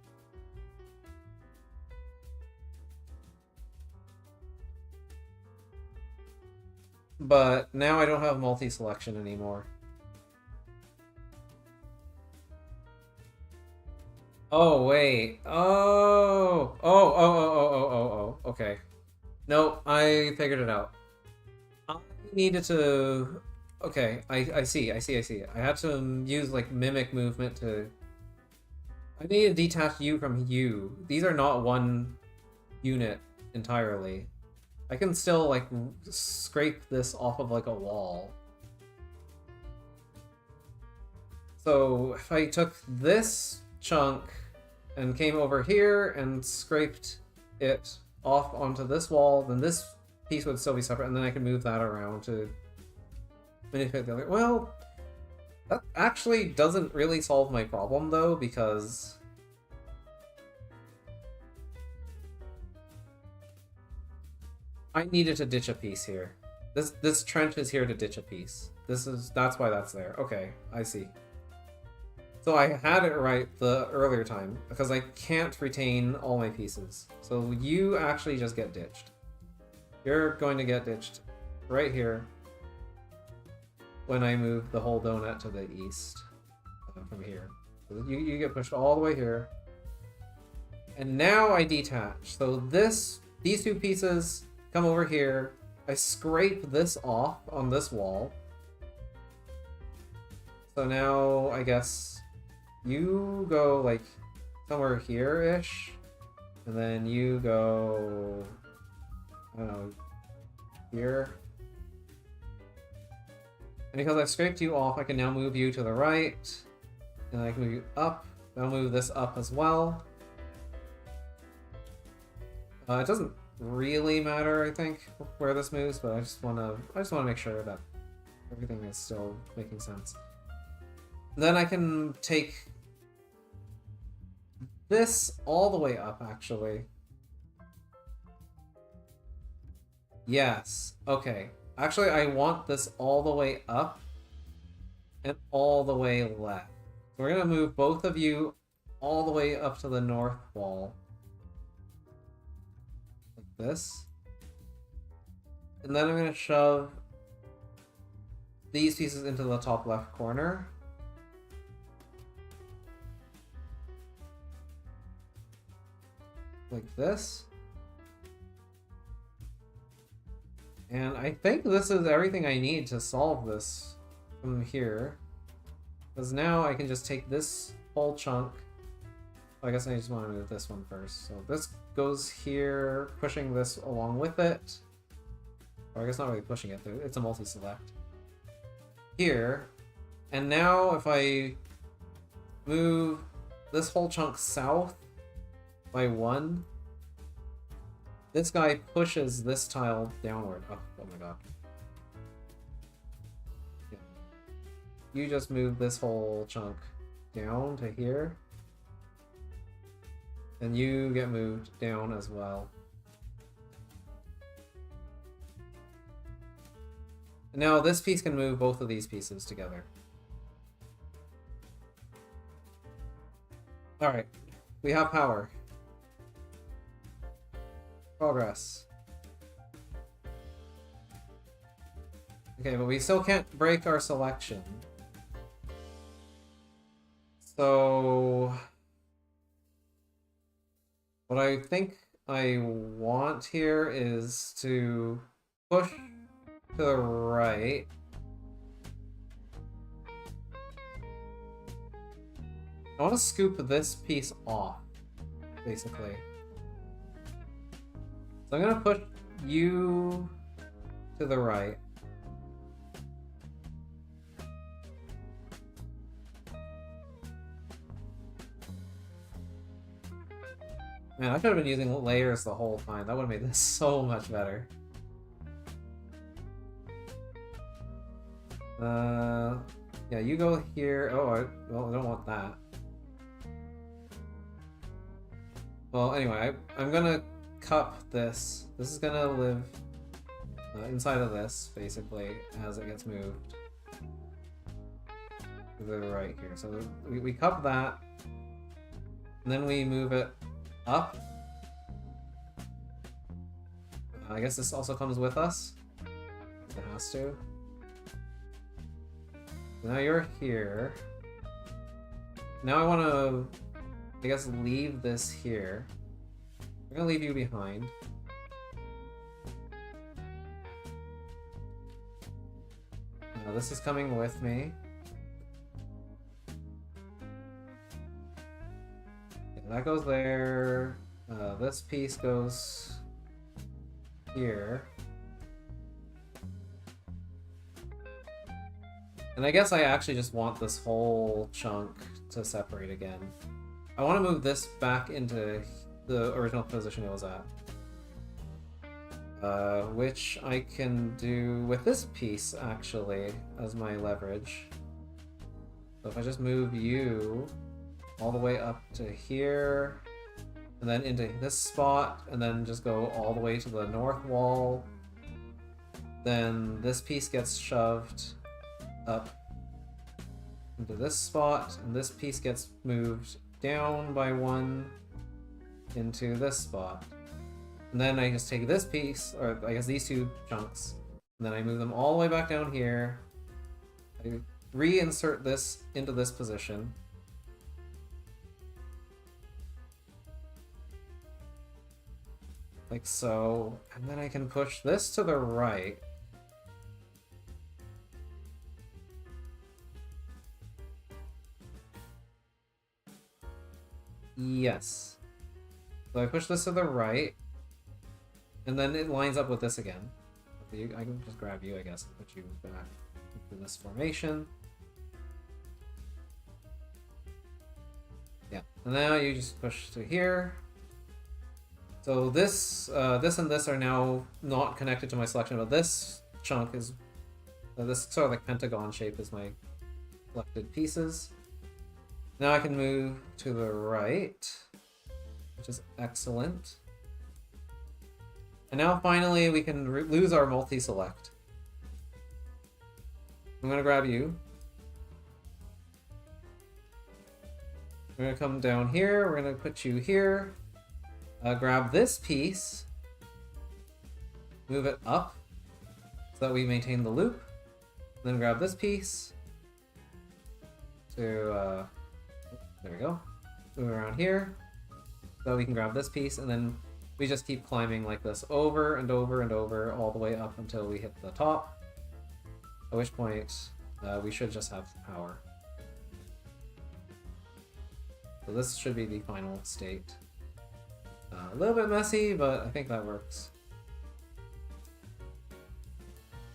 But now I don't have multi-selection anymore. Oh, wait. Oh, okay. No, I figured it out. I needed to... Okay, I see. I had to use, like, mimic movement to... I need to detach you from you. These are not one unit entirely. I can still, like, scrape this off of, like, a wall. So, if I took this chunk and came over here and scraped it off onto this wall, then this piece would still be separate, and then I can move that around to manipulate the other. Well, that actually doesn't really solve my problem, though, because I needed to ditch a piece here. This trench is here to ditch a piece. That's why that's there. Okay, I see. So I had it right the earlier time, because I can't retain all my pieces. So you actually just get ditched. You're going to get ditched right here when I move the whole donut to the east from here. So you get pushed all the way here. And now I detach. So these two pieces come over here. I scrape this off on this wall. So now I guess you go like somewhere here-ish. And then you go, I don't know, here. And because I've scraped you off, I can now move you to the right. And I can move you up. I'll move this up as well. It doesn't really matter, I think, where this moves, but I just wanna make sure that everything is still making sense. Then I can take this all the way up, actually. Yes, okay. Actually, I want this all the way up and all the way left. So we're gonna move both of you all the way up to the north wall. Like this. And then I'm gonna shove these pieces into the top left corner. Like this. And I think this is everything I need to solve this from here. Because now I can just take this whole chunk. I guess I just want to move this one first. So this goes here, pushing this along with it. Or I guess not really pushing it, it's a multi-select. Here. And now if I move this whole chunk south by 1, this guy pushes this tile downward. Oh my god. Yeah. You just move this whole chunk down to here. And you get moved down as well. And now this piece can move both of these pieces together. Alright, we have power. Progress. Okay, but we still can't break our selection. So what I think I want here is to push to the right. I want to scoop this piece off, basically. So I'm gonna push you to the right. Man, I should have been using layers the whole time. That would have made this so much better. Yeah, you go here. Oh, well, I don't want that. Well, anyway, I'm gonna cup this. This is gonna live inside of this, basically, as it gets moved to the right here. So we cup that, and then we move it up. I guess this also comes with us. It has to. So now you're here. Now I want to, I guess, leave this here. I'm gonna leave you behind. Now this is coming with me. Yeah, that goes there. This piece goes here. And I guess I actually just want this whole chunk to separate again. I want to move this back into the original position it was at. Which I can do with this piece, actually, as my leverage. So if I just move you all the way up to here, and then into this spot, and then just go all the way to the north wall. then this piece gets shoved up into this spot, and this piece gets moved down by 1 into this spot. And then I just take this piece, or I guess these 2 chunks, and then I move them all the way back down here. I reinsert this into this position. Like so, and then I can push this to the right. Yes. So I push this to the right, and then it lines up with this again. I can just grab you, I guess, and put you back into this formation. Yeah, and now you just push to here. So this, this and this are now not connected to my selection, but this chunk is, this sort of like pentagon shape is my selected pieces. Now I can move to the right, which is excellent. And now finally we can lose our multi-select. I'm gonna grab you. We're gonna come down here, we're gonna put you here. Grab this piece, move it up so that we maintain the loop. Then grab this piece to, there we go. Move around here so we can grab this piece, and then we just keep climbing like this over and over and over all the way up until we hit the top, at which point we should just have power. So this should be the final state. A little bit messy, but I think that works.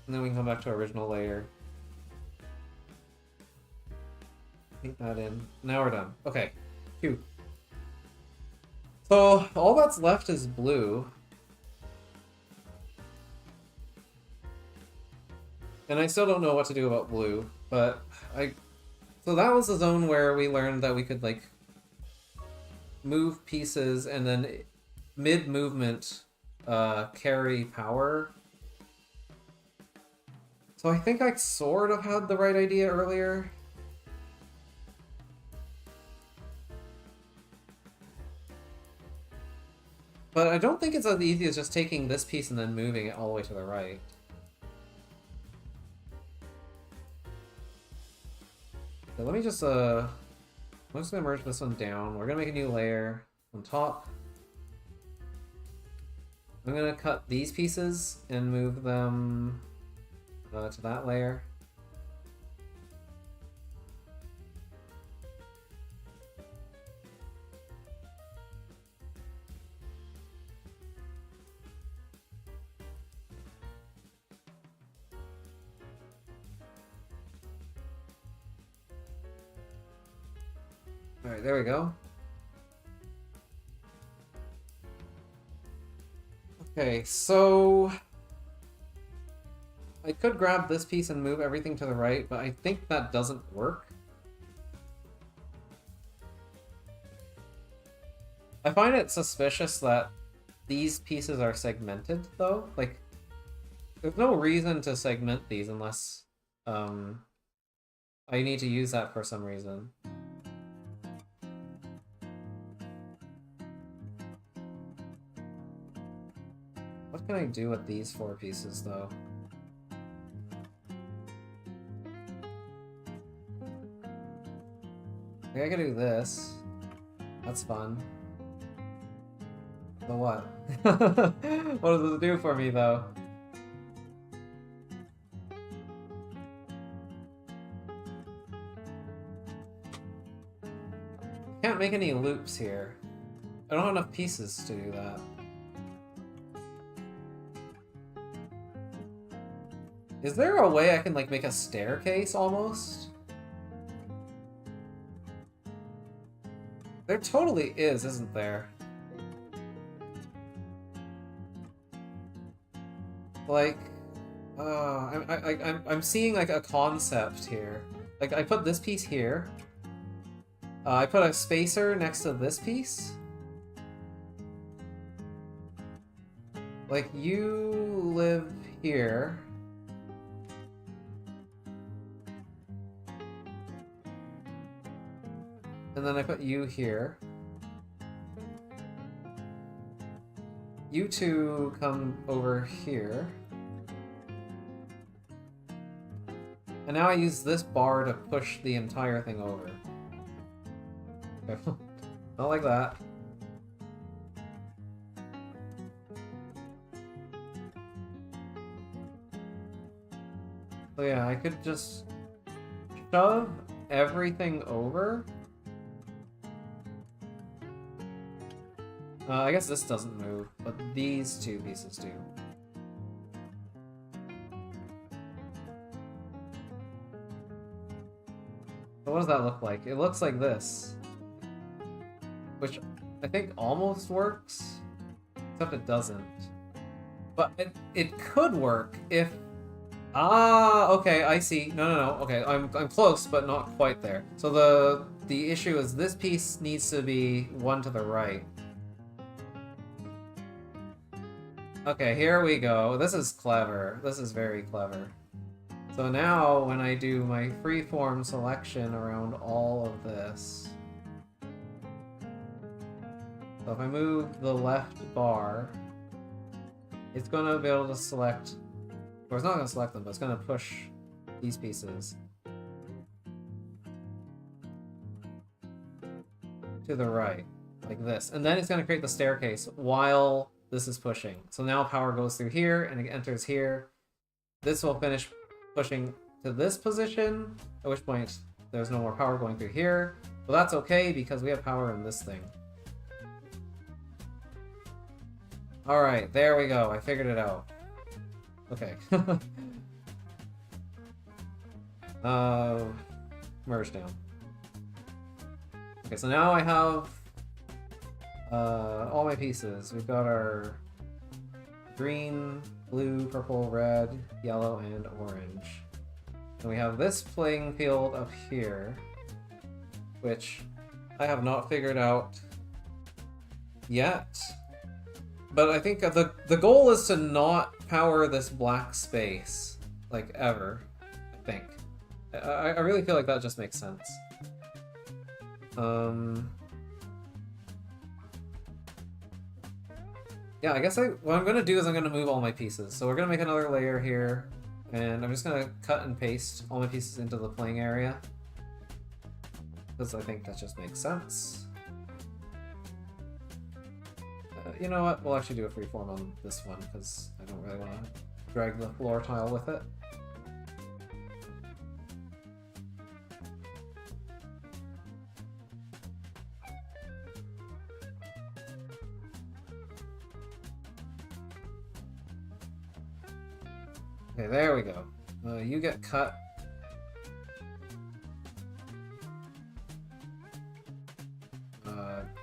And then we can come back to our original layer. Paint that in. Now we're done. Okay. Phew. So all that's left is blue. And I still don't know what to do about blue, but so that was the zone where we learned that we could like move pieces and then mid-movement carry power. So I think I sort of had the right idea earlier. But I don't think it's as easy as just taking this piece and then moving it all the way to the right. So let me just, I'm just gonna merge this one down. We're gonna make a new layer on top. I'm gonna cut these pieces and move them to that layer. Alright, there we go. Okay, so I could grab this piece and move everything to the right, but I think that doesn't work. I find it suspicious that these pieces are segmented, though. Like, there's no reason to segment these unless I need to use that for some reason. What can I do with these 4 pieces, though? I think I can do this. That's fun. But what? What does this do for me, though? I can't make any loops here. I don't have enough pieces to do that. Is there a way I can, like, make a staircase, almost? There totally is, isn't there? Like, I'm seeing, like, a concept here. Like, I put this piece here. I put a spacer next to this piece. Like, you live here. and then I put you here. You two come over here. And now I use this bar to push the entire thing over. Okay. Not like that. So yeah, I could just shove everything over. I guess this doesn't move, but these two pieces do. So what does that look like? It looks like this. Which I think almost works, except it doesn't. But it could work if... Ah, okay, I see. No. Okay, I'm close, but not quite there. So the issue is this piece needs to be one to the right. Okay, here we go. This is clever. This is very clever. So now, when I do my freeform selection around all of this... So if I move the left bar, it's going to be able to select... Or it's not going to select them, but it's going to push these pieces to the right, like this. And then it's going to create the staircase while this is pushing. So now power goes through here, and it enters here. This will finish pushing to this position, at which point there's no more power going through here. But that's okay, because we have power in this thing. Alright, there we go. I figured it out. Okay. Merge down. Okay, so now I have all my pieces. We've got our green, blue, purple, red, yellow, and orange. And we have this playing field up here, which I have not figured out yet. But I think the goal is to not power this black space, like, ever, I think. I really feel like that just makes sense. Yeah, I guess what I'm going to do is I'm going to move all my pieces. So we're going to make another layer here, and I'm just going to cut and paste all my pieces into the playing area, because I think that just makes sense. You know what? We'll actually do a freeform on this one, because I don't really want to drag the floor tile with it. Okay, there we go. You get cut.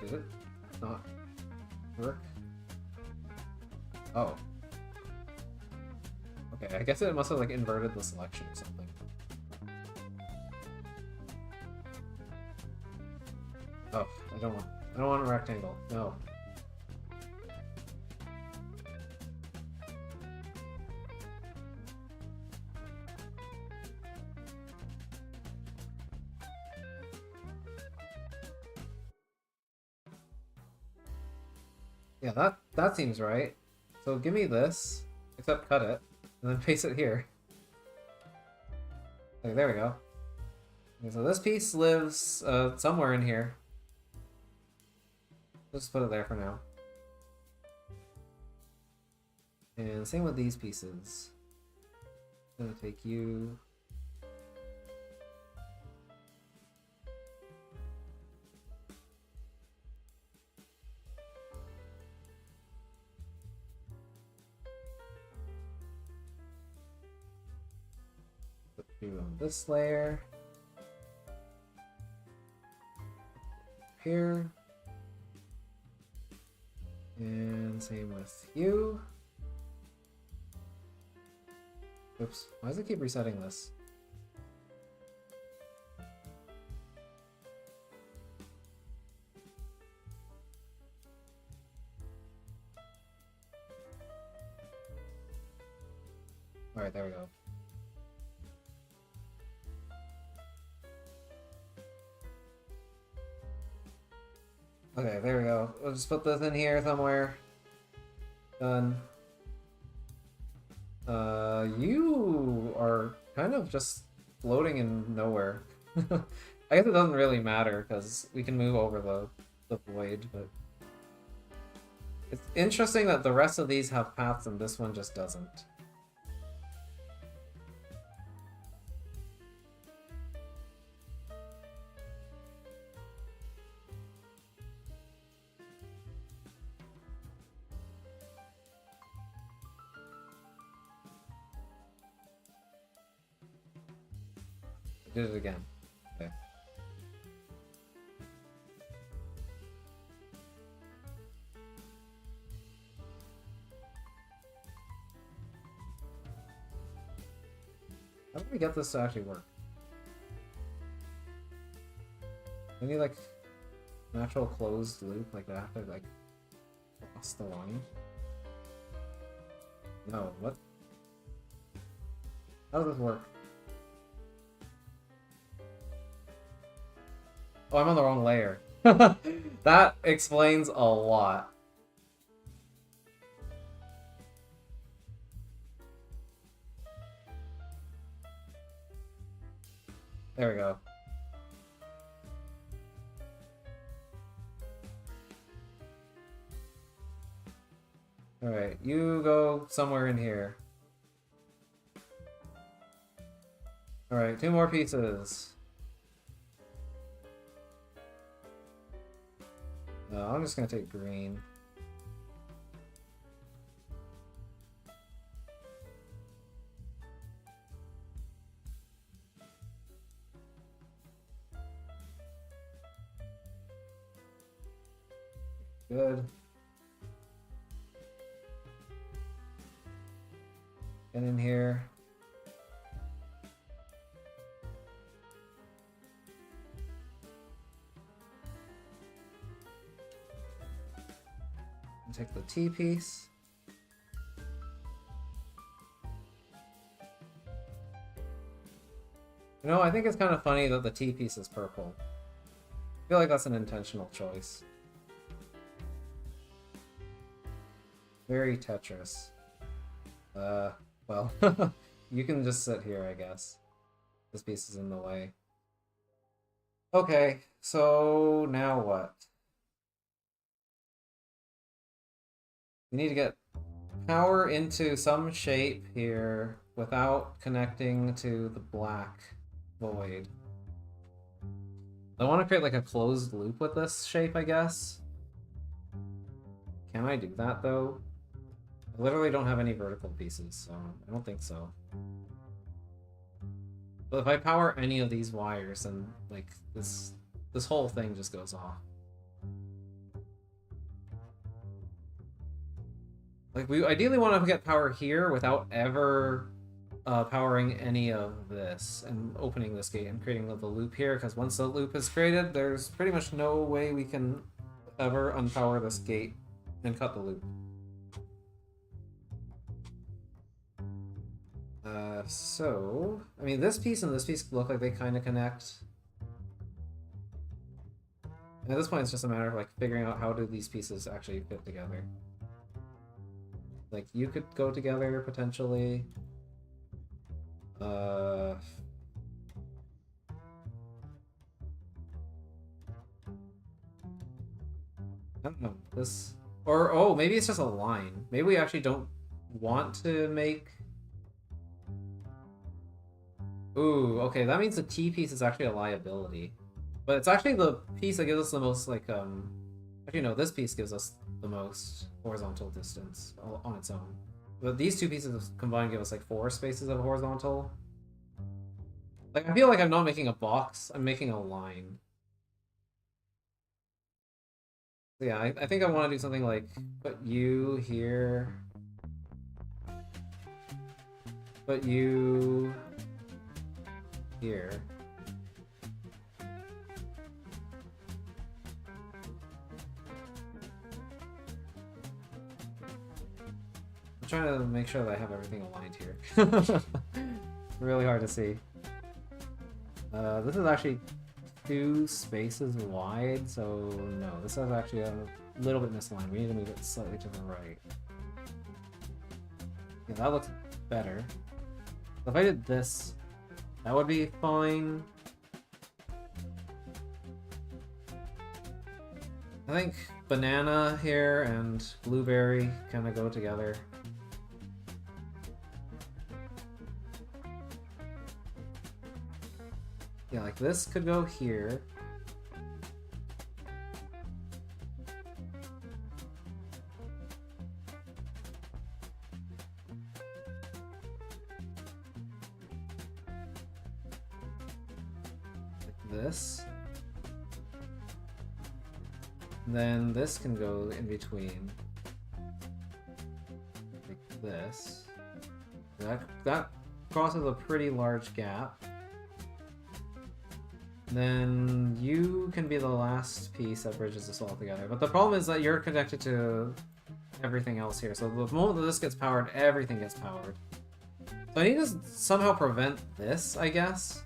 Did it not work? Oh. Okay, I guess it must have like inverted the selection or something. Oh, I don't want a rectangle. No. Yeah, that seems right. So give me this, except cut it, and then paste it here. Okay, there we go. Okay, so this piece lives somewhere in here. Just put it there for now. And same with these pieces. I'm gonna take you. Put you on this layer. Here. And same with you. Oops, why does it keep resetting this? Alright, there we go. Okay, there we go. We'll just put this in here somewhere. Done. You are kind of just floating in nowhere. I guess it doesn't really matter because we can move over the void, but it's interesting that the rest of these have paths and this one just doesn't. I did it again. Okay. How do we get this to actually work? Any like natural closed loop like that have to like cross the line? No, what? How does this work? Oh, I'm on the wrong layer. That explains a lot. There we go. Alright, you go somewhere in here. Alright, 2 more pieces. No, I'm just gonna take green. Good. Get in here. Take the T piece. You know, I think it's kind of funny that the T piece is purple. I feel like that's an intentional choice. Very Tetris. Well, you can just sit here, I guess. This piece is in the way. Okay, so now what? We need to get power into some shape here without connecting to the black void. I want to create like a closed loop with this shape, I guess. Can I do that though? I literally don't have any vertical pieces, so I don't think so. But if I power any of these wires, then like this whole thing just goes off. Like, we ideally want to get power here without ever powering any of this and opening this gate and creating the loop here, because once the loop is created, there's pretty much no way we can ever unpower this gate and cut the loop. So, I mean, this piece and this piece look like they kind of connect. And at this point, it's just a matter of like figuring out how do these pieces actually fit together. Like, you could go together, potentially. I don't know. This... Or, oh, maybe it's just a line. Maybe we actually don't want to make... Ooh, okay, that means the T piece is actually a liability. But it's actually the piece that gives us the most, like, Actually, no, this piece gives us the most horizontal distance on its own. But these two pieces combined give us like 4 spaces of horizontal. Like, I feel like I'm not making a box, I'm making a line. So yeah, I think I want to do something like put you here. Put you here. Trying to make sure that I have everything aligned here. Really hard to see. This is actually 2 spaces wide, so no, this is actually a little bit misaligned. We need to move it slightly to the right. Yeah, that looks better. So if I did this, that would be fine. I think banana here and blueberry kind of go together. Yeah, like this could go here. Like this. Then this can go in between. Like this. That crosses a pretty large gap. Then you can be the last piece that bridges this all together. But the problem is that you're connected to everything else here. So the moment that this gets powered, everything gets powered. So I need to somehow prevent this, I guess.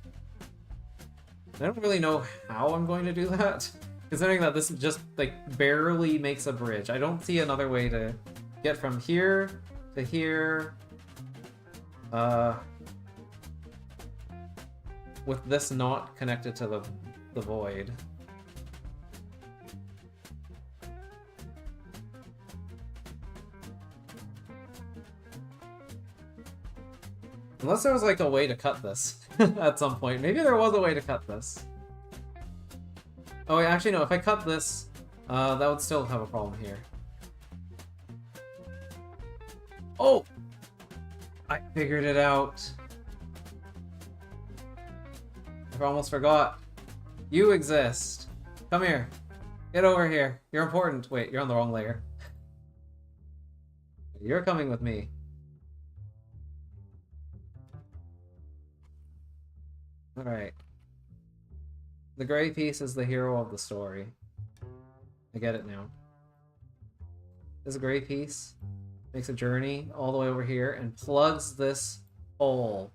I don't really know how I'm going to do that. Considering that this just, like, barely makes a bridge. I don't see another way to get from here to here. With this not connected to the void. Unless there was like a way to cut this at some point. Maybe there was a way to cut this. Oh wait, actually no, if I cut this, that would still have a problem here. Oh! I figured it out. I almost forgot. You exist. Come here. Get over here. You're important. Wait, you're on the wrong layer. You're coming with me. Alright. The gray piece is the hero of the story. I get it now. This gray piece makes a journey all the way over here and plugs this hole.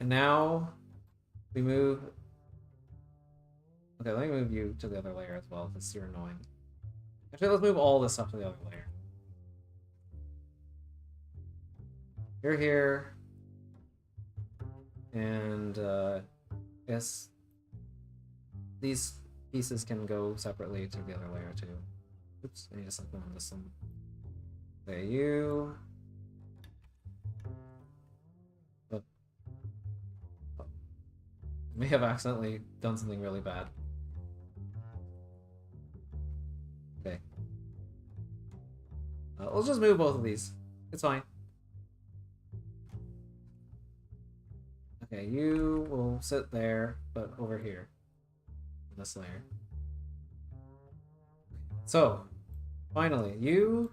And now we move. Okay, let me move you to the other layer as well, because you're annoying. Actually, let's move all this stuff to the other layer. You're here. And, yes. These pieces can go separately to the other layer, too. Oops, I need to select one on this one. Okay, you. May have accidentally done something really bad. Okay. Let's just move both of these. It's fine. Okay, you will sit there, but over here. In this layer. So, finally, you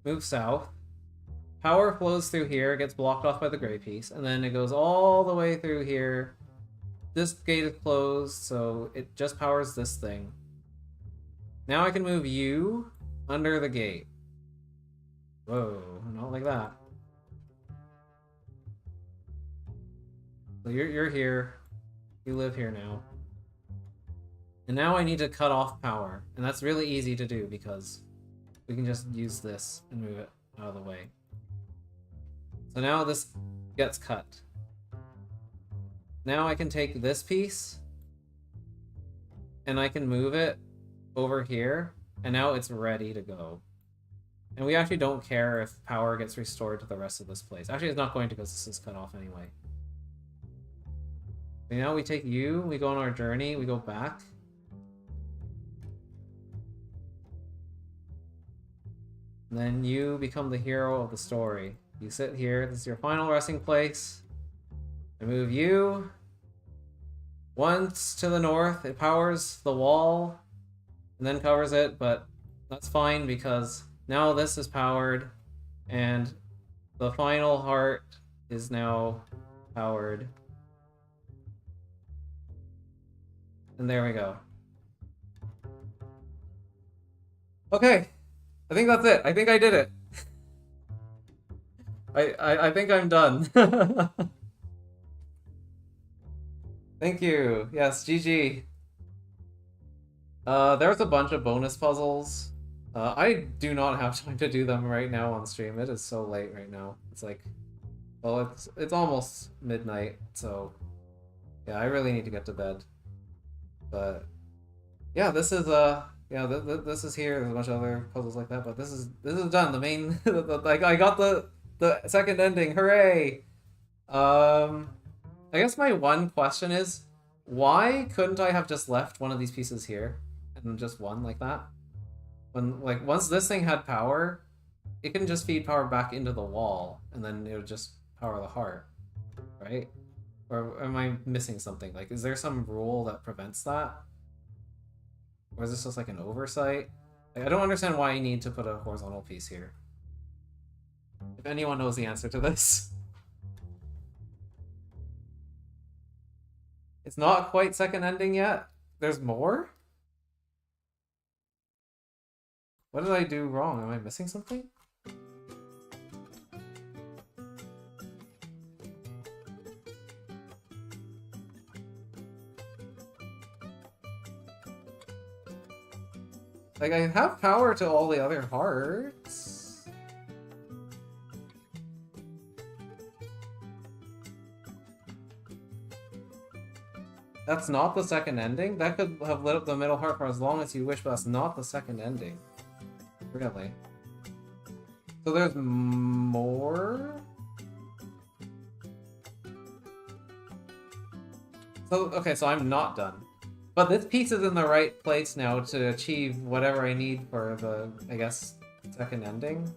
move south. Power flows through here, gets blocked off by the gray piece, and then it goes all the way through here. This gate is closed, so it just powers this thing. Now I can move you under the gate. Whoa, not like that. So you're here. You live here now. And now I need to cut off power. And that's really easy to do because we can just use this and move it out of the way. So now this gets cut. Now I can take this piece and I can move it over here, and now it's ready to go. And we actually don't care if power gets restored to the rest of this place. Actually, it's not going to because this is cut off anyway. So now we take you, we go on our journey, we go back. And then you become the hero of the story. You sit here, this is your final resting place. I move you. Once to the north, it powers the wall and then covers it, but that's fine because now this is powered and the final heart is now powered. And there we go. Okay, I think that's it. I think I did it. I think I'm done. Thank you. Yes, GG. There was a bunch of bonus puzzles. I do not have time to do them right now on stream. It is so late right now. It's like, well, it's almost midnight, so yeah, I really need to get to bed. But yeah, this is yeah, this is here. There's a bunch of other puzzles like that, but this is done. The main, like I got the second ending. Hooray! Um, I guess my one question is, why couldn't I have just left one of these pieces here and just one like that? When like once this thing had power, it can just feed power back into the wall, and then it would just power the heart, right? Or am I missing something? Like, is there some rule that prevents that? Or is this just like an oversight? Like, I don't understand why you need to put a horizontal piece here. If anyone knows the answer to this. It's not quite second ending yet. There's more? What did I do wrong? Am I missing something? Like, I have power to all the other hearts. That's not the second ending? That could have lit up the middle heart for as long as you wish, but that's not the second ending. Really? So there's more? So, okay, so I'm not done. But this piece is in the right place now to achieve whatever I need for the, I guess, second ending.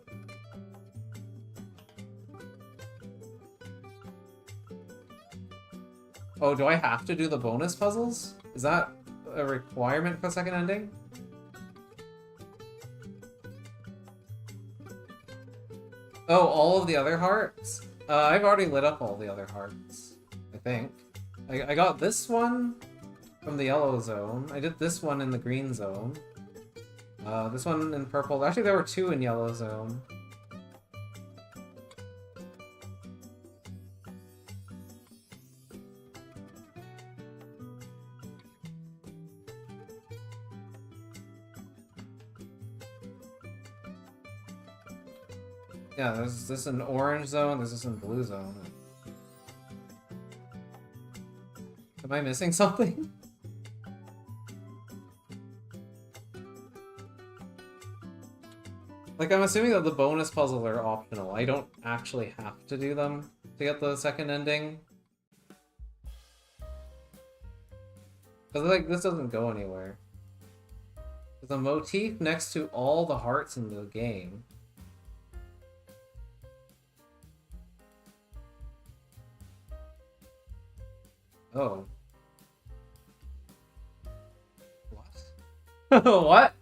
Oh, do I have to do the bonus puzzles? Is that a requirement for second ending? Oh, all of the other hearts? I've already lit up all the other hearts, I think. I got this one from the yellow zone. I did this one in the green zone. This one in purple. Actually, there were two in yellow zone. Yeah, there's this in orange zone, there's this in blue zone. Am I missing something? Like, I'm assuming that the bonus puzzles are optional. I don't actually have to do them to get the second ending. Because, like, this doesn't go anywhere. There's a motif next to all the hearts in the game. Oh. What? What?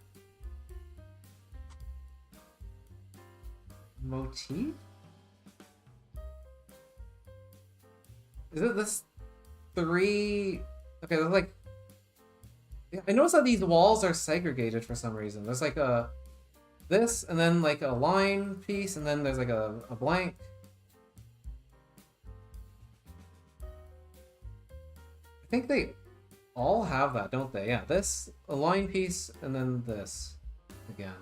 Motif? Is it this three? Okay, there's like... Yeah, I noticed that these walls are segregated for some reason. There's like a... this, and then like a line piece, and then there's like a blank. I think they all have that, don't they? Yeah, this, a line piece, and then this again.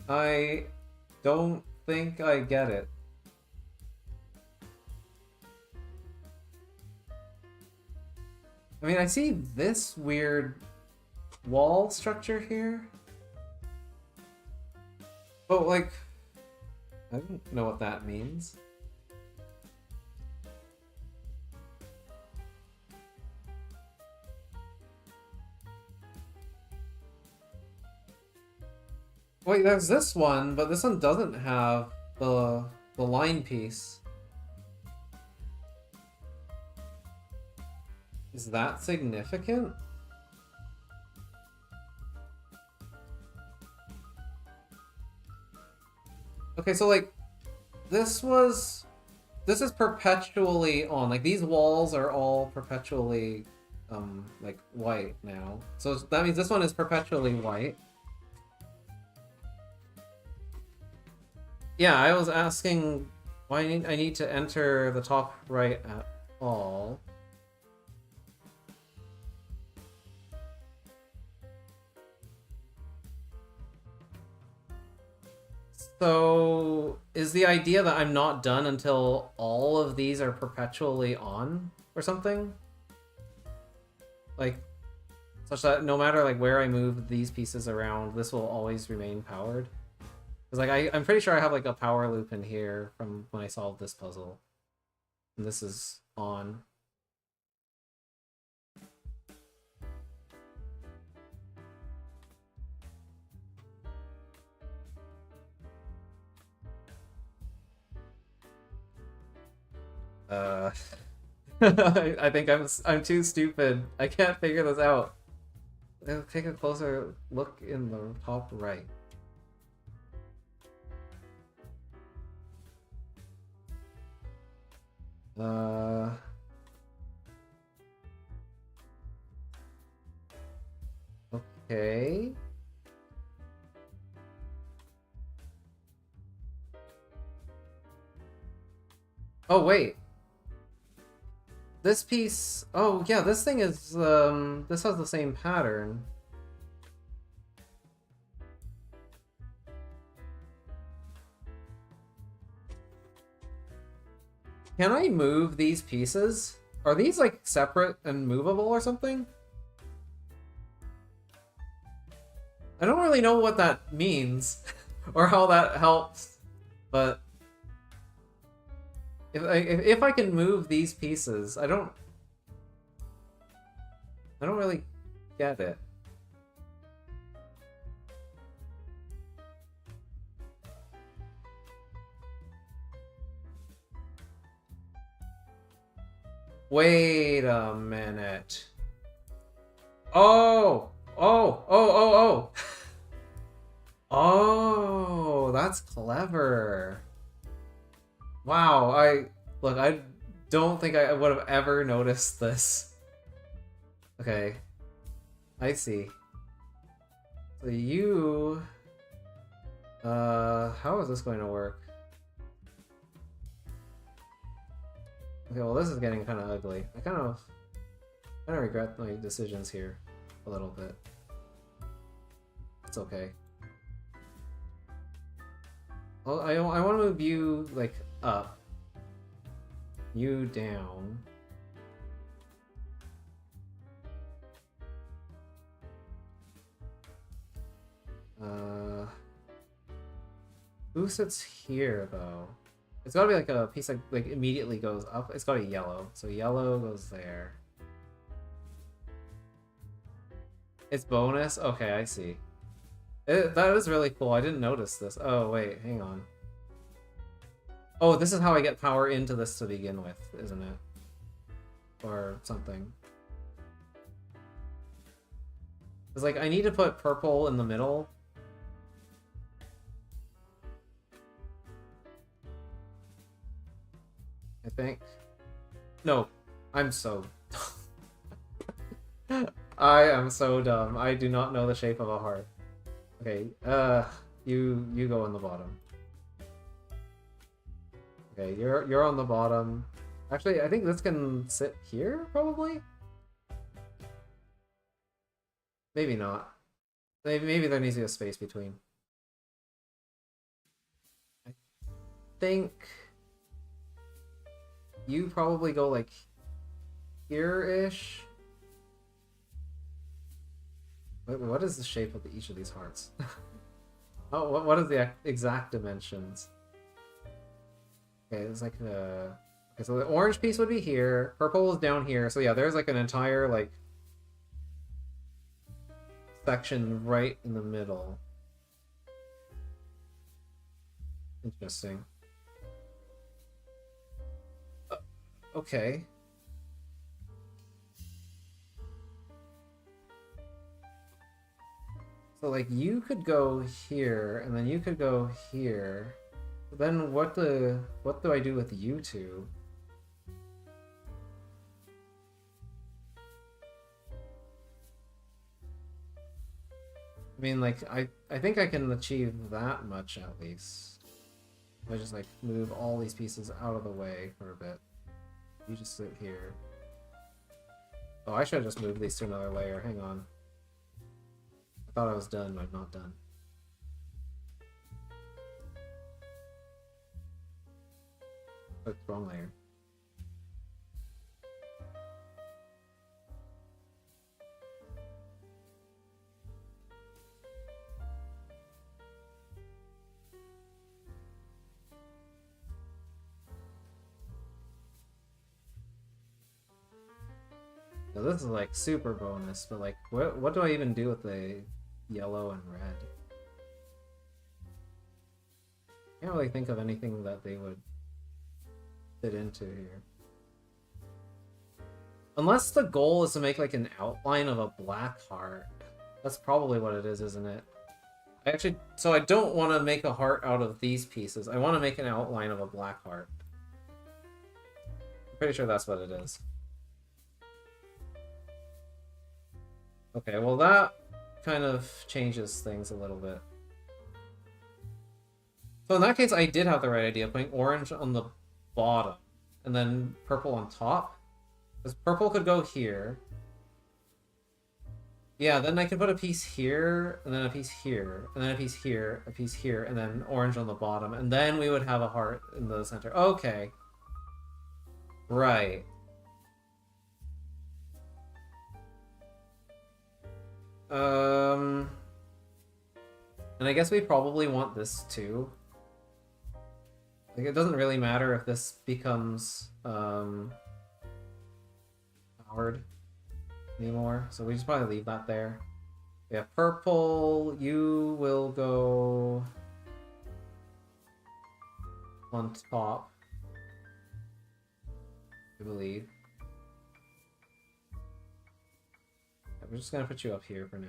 I don't think I get it. I mean, I see this weird wall structure here. But, like, I don't know what that means. Wait, there's this one, but this one doesn't have the line piece. Is that significant? Okay, so like, this is perpetually on. Like, these walls are all perpetually like white now. So that means this one is perpetually white. Yeah, I was asking why I need to enter the top right at all. So, is the idea that I'm not done until all of these are perpetually on or something? Like, such that no matter like where I move these pieces around, this will always remain powered? Because like I'm pretty sure I have like a power loop in here from when I solved this puzzle. And this is on. I think I'm too stupid. I can't figure this out. Take a closer look in the top right. Okay. Oh, wait. This piece... Oh, yeah, this thing is, this has the same pattern. Can I move these pieces? Are these, like, separate and movable or something? I don't really know what that means, or how that helps, but... If I can move these pieces, I don't really get it. Wait a minute. Oh! Oh! Oh! Oh! Oh! Oh! That's clever. Wow, look, I don't think I would have ever noticed this. Okay. I see. So you... how is this going to work? Okay, well this is getting kind of ugly. I kind of regret my decisions here a little bit. It's okay. Well, I want to move you, like, up. You down. Who sits here, though? It's gotta be like a piece that like immediately goes up. It's gotta be yellow. So yellow goes there. It's bonus? Okay, I see. That is really cool. I didn't notice this. Oh, wait, hang on. Oh, this is how I get power into this to begin with, isn't it? Or something. It's like, I need to put purple in the middle. I think. No, I'm so... I am so dumb. I do not know the shape of a heart. Okay, you go on the bottom. Okay, you're on the bottom. Actually, I think this can sit here, probably? Maybe not. Maybe there needs to be a space between. I think... You probably go, like, here-ish? Wait, what is the shape of each of these hearts? Oh, what are the exact dimensions? Okay, it's like the... Okay, so the orange piece would be here, purple is down here, so yeah, there's like an entire, like, section right in the middle. Interesting. Okay. So, like, you could go here, and then you could go here. But then what do I do with you two? I mean, like, I think I can achieve that much at least. If I just, like, move all these pieces out of the way for a bit. You just sit here. Oh, I should have just moved these to another layer. Hang on. I thought I was done, but I'm not done. Oh, wrong layer. Now this is like super bonus, but like what do I even do with the yellow and red? Can't really think of anything that they would fit into here. Unless the goal is to make like an outline of a black heart. That's probably what it is, isn't it? So I don't want to make a heart out of these pieces. I want to make an outline of a black heart. I'm pretty sure that's what it is. Okay, well that kind of changes things a little bit. So in that case, I did have the right idea, putting orange on the bottom and then purple on top. Because purple could go here. Yeah, then I could put a piece here, and then a piece here, and then a piece here, a piece here, and then orange on the bottom. And then we would have a heart in the center. Okay. Right. And I guess we probably want this too. Like, it doesn't really matter if this becomes, powered anymore, so we just probably leave that there. Yeah, purple, you will go on top, I believe. Yeah, we're just gonna put you up here for now.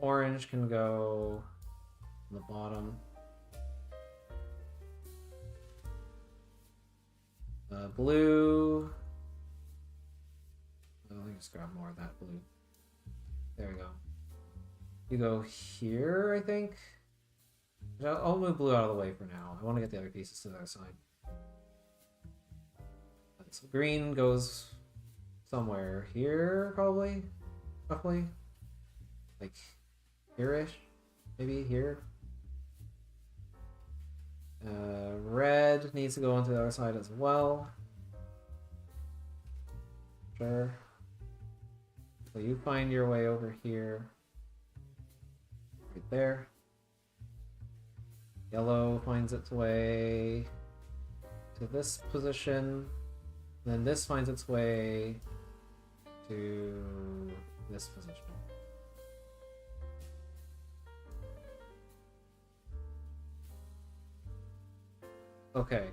Orange can go on the bottom. Blue. Let me just grab more of that blue. There we go. You go here, I think. I'll move blue out of the way for now. I want to get the other pieces to the other side. So green goes somewhere here, probably, roughly, like here-ish, maybe here. Red needs to go onto the other side as well. Sure. So you find your way over here. Right there. Yellow finds its way to this position. Then this finds its way to this position. Okay.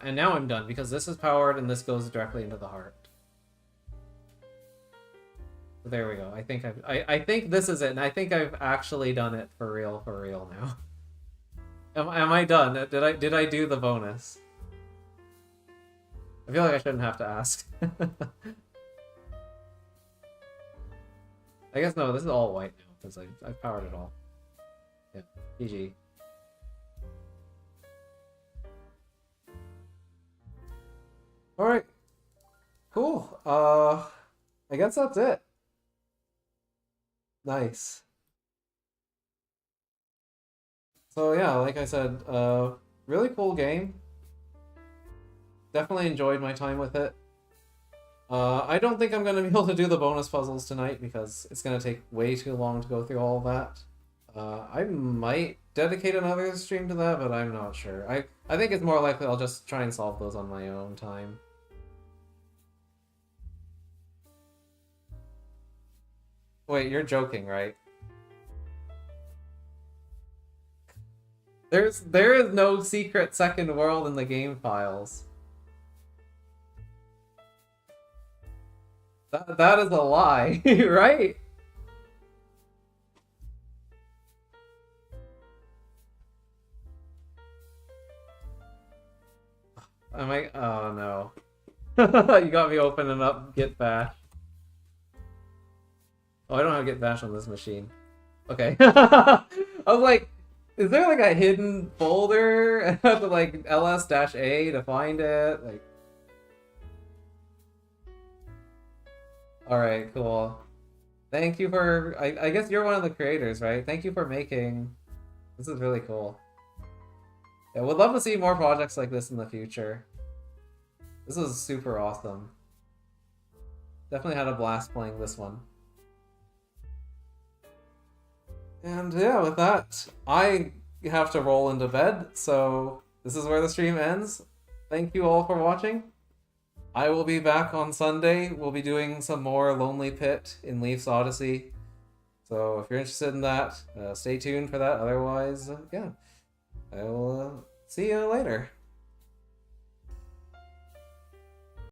And now I'm done because this is powered and this goes directly into the heart. There we go. I think this is it, and I think I've actually done it for real now. Am I done? Did I do the bonus? I feel like I shouldn't have to ask. I guess no, this is all white now because I've powered it all. Yeah, GG. All right, cool. I guess that's it. Nice. So yeah, like I said, really cool game. Definitely enjoyed my time with it. I don't think I'm going to be able to do the bonus puzzles tonight because it's going to take way too long to go through all of that. I might dedicate another stream to that, but I'm not sure. I think it's more likely I'll just try and solve those on my own time. Wait, you're joking, right? There is no secret second world in the game files. That is a lie, right? Oh no. You got me opening up Git Bash. Oh, I don't know how to get Bash on this machine. Okay. I was like, is there like a hidden folder? I have to like ls-a to find it. Like, all right, cool. Thank you for. I guess you're one of the creators, right? Thank you for making. This is really cool. Yeah, would love to see more projects like this in the future. This is super awesome. Definitely had a blast playing this one. And yeah, with that, I have to roll into bed, so this is where the stream ends. Thank you all for watching. I will be back on Sunday. We'll be doing some more Lonely Pit in Leaf's Odyssey. So if you're interested in that, stay tuned for that. Otherwise, yeah, I will see you later.